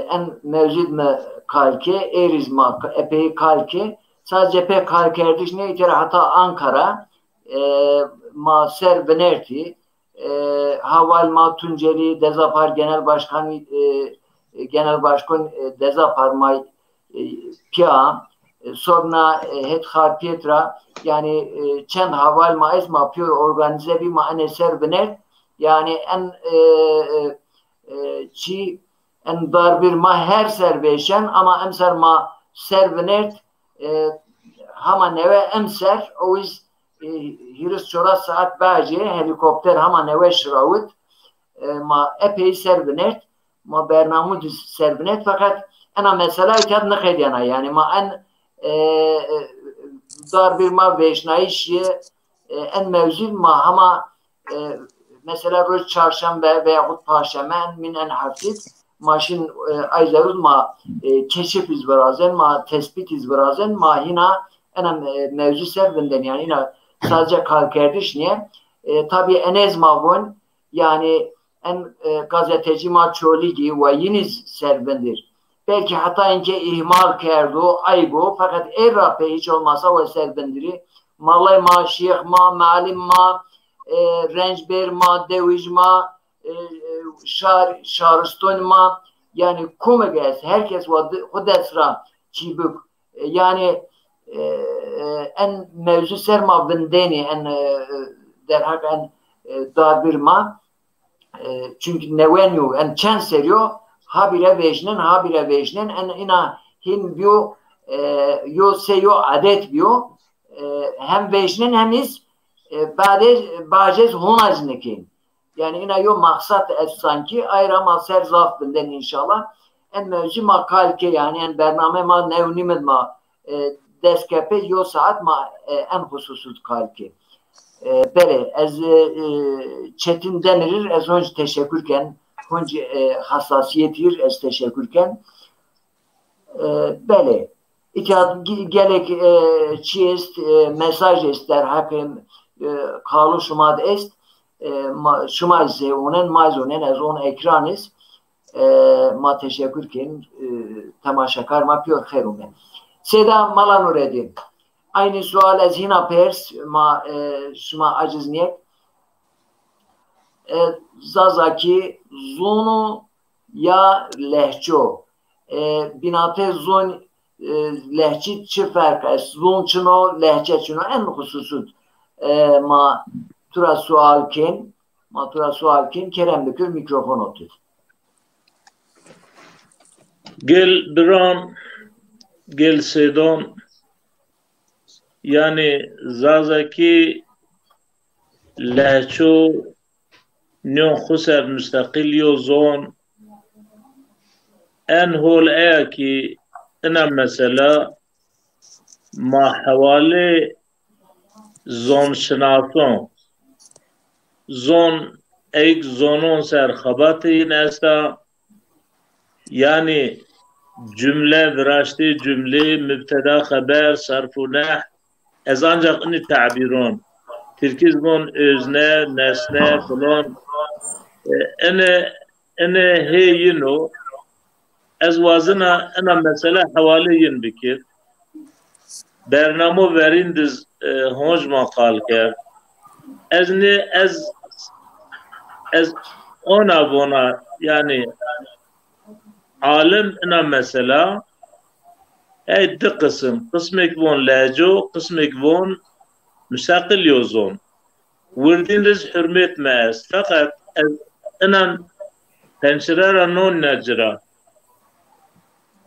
en mevcut me kalki eriz ma epey kalki sadece pek kalki erdiş ne itere hatta Ankara ma ser benerti Haval ma Tunceli Dezapar Genel Başkan Dezapar may pia sonra het Pietra yani çend haval ma esma pure organize bir ma ane ser bener yani en çi en dar bir ma her serveşen ama emser ma ser benert hama neve emser o iz Hiris çora saat bence helikopter hama neveş ravut ma epey serbinet ma bernamud serbinet fakat ana mesela itad naked yana yani ma en dar bir ma veşnayişi en mevzul ma ama mesela roz çarşamba veyahut perşembe min en hafif maşin aylarız ma keşif izbirazen ma tespit izbirazen ma hina en mevzu serbinden yani yine sadece kalkerdiş niye tabi enez mavun yani en gazeteci ma çoligi ve yiniz serbindir. Belki hatta ince ihmal kerdu, aygo fakat errape hiç olmazsa o serbindiri. Malay ma, şeyh ma, malim ma, rencber ma, deviz ma, şarıston ma, yani kumeges, herkes o desra çibuk. Yani en mevzu serma bindeni, en derhak en darbir ma, çünkü nevenyu, en çen seriyor, habire vejnen en ina him biyo yo seyo adet biyo hem vejnen hem iz bacez honajnekin yani ina yo maksat es sanki ayrama ser zaftinden inşallah en mevzu makalke yani en bername ma nevnimed ma deskepe yo saat ma en hususuz kalke bere ez çetin denilir ez önce teşekkürken önce hassasiyetir ez teşekkürken bele İtihat gelek çiest mesaj ester hakim kalu şumad est şuma ise onun mazonen az on ekranız ma teşekkürken temaşakar ma piyor kherume seda malanur edin aynı sual az hina pers ma şuma aciz niyet zazaki zonu ya lehço binate zon lehçe çi fark es zon çino lehçe çino en hususut ma tura sual kin Kerem Bükür mikrofon otur. Gel biran gel sedon yani zazaki lehço نو خسر مستقل يو زون ان هول ايكي انا مثلا ما حوالي زون شناسون زون ايك زونون سر خباتي ناستا يعني جملة براشتي جملة مبتدا خبر صرف و نح از ancak اني تعبيرون تركيز بون özne nesne falan أنا هي ينو أزوازنا أنا مثلا حوالي بكير برنامج وريندز هونج مقال كر از أنا بونا يعني عالم أنا مثلا هاي قسمك بون لاجو قسمك بون مستقل يوزون وردين رز حرمت ماس فقط أنا pencerera non necra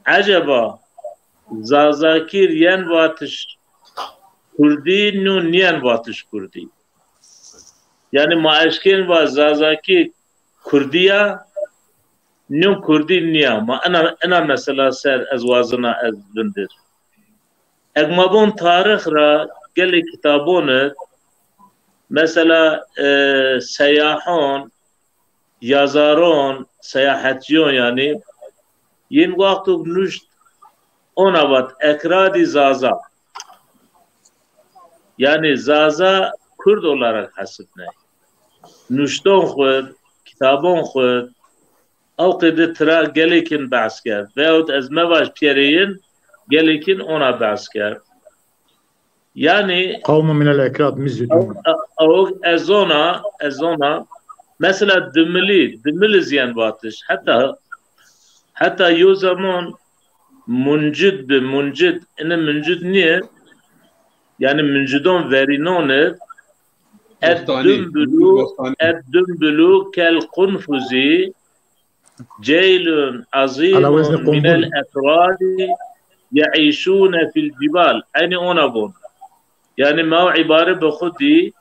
acaba zazakir yen vatış Kurdi nu niyen vatış Kurdi yani maaşken va zazaki Kurdiya nu Kurdi niya ma ana mesela ser azwazına azbindir egmabon tarih ra gel kitabonu mesela seyahon yazarın, seyahatçiyon yani yin vakti nuşt ona vat ekradi zaza yani zaza Kurd olarak hasıbne nuşton khud kitabon khud او قد ترى gelikin basker veyahut ezmevaş piyereyin gelikin ona basker yani kavmu minel ekrad mizdun o ezona mesela dümili ziyan batış hatta yo zaman muncid ene muncid niye yani muncidon verinone eddümbülü kel kunfuzi ceylun azimun minel etradi yaişune fil cibal yani ona bun yani ma ibare be khudi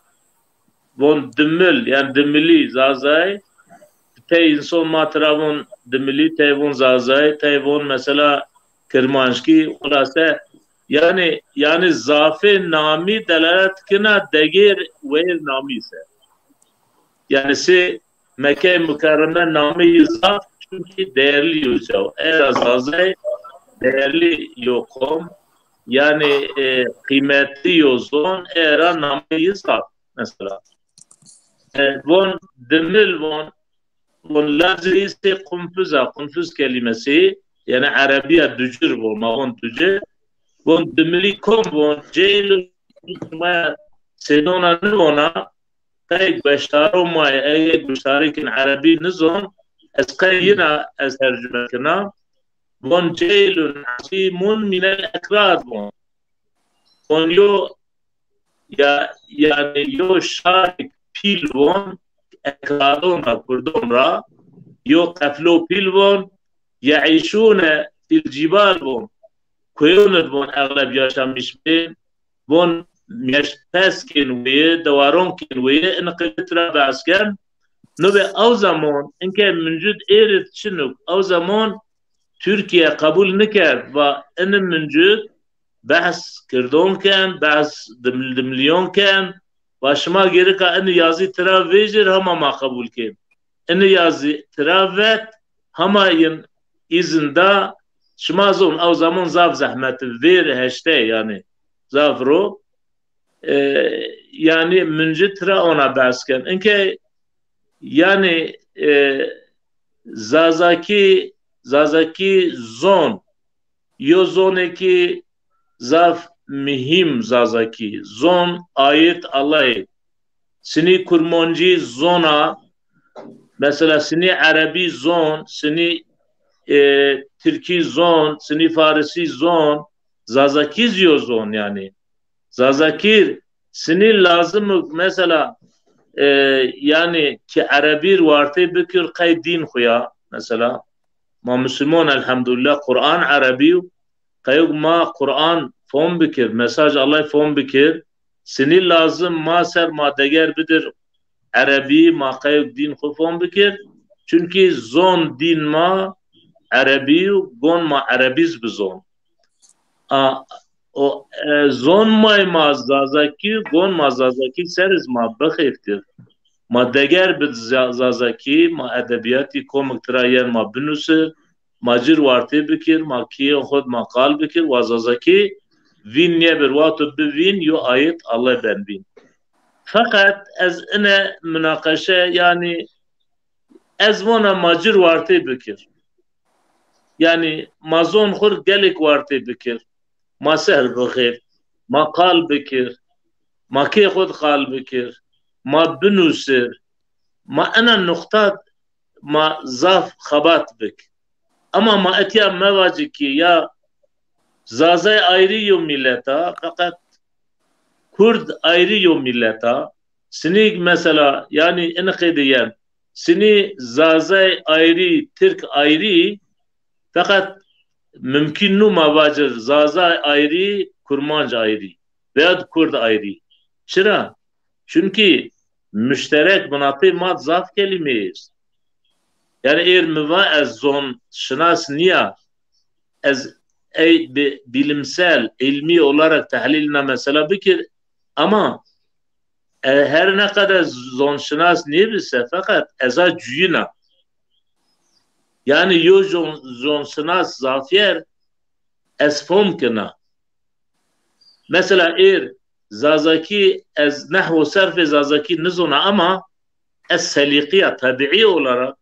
von dümül yani dümili zazay te insan matravon dümili te von zazay te von mesela Kermanşki ulase yani zafı nami delalet kına degir ve nami ise. Yani se Mekke mükerreme nami zaf çünkü değerli yok. Eğer azazay değerli yokum yani kıymetli yozun eğer nami zaf mesela. Von demir von lafzı ise kumfuz kelimesi yani Arabiya dücür bu mağun dücür von demiri kom von ceyl ma sedona nona kay beştaro ma ay beştarikin Arabi nizam اسقينا أترجمتنا von جيل عظيم من الأكراد von يعني يو شارك بيلون أكرادون كردون را يو قفلو بيلون يعيشون في الجبال كويون أغلب ياشامش بين مش باسكن ويه دوارون كن ويه إنقلت رابع أسكن نبي أو زمان إن كان من جد إيرت شنو أو زمان تركيا قبول نكر وإن من جد بحث كردون كان بحث دمليون كان وشما جيرك إن يازي ترى فيجر هما ما قبول كان إن يازي ترى فات هما ين إذن دا شما زون أو زمان زاف زحمة فير هشتي يعني زافرو يعني من جد ترى أنا بحث كان إنك yani zazaki zon yo zoneki zaf mühim zazaki zon ayet Allah'ı seni kurmonci zona mesela seni Arabi zon seni Türki zon seni Farisi zon zazaki diyor zon yani zazakir seni lazım mesela yani ki Arabi vartı bükür kaydin huya mesela ma Müslüman elhamdülillah Kur'an Arabi kayık ma Kur'an fon bükür mesaj Allah fon bükür seni lazım ma ser ma deger bidir Arabi ma kayık din hu fon bükür çünkü zon din ma Arabi gon ma Arabiz bizon o zon may mazazaki gon mazazaki seriz ma bexeftir ma deger bid zazaki ma edebiyati komik trayen ma binusir ma cir vartı bikir ma kiye xod ma qal bikir wa zazaki vin niye bir vatu bivin yo ayet Allah ben bin fakat ez ine münakaşe yani ez vona ma cir vartı bikir yani mazon xur gelik vartı bikir ما سهل بخير ما قال بكر ما كي خد قال بكر ما بنوسر ما أنا النقطات ما زاف خبات بك أما ما أتيا ما واجكي يا زازي ayrı يوم ملتا فقط كرد ayrı يوم ملتا سنيك مثلا يعني إنقيديان سني زازي ayrı Türk ayrı fakat mümkün nu mavacır zaza ayrı kurmanca ayrı veya kurd ayrı çıra çünkü müşterek münatı mat zaf kelimeyiz yani eğer müva ez zon şınas niye ez bilimsel ilmi olarak tahliline mesela bikir ama her ne kadar zon şınas niye bilse fakat eza cüyüna yani yo zonsınas zafiyer esfom kına. Mesela zazaki ez nahvu sarf zazaki nizona ama es selikiya tabii olarak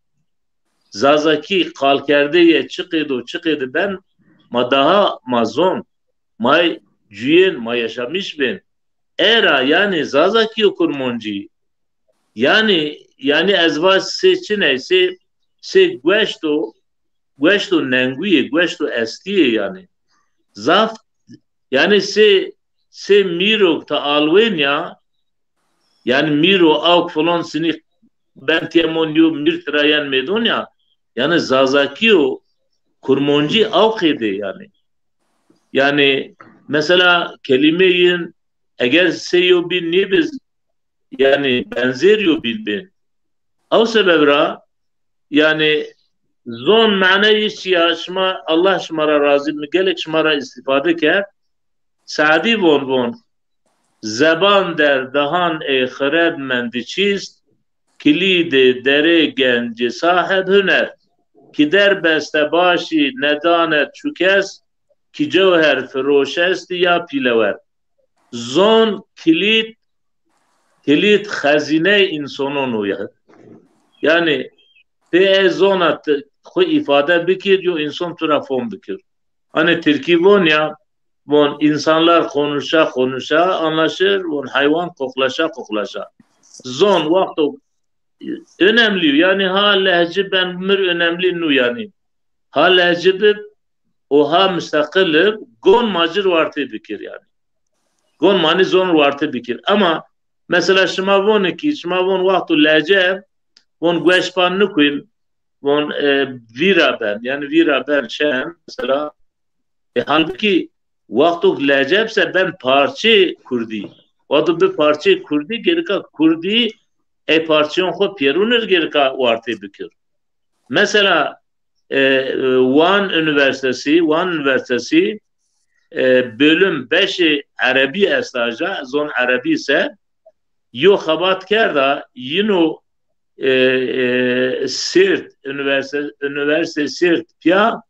zazaki kalkerdeye çıkıdı ben ma daha mazon may cüyen ma yaşamış ben era yani zazaki kurmonci yani ezva seçineyse se guesto nenguye guesto estiye yani zaf yani se miro ta alwenya yani miro avk falan sini ben temon yo mirtrayan medonya yani zazakiyo kurmonci avkede yani mesela kelimeyin eğer seyo bin ne biz yani benzeriyor bilbin o sebebra yani zon manayı ya şma Allah şmara razı mı gelek şmara istifade ker سعدی بون زبان در دهان ای خردمند چیست کلید در گنج صاحب هنر که در بسته باشی نداند چو کس که جوهر فروش است یا پیلور زون کلید خزینه انسانون هست yani به زونت خو ifade بکر یا insan tura fon bikir. Hani Türkiye von ya von insanlar konuşa anlaşır von hayvan koklaşa. Zon vakti önemli yani ha lehçe ben mür önemli nu yani. Ha lehçe o ha müstakil gon macir vartı bikir yani. Gon mani zon vartı bikir ama mesela şuma von vakti lehçe von güeşpan nukuyum von vira ben şen mesela halbuki vakti lehçe ben parça Kurdi vakti bir parça Kurdi gerika Kurdi parçayon xo pierunir gerika vartı bikir mesela Van Üniversitesi bölüm 5'i Arabi estaja zon Arabi ise yo xabat kerda yino Sirt üniversite Sirt pya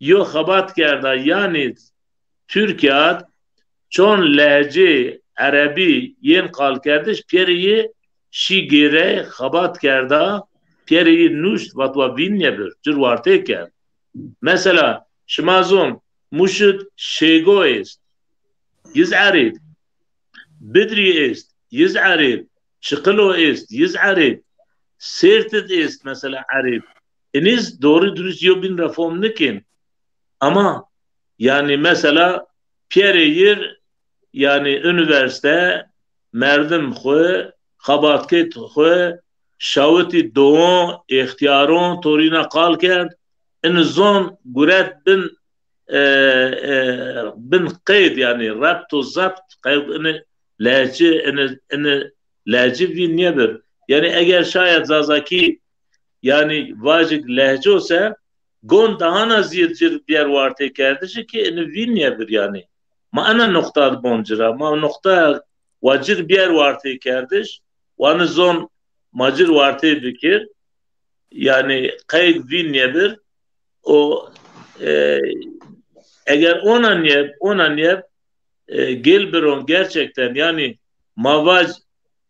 yo xabat kerda yani Türkiye çon lehçe Arabi yen kal kerdiş pieriyi şigire xabat kerda pieriyi nuşt vatva vinyebir cirvarte ker mesela şmazon muşud şego est yiz arib bedri est yiz arib çıkılo est yiz arib serted est mesela arib eniz doğru dürüst yobin reform nikin ama yani mesela pieriyir yani üniversite merdim xwe xabatket xwe şaweti doğu ihtiyaron torina kal kerd en zon guret bin qeyd yani rabtu zapt qeyd lehçe vinyebir yani eğer şayet zazaki yani vacik lehçe olsa gon daha nazircir bir vartı kerdişi ki eni vinyebir yani ma ana nokta boncira ma nokta vacir bir vartı kerdiş vanı zon macir vartı bikir yani qeyd vinyebir o eğer ona niyeb gelbiron gerçekten yani mavac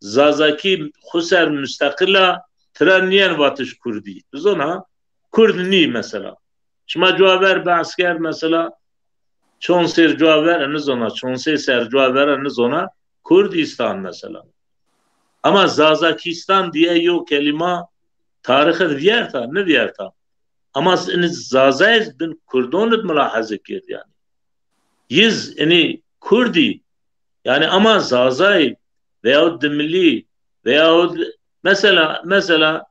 zazaki huser müstakila treniyen vatış Kurdi. Biz ona Kurdni mesela. Şma cuaver basker mesela çonser cuaver eniz ona çonser cuaver eniz ona Kurdistan mesela. Ama Zazakistan diye yok kelime tarihe viyerta ne viyerta. Ama eniz Zazayz bin Kurdonut mülahazı kir yani. Yiz eni Kurdi yani ama Zazay veyahut milli veyahut mesela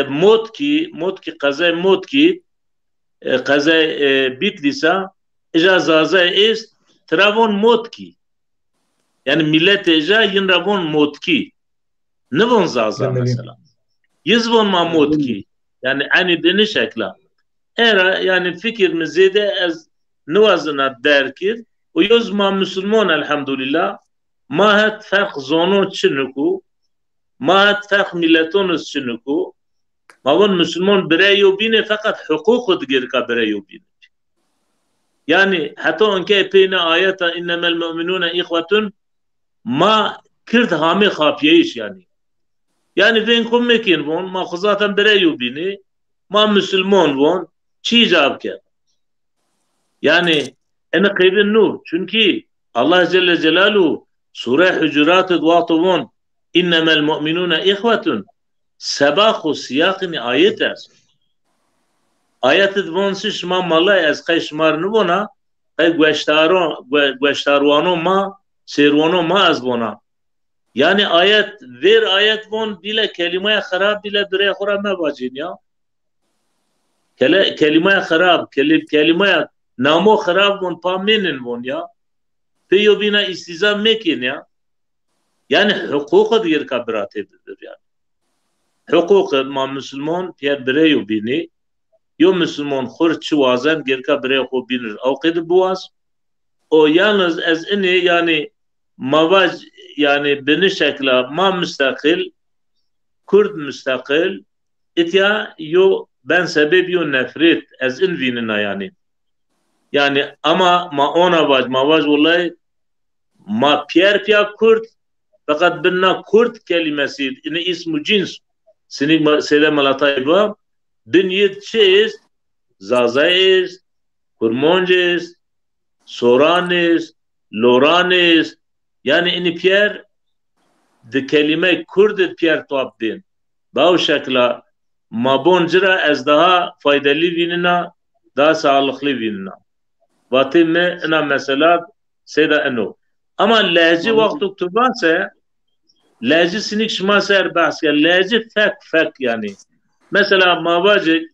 Motki kazay Motki kazay Bitlisa eja Zazay est Travon Motki yani millet eja yinravon Motki ne von Zaza mesela yizvon ma Motki yani aynı deni şekla era yani fikrimizi de az nuvazına derkir o yozma Müslüman elhamdülillah mahat fark zono çinuku mahat fark milletonuz çinuku mavon Müslüman bireyo bine fakat hukuk dirka bireyo bine yani hatta onke peyne ayeta innemel mu'minuna ihvetun ma kird hami khafiyeyiş yani ven kummekin von ma zaten bireyo bine ma Müslüman von çi cevap ke yani ene kaydın nur çünkü Allah Celle Celaluhu Sure Hucurat duatuvun innemel mu'minuna ihvetun sebâhu siyâkini ayet er. Ayet edvon si şma malay ez kay şmar nubona kay güeştaruano ma servano ma az bona. Yani ayet von bile kelimeye harab bile bire khura me bacin ya. Kelimeye harab kelimeye namo harab von paminin von ya. Peyo bina istizam mekin ya. Yani hukuka diğer kabirat edilir yani. Hukuka ma Müslüman piyer bireyo bini yo Müslüman khur çuvazen gerka bireyo binir. Avqid buaz o yalnız ez ini yani mavaj yani beni şekla ma müstakil Kurd müstakil itya yo ben sebebi yo nefret ez in vinina yani. Yani ama ma ona vaj mavaj vallahi ma piya Kurd fakat binna Kurd kelimesi ini ismu cins sinik sede malatayba bin yed çeyiz Zazayiz, Kurmonjiz, Soraniz, Loraniz yani ini piyer de kelime Kurd piyer tuhaf din. Bav şekla maboncira ez daha faydalı vinina daha sağlıklı vinina. Vatime ina mesela seda eno. Ama lehci vaktu ktubanse lehci sinik şma ser bahs ya lehci fek yani. Mesela mavacı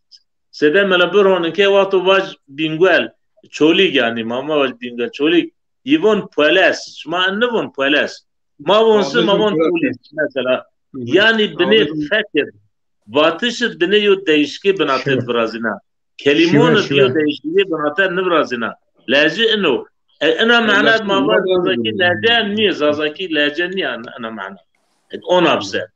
Sedem la burhon ke waqtu vaj binguel çolik yani mama vaj binguel çolik yivon poles şma annevon poles mavonsu mavon polis mesela yani beni fakir vatış beni yo değişki banatet brazina kelimon diyor değişki banatet nibrazina lazi eno ana ma'na ma vaj zaki lajan niye zazaki lajan niye ana ma'na ona bse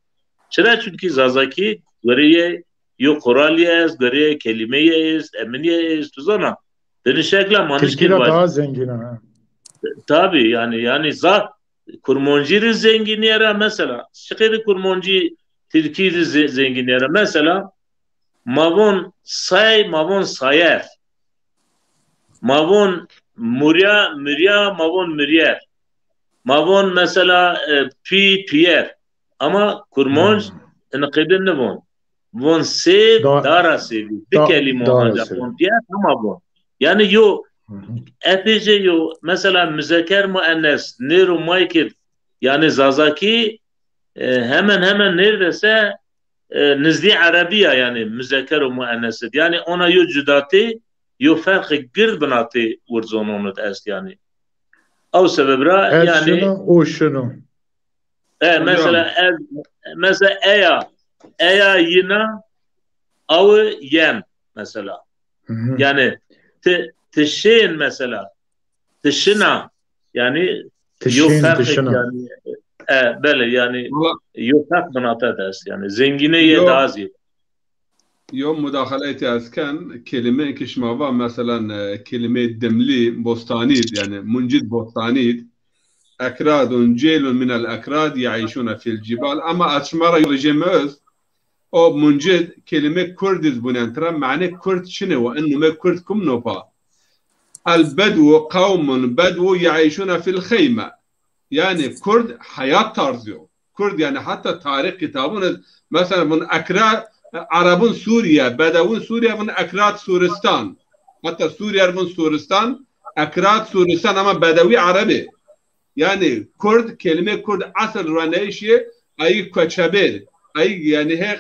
çıra çünkü zazaki göriye yo Koraliyez, göre kelimeyiz, eminiyiz, tuzana. Deni şekla manış Türkiye daha zengin ha. Tabii yani kurmancı zengin yere mesela. Şekeri kurmancı Türkiye zengin yere mesela. Mavon sayer. Mavon murya, mavon müryer. Mavon mesela piyer. Ama kurmancı enqidin ne von? Von sev dara sevi. Bir kelime olacak. Von diye ama von. Yani yo epeyce yo mesela müzekker müennes Nero Michael yani Zazaki hemen neredeyse nizdi Arabiya yani müzekker müennes yani ona yo cüdati yo farkı gir binatı vurzonunut est yani. O sebebra yani o şunu. Mesela eya yine avı yem mesela. Yani tişin mesela. Tişina yani yok yani böyle yani yok banatat est yani zengineye daha ziyade. يوم مداخلتي أسكن كلمة كشمافا مثلا كلمة دملي بوستانيد يعني منجد بوستانيد أكراد جيل من الأكراد يعيشون في الجبال أما أشمر يرجمز أو منجد كلمة كردز بنانترا معنى كرد شنو وأنه ما كرد كم نوبا البدو قوم بدو يعيشون في الخيمة يعني كرد حياة طرزيو كرد يعني حتى تاريخ كتابون مثلا من أكراد عربون سوريا بدوون سوريا من أكراد سورستان حتى سوريا من سورستان أكراد سورستان أما بدوي عربي يعني كرد كلمة كرد أصل رانيشية أي كوتشابير أي يعني هي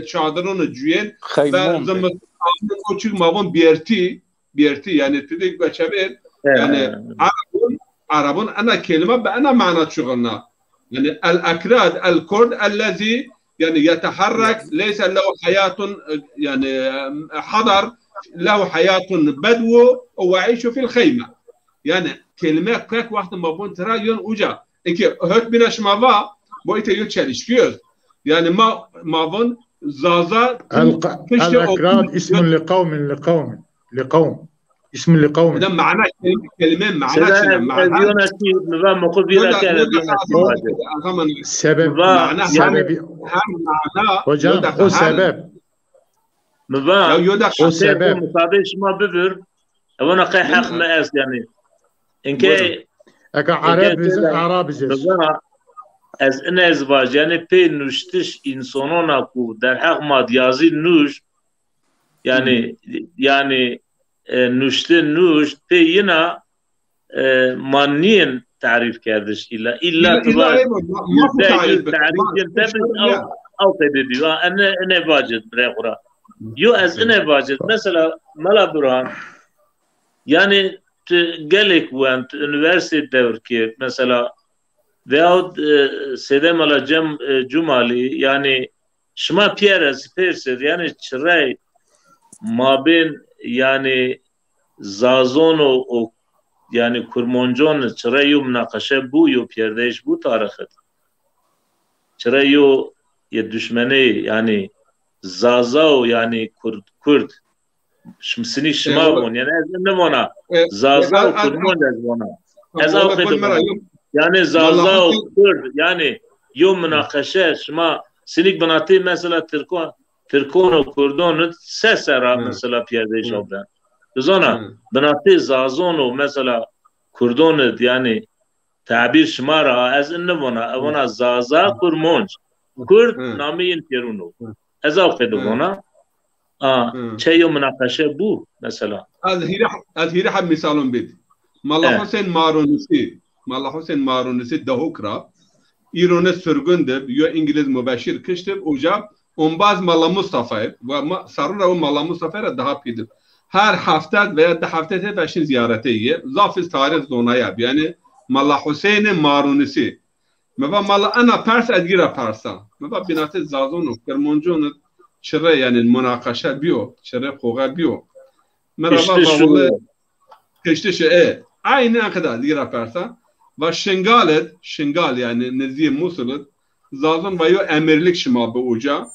شادرون الجوين خيمون كوتشي مابون بيرتي يعني تدي كوتشابير يعني عربون أنا كلمة بأنا معنى شغلنا يعني الأكراد الكرد الذي يعني يتحرك ليس له حياة يعني حضر له حياة بدو ويعيش في الخيمة يعني كلمة كاك وقت ما بون ترى يون وجا إنك هاد بيناش مافا بويت يوتشالش كيوز يعني ما بون زازا الأكراد اسم لقوم اسم لقوم ده معناه كلمة معناه معناه نظام مقول بينا كان سبب معناه hocam o sebep o sebep مصابيش ما ببر وانا قي حق ما اس يعني انكي عرب از ان ازواج يعني بي نوشتش انسانونا کو در حق ما ديازي نوش يعني نوشته نوش بي ينا مانين تعريف كردش الا تبع تعريف ينتبه او تبدي انا واجد بريقرا يو از انا واجد مثلا ملا برهان يعني قالك وانت انيفرسيتي دور كيف مثلا وياود سيده ملا جمالي يعني شما بيرس يعني شراي ما بين يعني زازون و yani kurmonjon çıra yo münakaşe bu yo pierdeş bu tarixet. Çıra yo ye düşmeni yani Zaza yani Kurd Şimsini Şimavon yani ne ona Zaza kurmonjon ona. Ez avqedim yani Zaza Kurd yani yo münakaşe şma sinik banati mesela Türkon Kurdon sesera mesela pierdeş oldu. Zona banati Zazon mesela Kurdon yani tabir şmara az ona Zaza kurmonj Kurd namiyin Peruno. Ez avqedim ona. Çeyo münakaşe bu mesela. Az hiri ham misalon bid. Mallah Hüseyin Marunisi dahukra İran'ı sürgündü. Yo İngiliz mübeşir kıştı. Uca onbaz Malla Mustafa'yı ve sarıra o Malla Mustafa'yı daha pidip. Her hafta veya da hafta tepeşin ziyaretiye zafiz tarih zonaya yani Malla Hüseyin Marunisi. Meva Malla ana Pers edgira Persa. Meva binatı Zazonu Kermonjonu çıra yani münakaşa biyo. Çıra koga biyo. Merhaba vallahi kıştı aynı kadar edgira Persa. Ve Şingal yani Nezih Musul'u Zazon ve yo emirlik şima bu uca.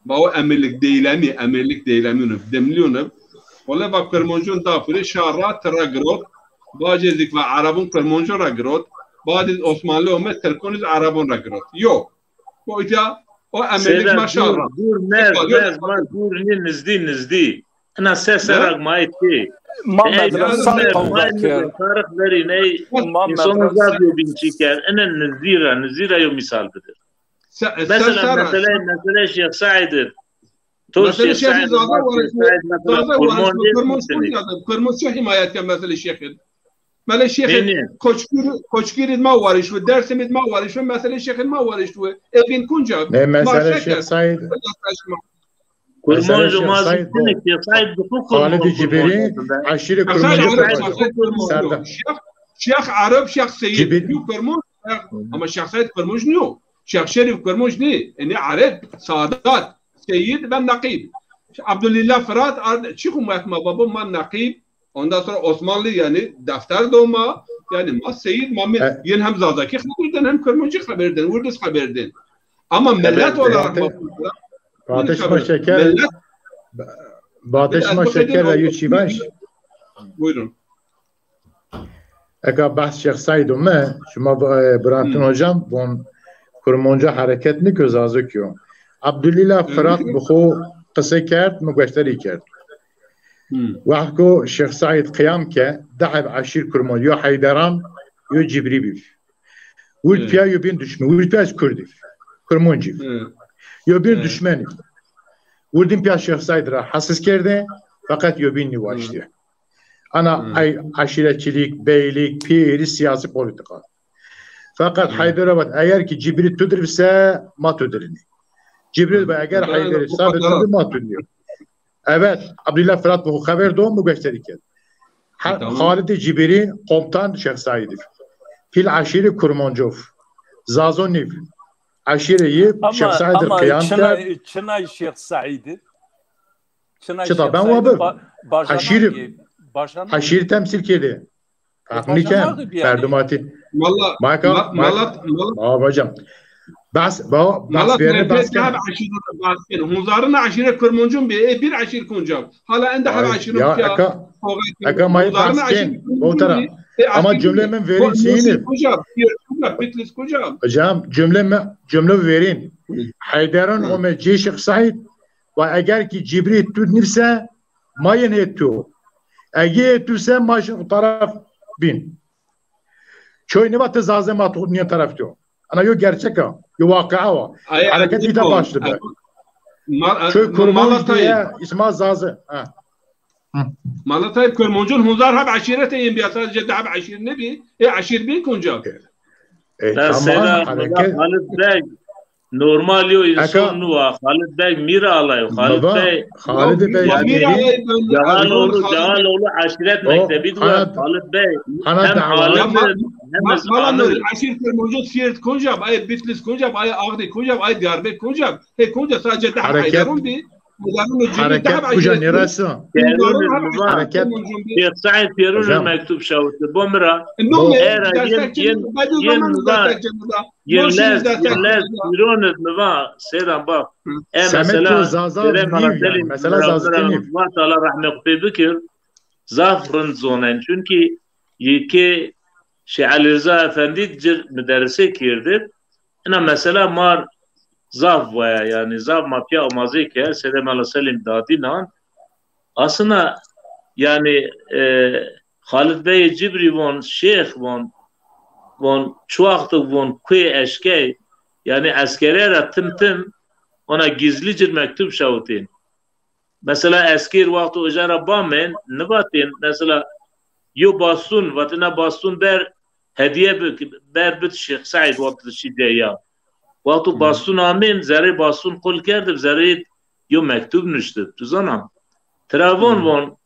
Ve o emirlik değilemi demliyonu. Valla bak Kermonjon da puri şarra tıra grot. Bacezik ve Arabun Kermonjon ra grot. Baciz Osmanlı Ömer Türkoniz Arabun ra grot. Yok. Bu ita o emirlik maşarra. Dur nizdi. Ana seserak maiti. Madrasa tarih verin ey insanlar zaten binçiker. Ana nizira yo misaldir. Mesela Şeyh Said'dir. Mesela Şeyh Kırmızı himayet ya mesela Şeyh'in. Mesela Şeyh'in koçkirid ma varış ve dersimid ma varış ve mesela Şeyh'in ma varış ve evin kunca. Ne mesela Şeyh Said? Kurmonjo mazitini Şeyh Said bu Halid Cibri aşire kurmonjo. Şeyh Arap Şeyh Seyyid yok kurmonjo ama Şeyh Said kurmonjo yok. Şeyh Şerif kurmonjo değil. Yani Arap Sadat Seyyid ve Nakib. Abdülillah Fırat çıkım yapma babam man Nakib. Ondan sonra Osmanlı yani defter doğma yani ma Seyyid Muhammed yen hem Zazaki haberden hem kurmonjo haberden Urdes haberden. Ama millet olarak Batışma şeker ve yüçibaş. Buyurun. Eka bahs Şeyh Said me şuma Brantın hocam bon kurmonca hareketini göz azı ki. Abdülillah Fırat bu kısa kert mu gösteri kert. Vahko Şeyh Said kıyam ke da'ab aşir kurmon yo Haydaran yo Cibri bif. Ul piya yo bin düşme. Ul piya Kurdif. Kurmonci. Yo bir düşmeni. Vurdum piya Şeyh Said ra hassas kerde fakat yo bin nivaştı. Ana aşiretçilik, beylik, piri, siyasi politika. Fakat Haydarabad eğer ki Cibri tüdürse ma tüdürünü. Cibri eğer Haydar'ı sabit tüdür ma tüdürüyor. Evet, Abdülillah Fırat bu haber doğum mu gösterik? Halid Cibri komutan Şeyh Said'dir. Fil aşiri kurmonjov. Zazoniv. Aşireyi Şeyh Said'dir kıyamdır. Ama Çınay Şeyh Said'dir. Çıta ben vabır. Aşiri temsil kedi. Kahniken Ferdumati. Malat. Hocam. Bas verini basken. Hunzarın aşire kurmonjum bir aşir kuncam. Hala ende her aşire ya. Aka mayı basken. O taraf. Ama cümlemin verin şeyini. Hocam cümle verin. Haydar'ın o meclis Şeyh Said ve eğer ki Cibri tüdnirse mayın ettiği. Eğer ettiğse maşın taraf bin. Çoğu ne batı zazemat niye taraf diyor. Ana yo gerçek ha. Yo vakıa var. Hareket ita başladı. Çoğu kurman diye isma zazı. Malatay kurmonjun hunzar hab aşireteyin biyasal cedde hab aşir nebi. Aşir bin kunca. Tamam hareket. Halid Bey normal yo insan nuva. Halid Bey mira alay. Halid Bey Cağaloğlu aşiret mektebi duvar. Halid Bey hem alim Malanır aşir kurmonjun Siirt kuncam. Ay Bitlis kuncam. Ay Ağrı kuncam. Ay Diyarbakır kuncam. Kunca sadece de Haydarun bir. حركات كوجا نراسا حركات شيخ سعيد بيرون المكتوب شوت بومرا era yen بيرون النظام سيدان با mesela Allah Teala rahmet bikir zafrın zonen çünkü yeki Ali Rıza Efendi müderrise girdi. Ina mesela mar zaf vaya yani zaf mapya amazı ki Selam Allah Selim dadinan aslında yani Halid Bey Cibri von Şeyh von çoğaktı von kuy eşkey yani askerlere tim ona gizlice mektup şavutin. Mesela esker vakti ujara bamen nebatin mesela yo bastun vatına bastun ber hediye ber bit Şeyh Said vakti şideya. Vakti bastun amin zerre bastun kul kerdim zerre yo mektup nüştü. Tuzana. Travon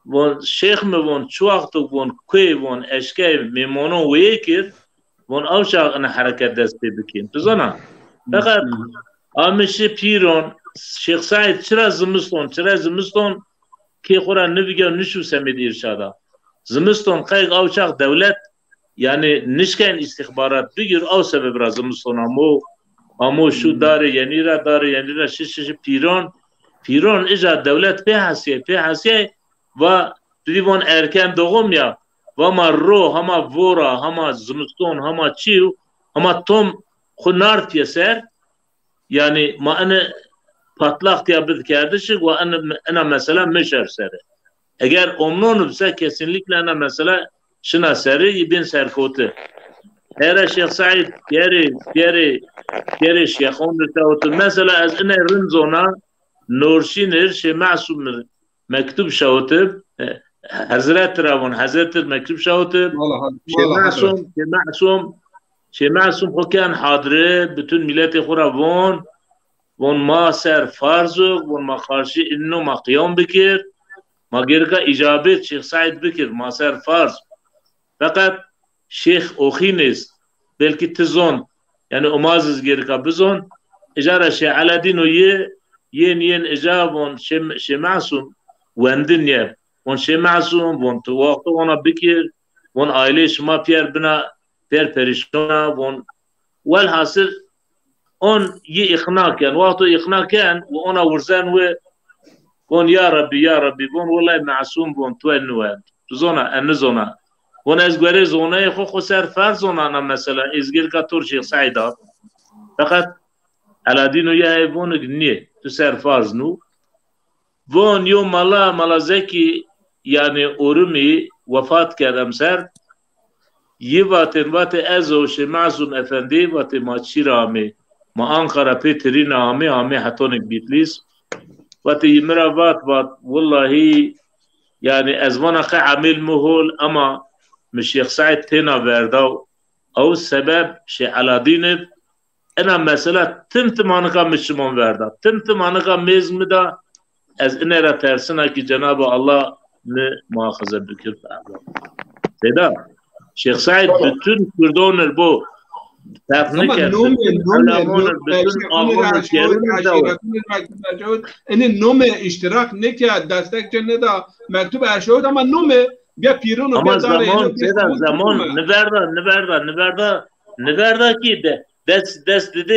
von Şeyh mi von çoğaktı von kuy von eşkey mimono vekir von avşağına hareket desti bikin. Tuzana. Fakat amişi piron Şeyh Said çıra zımıston ki Kur'an nübüge nüşü semedi irşada. Zımıston kayık avçak devlet yani nişken istihbarat bigir av sebebi zımıston amu şu darı yenira şişi piron ica devlet pehasiye ve divon erken doğum ya ve marro hama vora hama zımıston hama çiv hama tom kunar tiyeser yani maane patlak diye bir kardeşik ve ana mesela meşer seri. Eğer omnon ise kesinlikle ana mesela şuna seri ibn serkotu. Eğer Şeyh Said yeri Şeyh onu mesela az ina rınzona Nurşinir şey masum mektup şavutu Hazret Ravon Hazret mektup şavutu şey masum hokan hadre bütün milleti Huravon von ma ser farzuk von ma karşı inno ma qiyam bikir ma gerga icabet Şeyh Said bikir ma ser farz fakat Şeyh Okhines belki tizon yani umaziz gerga bizon ijara Şeyh Aladin o yen icabon şey masum wendin ye von şey masum von tuwaqtu ona bikir von aile şma pier bina perişona von velhasıl on ye ikna kan waqtu ikna kan ve ona wurzan ve kon ya rabbi bon wallahi masum bon tuenwa zona anzona von ezgare zona xo ser farzona ana mesela izgir ka tur Şeyh Said fakat aladino ya von gni tu ser farz nu von yo malazeki yani urumi vefat kedem ser Yivatin ezo şey masum efendi vate maçirami ma Ankara Petrina ame hatonik Bitlis vate yimravat vallahi yani ezvana ka amil muhul ama Şeyh Said tena verda o sebep şey Aladin ana mesela tımtımanıka Müslüman verda tımtımanıka mezmida ez inera tersine ki Cenab-ı Allah ne muhafaza bükür Seda Şeyh Said bütün Kürdoner bu teknik این نوم اشتراک نه که دستک جنه دا مکتوب ارشاد اما نوم بیا پیرون ama zaman neverda ki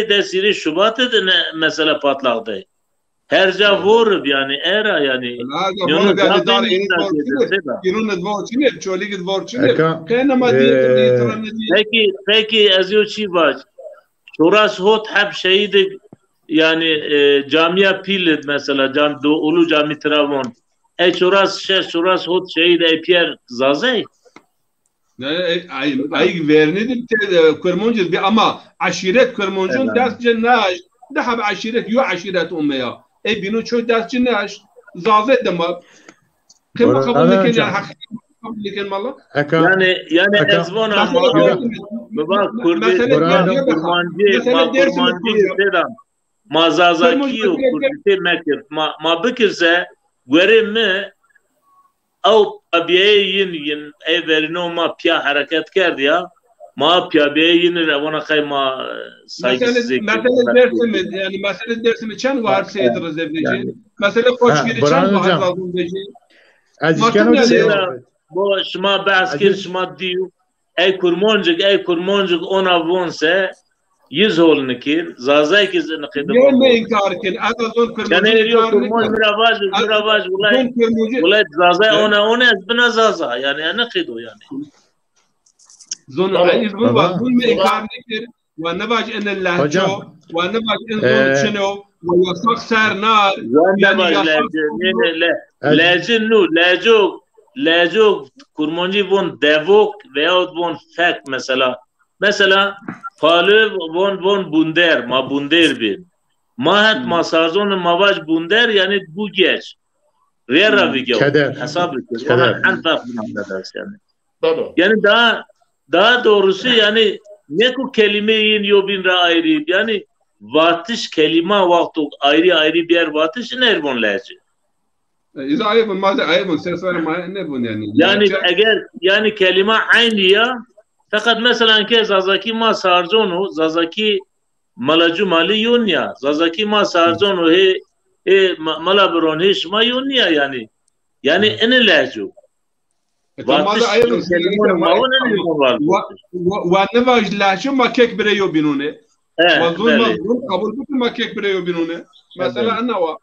desiri Şubat dedi mesela patladı. Herca vur yani era yani. Peki azyoçi var. Şuras hot hep şehidi yani camia pil mesela ulu cami Travon. Şuras hot şehidi Pierre Zazey. Ay vernedim kurmoncu bir ama aşiret kurmoncun ders cennaş daha bir aşiret yo aşiret ummeya bino çok ders cennaş zazet dema kim kabul lekin yani hakiki kabul lekin malla yani ezvana baba kurdi kurmancı dedam mazazaki kurdi mekir ma bikirse göremi او طبیعی این ایورینو ما پیا حرکت کرد یا ma piyabeye yine revana kayma saygısız. Mesele dersimi çen var seydir zevneci. Mesele koç giri çen var lazım deji. Bu şuma baskir şuma diyor. Ey kurmancık ona vonse yüz holunu ki zazay ki zinkidim. Ne inkar kin? Azazon kurmancık. Yani eriyor kurmanc miravaj ulay zazay ona ezbina zaza yani ne kido yani. Zon ayizbun var. Zon me inkar nikir. Ve nevaj en lahço. Ve nevaj en zon çeno. Ve yasak sernar. Yani Lejok kurmancı von devok veyahut von fek mesela falı von bunder ma bunder bin mahet masarzon mavaj bunder yani bu geç rera video hesap ediyor yani daha doğrusu yani ne ku kelimeyin yobin ra ayrı yani vatış kelime vaktu ayrı bir yer vatış ne von lejek İza ayıbın mazda ayıbın ses verme ne bu yani? Yani eğer yani kelime aynı ya fakat mesela ki zazaki ma sarjonu zazaki malacu mali yunya zazaki ma sarjonu mala bron hiç ma yunya yani ene laju. Mazda ayıbın kelime ma ve ne vaj laju ma kek bireyo binune. Mazlum kabul bitti ma kek bireyo binune. Mesela anna wa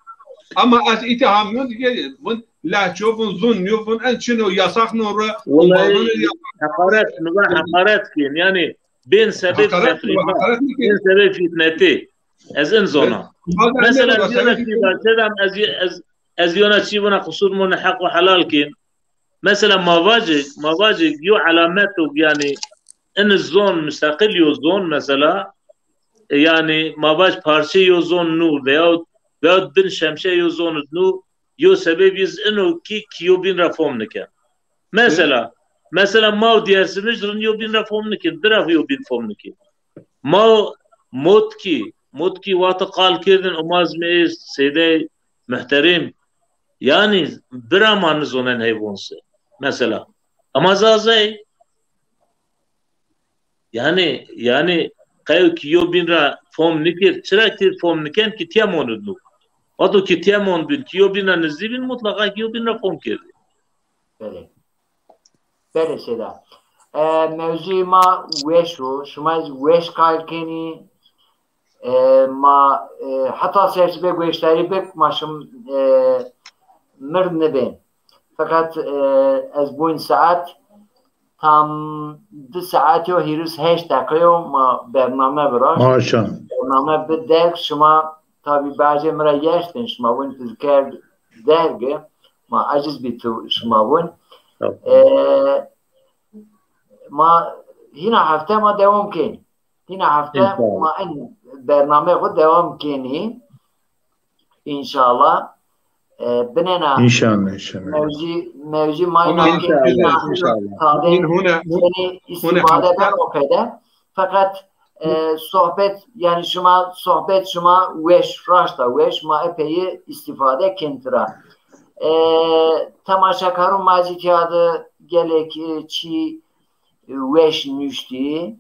ama az itham yok ki bun la çobun zun yok bun en şunu yasak nuru hakaret ki yani ben sebep fitneti ezin zona mesela diyorlar ki az yönetici buna kusur mun hak ve halal ki mesela mavacik yo alametu yani en zon müstakil yo zon mesela yani mavaj parça yo zon nu veyahut bin şemşe yo zonu nu yo sebebiz eno ki yo bin reform nike. Mesela mav diyersiniz yo bin reform nike, draf yo bin reform nike. Mav motki vatı kal kirdin umaz meis seyde muhterim yani dramanız onun heyvonse mesela ama zazay yani kayo ki yo bin reform nike çıraktir reform niken ki tiyamonu nu Ato ki tiyamon bin, kiyo bin anızdi bin mutlaka kiyo bin reform kirdi. Böyle şeyler. Mevzi ma weşu, şumaz weş kalkeni ma hatta sersibe weşleri bek maşım mırne ben. Fakat az bu saat tam 2 saat yo hirus 8 dakika ma bername bırak. Maşallah. Bername bedek şuma tabi bazı mera yaştın şuma bun tezker dergi ma aciz bitu şuma bun ma hina hafta ma devam kin hina hafta ma en bername ko devam kini inşallah benena mevzi mayna inşallah seni istifade ben okeyde fakat sohbet yani şuma weş raşta weş ma epey istifade kentira tamaşa karun mazi kağıdı gerek çi weş nüşti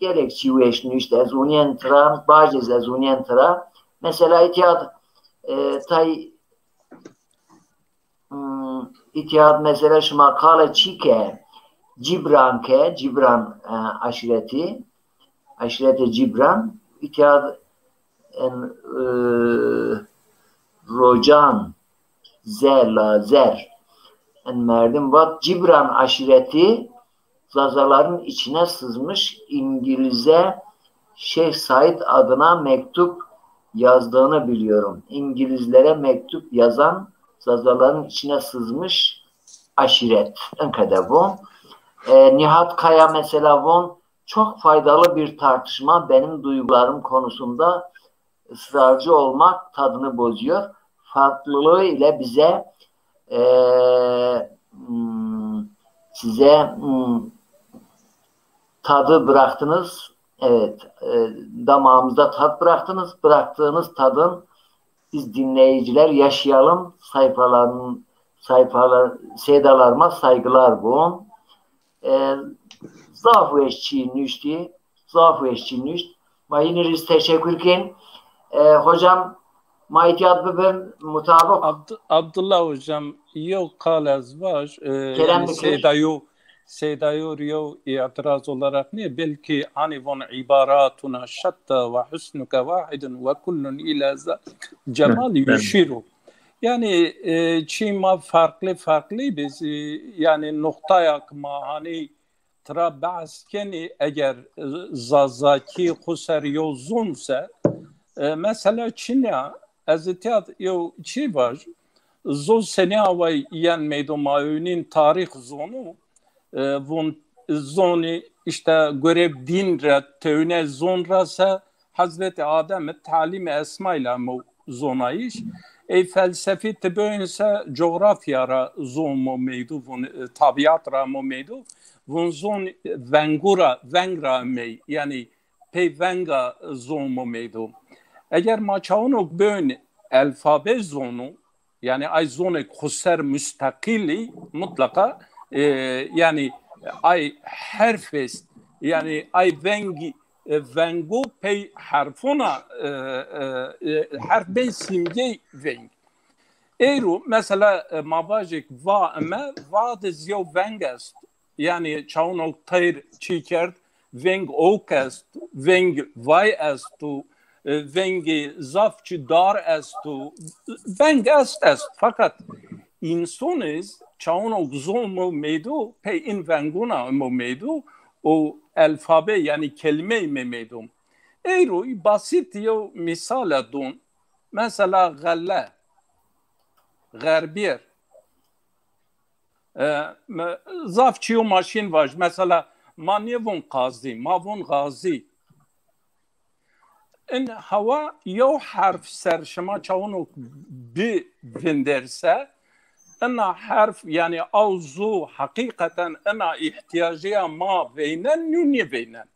gerek çi weş nüşti az unyen tıra bazı az unyen tıra mesela itiyat itiyat mesela şuma kala çike Cibran aşireti Cibran itiyat rocan zer en merdim vat Cibran aşireti zazaların içine sızmış İngiliz'e Şeyh Said adına mektup yazdığını biliyorum. İngilizlere mektup yazan zazaların içine sızmış aşiret. En kadar bu. Nihat Kaya mesela bu çok faydalı bir tartışma. Benim duygularım konusunda ısrarcı olmak tadını bozuyor. Farklılığı ile bize size tadı bıraktınız. Evet. Damağımızda tat bıraktınız. Bıraktığınız tadın biz dinleyiciler yaşayalım. Sayfalar sedalarıma saygılar bu. zaf eşçi nüşti, zaf eşçi nüşt. Ma yine riz teşekkür kin. Hocam ma ihtiyat bibin mutabık. Abdullah hocam yok kal azvaj yani Sedayo riyo itiraz olarak ne belki hani von ibaratuna şatta ve husnuka vahidun ve kullun ila cemal yüşiru. Yani çima farklı biz yani noktaya ma hani tra bazkeni eğer zazaki kuseriyo zunse mesela Çin'e azitiyat yo çi var zon sene ve yan meydomayının tarih zonu von zoni işte görev din re tevne zonrasa Hazreti Adem'e talim esmayla mu zonayış felsefi tebeyinse coğrafya ra zon mu meydu von tabiat ra mu meydu von zon vengra mey yani peyvenga zon mu meydu eğer maçaunuk bön alfabe zonu yani ay zonu kuser müstakili mutlaka yani ay harfes yani ay vengu pey harfuna harf ben simge veng eru mesela mavajik va ama va dizyo vengast yani çaunok tayr çikert veng okast veng vay astu vengi zafçı dar astu veng est fakat insoniz çaunok zon mu meydu pe in venguna mu meydu o alfabe yani kelime mi meydu eyru basit yo misal adun mesela galle garbier zafçı maşin var mesela manevon qazi mavon gazi in hava yo harf ser şema çaunok bi vinderse ana harf yani avzu hakikaten ana ihtiyacıya ma beynen nünye beynen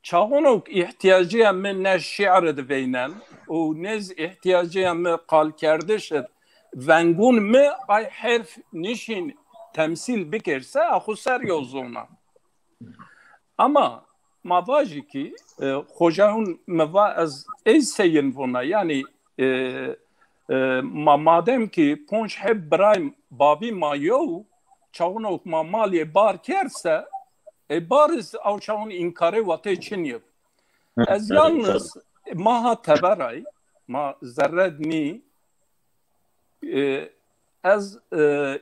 çaunok ihtiyacıya min ne şiir beynen o nez ihtiyacıya mi kal kerdişir vengun mi ay harf nişin temsil bikirse ahusar yozuna ama mavaji ki hocam meva az eseyin buna yani madem ki ponç hep brayim babi mayo çaunok mamaliye bar kerse bariz av çaun inkare vate çinyip az yalnız maha teberay ma zerredni az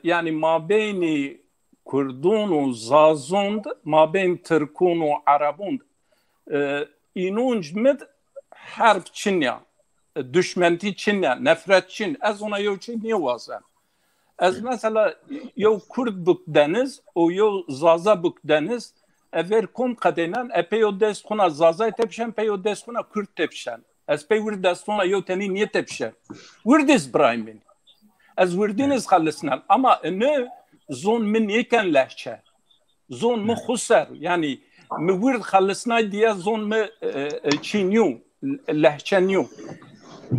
yani mabeyni Kurdun u zazund mabeyn Türkun u Arabund inunc mid harp Çinya düşmenti Çinya nefret Çin az ona yo Çin niye vazan az mesela yo Kurd buk deniz o yo zaza buk deniz ever kom kadenen epey o deskuna zaza tepşen pey o deskuna Kürt tepşen az pey wir deskuna yo teni niye tepşen wirdiz braimin az wirdiniz xalısnan ama ne zon min yeken lehçe zon mu khusar yani mi wird xalısna diye zon mu çinyu lehçenyu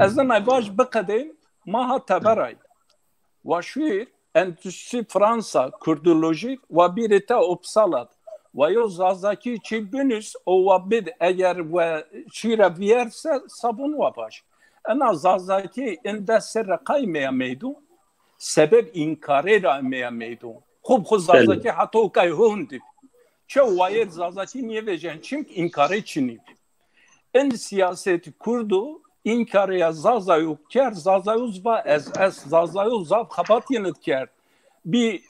azdan ayvaj baqadin maha tabaray ve şuir endüstri Fransa Kurdoloji ve birite Uppsala ve yo zazaki çibünüz o vabid eğer ve şira vierse sabun vabaş ana zazaki inde serre qaymaya meydu sebep inkare ra meydu خوب خود زازاکی حتی که هوندی چه وایر زازاکی niye vejen çünkü inkare çinip en siyaseti kurdu inkare zazayuk ker zazayuz va es zazayuz zav kapat yanıt ker bir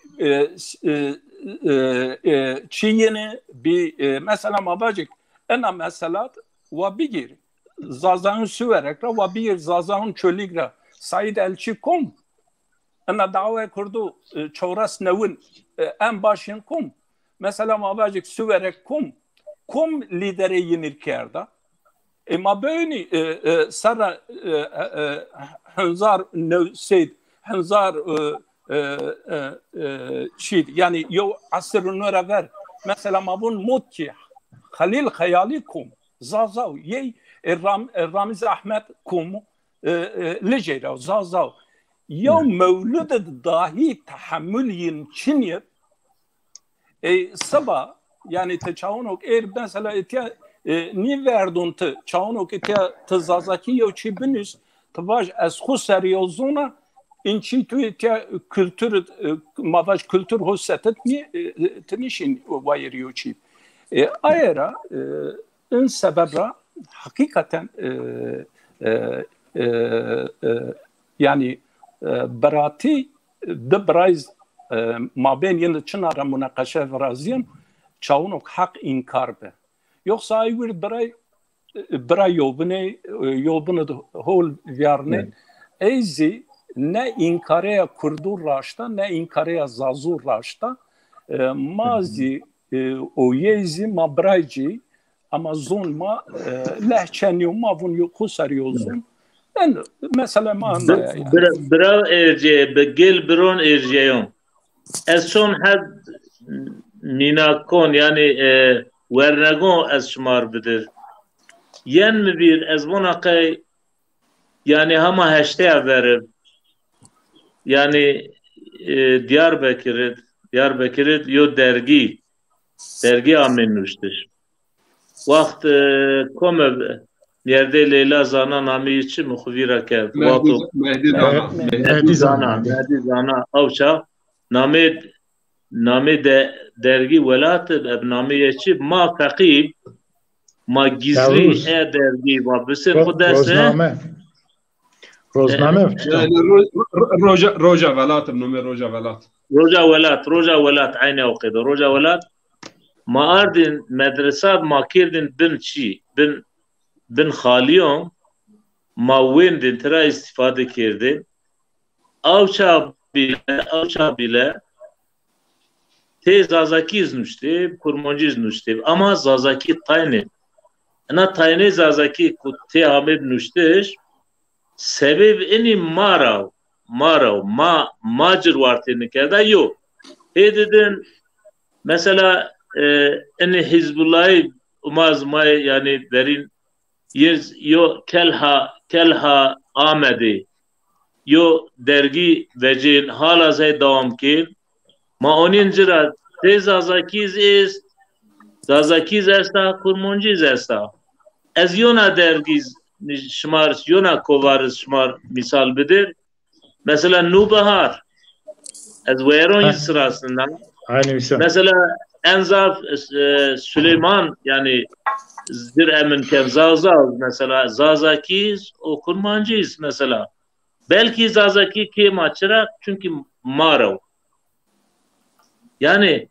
çiyeni bir mesela mabacık ena meselat ve bigir zazayun süverekra ve bir zazayun çöligra Said Elçi kom ena dava kurdu çavras nevin en başın kum mesela mabacık süverek kum lideri yenir kerda ma böyle sara Hınzar Seyd Hınzar şey yani yo asrını ver mesela mabun mutki Halil Hayali kum zazav ye Ramiz Ahmet kum lejera zazav يوم مولد dahi tahammül yin çinyip Sabah yani te çawnok mesela etiya ni verdun te çawnok etiya te zazaki yo çi binüs te vaj ez xu seriozuna inçi tu etiya kültür mavaj kültür hossetet ni tenişin vayriyo çi ayera in sebebra hakikaten yani berati de brayz mabên yên li çinara münaqeşe viraziyan çawnok haq inkar be yoksa ay wir biray yobine hol vyarne ezi ne inkareya kurdur raşta ne inkareya zazur raşta mazi o yezi ma brayci ama zon ma lehçeni ma vun yoku seriozun ben mesela ma anlaya bra erce begel bron erceyon ez son had minakon yani wernagon ez şmar bidir yen mi bir ez bonaqay yani hama heşte verir yani Diyarbakır yo dergi amenmiştir vakt kome yerde Leyla Zana namı için muhvira ke Mehdi Zana avça namı de dergi velat namı için ma takib ma gizli dergi va bisin kudese روزنامه روجا ولات بنومي روجا ولات عيني وقيده روجا ولات ما أردن مدرسة ما كيردن بن خاليون ما وين دن ترى استفادة كيردن أوشا بلا تي زازاكيز نشتب كرمانجيز نشتب أما زازاكي تايني أنا تايني زازاكي كتي عمد نشتش sebep eni macir vartını kerda yok. Dedin mesela eni Hizbullah'ı umazmay yani verin yo kelha Ahmedi yo dergi vecin hala zay devam ki ma onun cira zazakiz esta kurmonjiz esta ez yona dergiz şmar yona kovarız şmar misal bidir. Mesela Nubahar ez veron sırasında mesela Enzaf Süleyman yani zir emin kem zazaz mesela zazakiz o kurmancıyız mesela. Belki zazaki kim açıra çünkü marav. Yani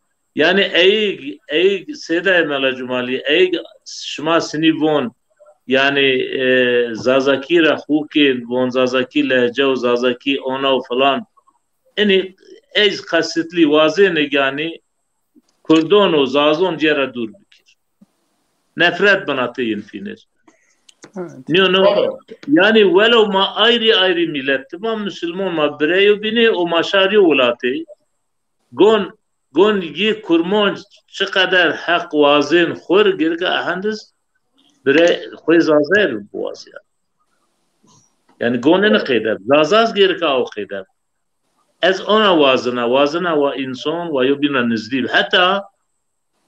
ey seda emela cumali ey şma sinivon yani zazaki ra hukin von zazaki lehçe o zazaki ona falan yani ez kasıtlı vazene yani Kurdon o zazon cera dur bikir nefret banatı finir yani velo ma ayrı millet tamam Müslüman ma bireyo bine o maşari olatı gon yi kurman şu kadar hak vazin khur girga ahandiz bire khoy zazer bu asya yani gon ne qeder zazaz girka o qeder ez ona vazına ve insan ve yubina nizlib hatta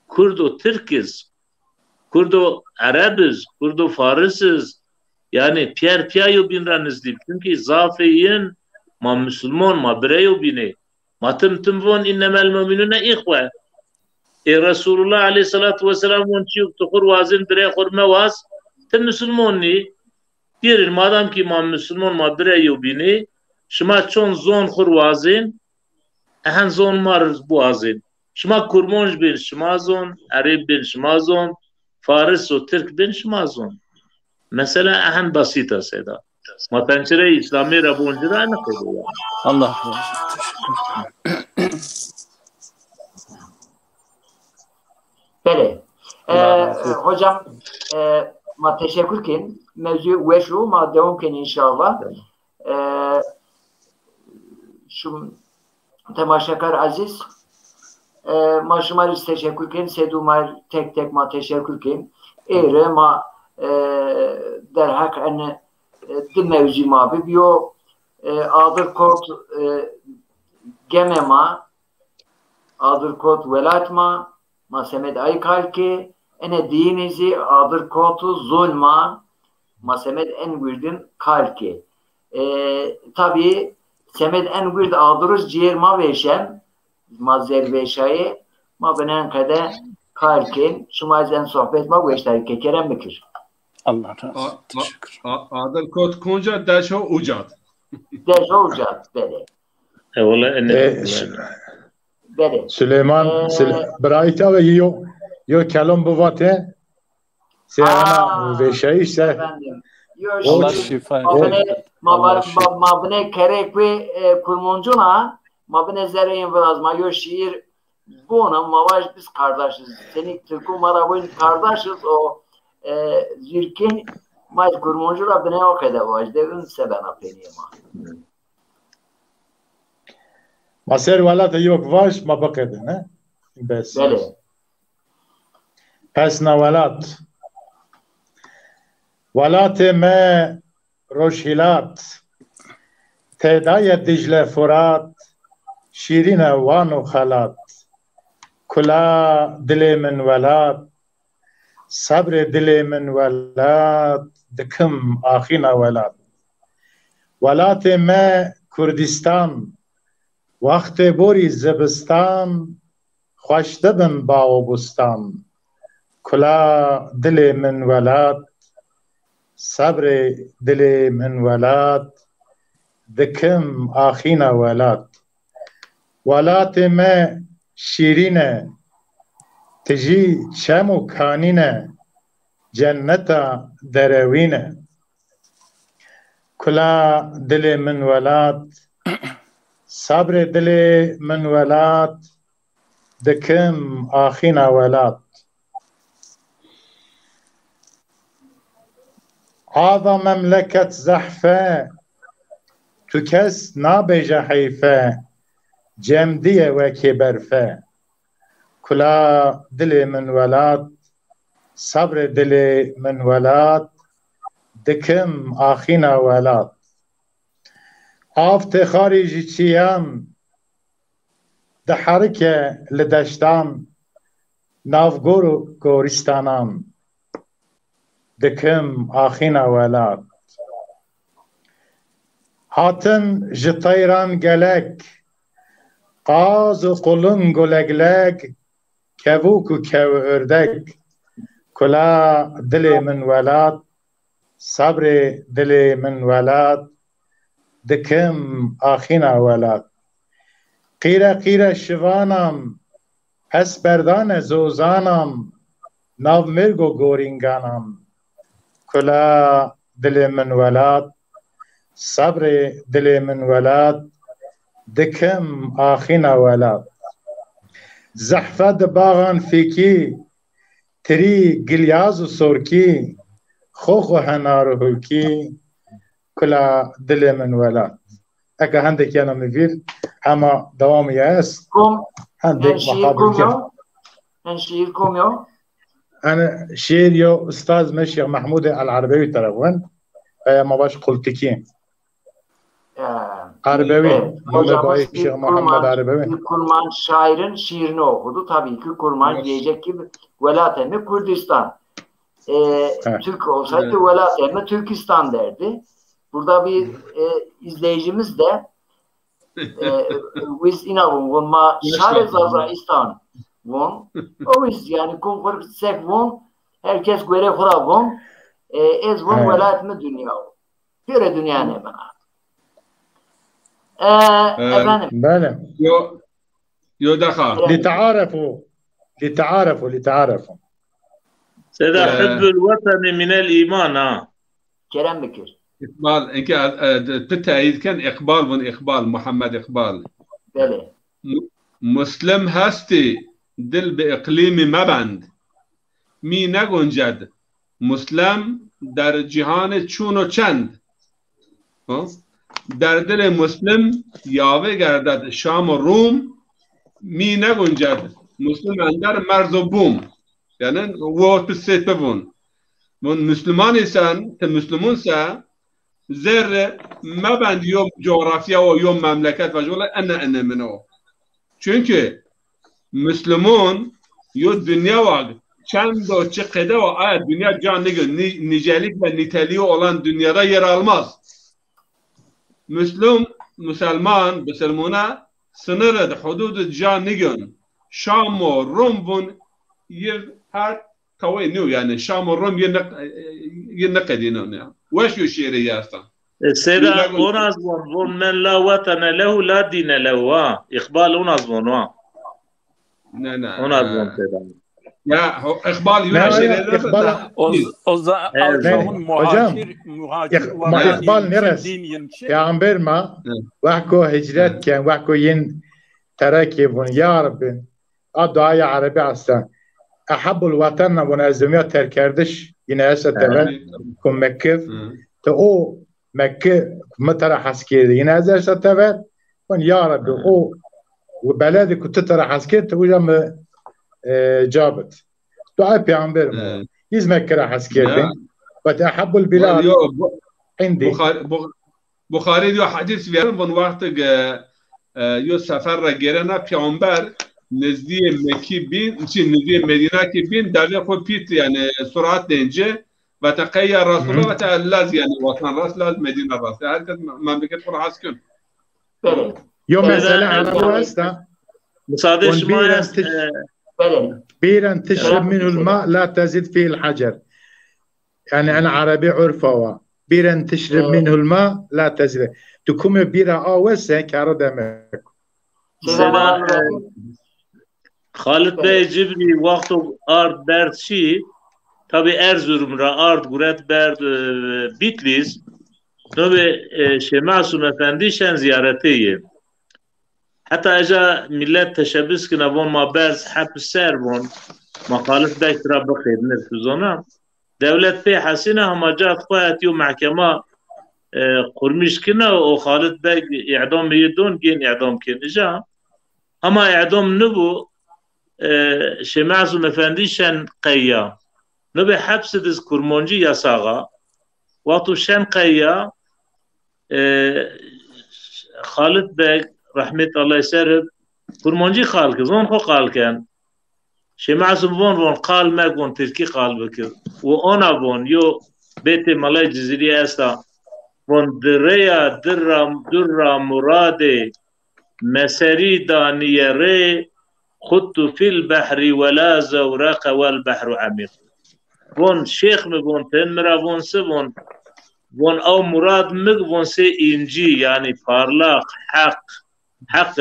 Kurdo Türkiz Kurdo Arabiz Kurdo Farisiz yani pier yubina nizlib çünkü zafiyin ma Müslüman ma bireyo bine Matımtımvon innemel müminune ihve. Resulullah aleyhissalatu vesselam on çiyuk tukur vazin bire khurme vaz. Te Müslüman ni. Diyelim madem ki ma Müslüman ma bire yubini. Şima çon zon khur vazin. Ehen zon marız bu vazin. Şima kurmonj bin şima zon. Arab bin şima zon. Faris o Türk bin şima zon. Mesela ehen basita seda. Ma pencere İslami rabuncura ne kılıyor? Allah Bele. Hocam ma teşekkür kin. Mevzu ve şu ma devam kin inşallah. Şu temaşakar aziz. Ma şumarız teşekkür kin. Sedumar tek ma teşekkür kin. Ere ma derhak ene di mevzu ma biyo adır kort gemema adırkot velatma masemed ay kalki ene dinizi adırkotu zulma masemed en gürdün kalki. Tabi semed en gürd adırız ciğer ma veşem mazer veşayı ma benen kade kalkin şumayzen sohbet ma veşler kekerem mikir. Allah razı olsun. Teşekkür. Adil kot konca deşo ucat. Deşo ucat bele. Bele. Süleyman Brayta ve yo kelam bu vate seyana ve şey ise Allah şifa mabne kerek ve kurmuncuna mabne zereyin biraz mayo şiir buna mavaş biz kardeşiz. Seni Türk'ü Marabın kardeşiz o zirkin maz kurmuncuna bine o kadar var. Devin seben apeniyema. Maser velat yok vaş ma bakedin ha. Bes. Bele. Pes na velat. Velat me roşhilat. Tedayet Dicle Furat. Şirine vanu halat. Kula dile min velat. Sabr dile min velat. Dikim ahina velat. Velat me Kurdistan. وقت بوری زبستان خوشت بن باغ و بستان کلا دل من ولاد صبر دل من ولاد دکم آخینا ولاد ولات ما شیرینه تجی چمو کانینه جنتا دروینه کلا دل من ولاد صبر دل من ولات دكم آخينا ولات هذا مملكة زحفة تكس نابج حيفة جمدية وكبرفة كلا دل من ولات صبر دل من ولات دكم آخينا ولات افتخاری جیچیان ده حرکه لدشتان نافگور گورستانان دکم آخینا ولاد هاتن جطیران گلک قاز و قلن گلگلگ کبوک و کو اردک کلا دل من ولاد صبر دل من ولاد دكم آخينا ولاد قيرة شوانام پس بردان زوزانام ناو مرگو گورینگانام كلا دل من ولاد صبر دل من ولاد دكم آخينا ولاد زحفة باغان فيكي تري قلياز سوركي خوخو هنارو هلكي كلا دل من ولاد اكا هندك انا مفير اما دوام ياس هندك مقابل شيركم يو انا شير يو استاذ مشيخ محمود العربوي تلفون ما باش قلتكين عربوي باي شيخ محمد عربوي Kurman şairin şiirini okudu. Tabii ki Kurman diyecek ki velatemi Kürdistan. Türk olsaydı velatemi Türkistan derdi. Burada bir izleyicimiz de biz inanın ma şare Zazaistan von o biz yani konfersek von herkes göre kura von ez von velayet mi dünya göre dünya ne bana efendim بله يو دخل لتعارفوا سيدا حب الوطن من الإيمان Kerem Bekir إقبال إنك بالتأييد كان إقبال من إقبال محمد إقبال بله مسلم هستي دل بإقليم مبند مي نگنجد مسلم در جهان چون و چند در دل مسلم یاوه گردد شام و روم می نگنجد مسلم اندر مرز و بوم یعنی وقت بسیت ببون من مسلمانی سن تا مسلمون سن زر مبند یوم جغرافیا و یوم مملکت و جوله انه منو چونکه Müslüman yo dünya var. Çend o çıkıda o ayet dünya can nicelik ve niteliği olan dünyada yer almaz. Müslümana sınırı hududu can nigun. Şam o Rum bun yer her kavay niyo yani Şam o Rum yer ne kadinin ya. Veş yo şiiri yersen. سيدا أونازمون بون من لا وطن له لا دين له إقبال أونازمون Ne أونازمون سيدا ya İkbal Ne yok ya, İkbal- O zaman Hocam, muhacir İkbal neresi? Peygamber ma vahko hicretken vahko yin terakibun ya Rabbi duaya Arabi aslan ahabbul vatanna bun azmiya terkerdiş yine esete kum Mekke te o Mekke matara haskiydi yine esete ve ya Rabbi o وبلدك كنت ترى حسكت وجم جابت دعاء Peygamber ma يزمك راح حسكت وتأحب البلاد عندي Bukhari diyor hadis verin bu vakti yo seferre gelene Peygamber nezdiye Mekki bin nezdiye Medine ki bin derle ko pit yani surat deyince ve tekayya Resulullah ve teallaz yani vatan Resulullah Medine Resulullah herkes memleket kur haskın. يوم مثلا على واسطة مساعدة شمال بيرا تشرب منه الماء لا تزيد فيه الحجر يعني أنا عربي عرفه بيرا تشرب منه الماء لا تزيد تكون بيرا وسع كارو دمك Halit Bey Cibri vaktu ard berçi tabi Erzurum'da ard guret berd Bitlis tabi Şemasum Efendi şen ziyaretiyi hatta eja millet teşebbüs ki nabon ma berz hep serbon ma Halit Bey tıra bakıyordunuz kuzona devlet Bey hasine hamacat koyat yu mahkema kurmuş kina o Halit Bey i'dam yedon gen i'dam kenija ama i'dam nubu Şemasum Efendi şen qayya nubu hapsidiz kurmonci yasağa وقتو شن قيا خالد بك رحمة الله يسرب كرمونجي خالك زون خو قال كان شمعسم بون قال ما بون تركي قال بك وانا بون يو بيت ملاي جزيري استا بون دريا درا مرادي مسري دانية ري خدت في البحر ولا زورق والبحر عميق بون شيخ مبون تنمرا بون سبون بون او مراد مگ بون سي انجي يعني parlak حق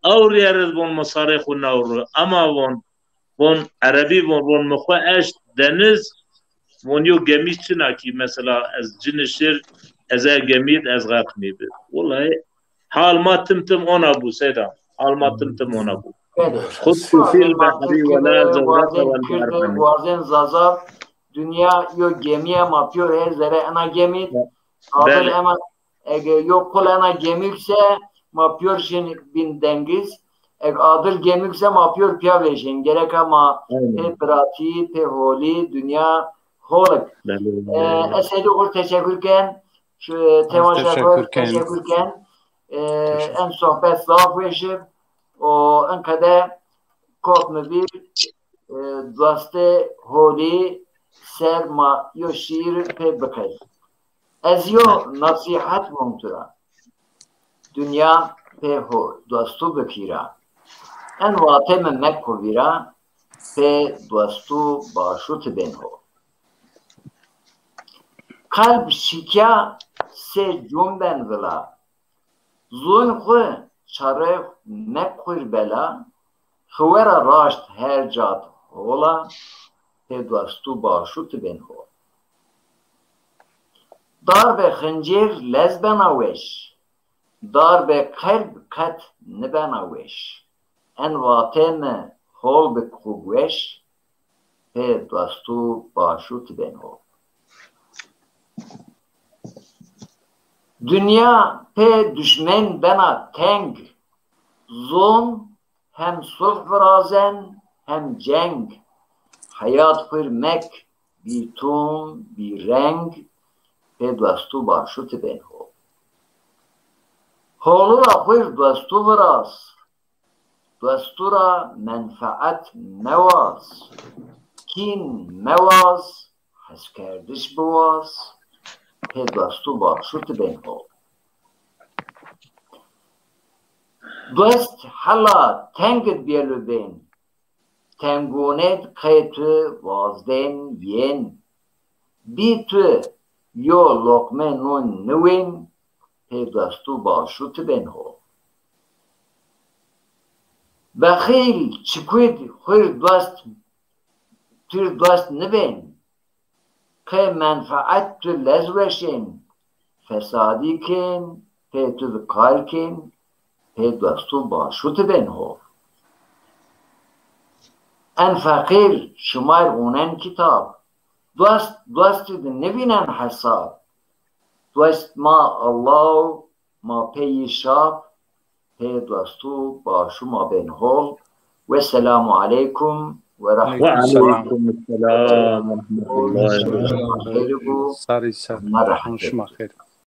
او ريارد بون مصاريخ النور اما بون عربي بون مخوا اش دنز بون يو جميل تناكي مثلا از جنشر از جميل از غاق ميبه والله حال ما تمتم انا ابو سيدا حال ما تمتم انا ابو خدت في البحر ولا زورق والبحر وازن زازاب dünya yo gemiye mapıyor her zere ana gemi adır ama yok kol ana gemikse mapıyor şimdi bin dengiz adır gemikse mapıyor piyaveşin gerek ama pe prati pe holi dünya holik esedi ol teşekkürken şu temaşa teşekkürken en sohbet saf veşip o en kadar korkma bir doste holi serma yo şiir pe bakay. Ez yo nasihat mumtura. Dünya pe ho dostu bakira. En vate me mekko vira pe dostu başut ben ho. Kalb şikya se cumben vila. Zun khu çare mekkur bela. Khwara raşt her cat hola. دوستو باشوت بین هو دار به خنجر لز بناوش دار به قلب قط نبناوش ان واتم هول به خوبوش به دوستو باشوت بین هو dünya pe düşmen bana teng zon hem sulh verazen hem ceng hayat hürmek bir ton bir renk pe dostu başut ben ho holu la hür dostu varas دوستورا منفعت مواز کین مواز حس کردش بواز پی دوستو باشوت بین ها دوست حالا تنگت بیلو بین تنگونت قیت وازدین ین بیتو یو لقمه نون نوین پی دوستو باشوت بین ها بخیل چکوید خیر دوست تیر دوست نبین که منفعت تو لزوشین فسادی کن پی تو کار کن پی دوستو باشوت بین ها ان فقیر شمار اونن کتاب دوست نبینن حساب دوست ما الله ما پی شاب پی دوستو باشو ما بین ها و السلام علیکم و رحمت الله السلام ورحمة الله وبركاته. ساری سر. شما خیر.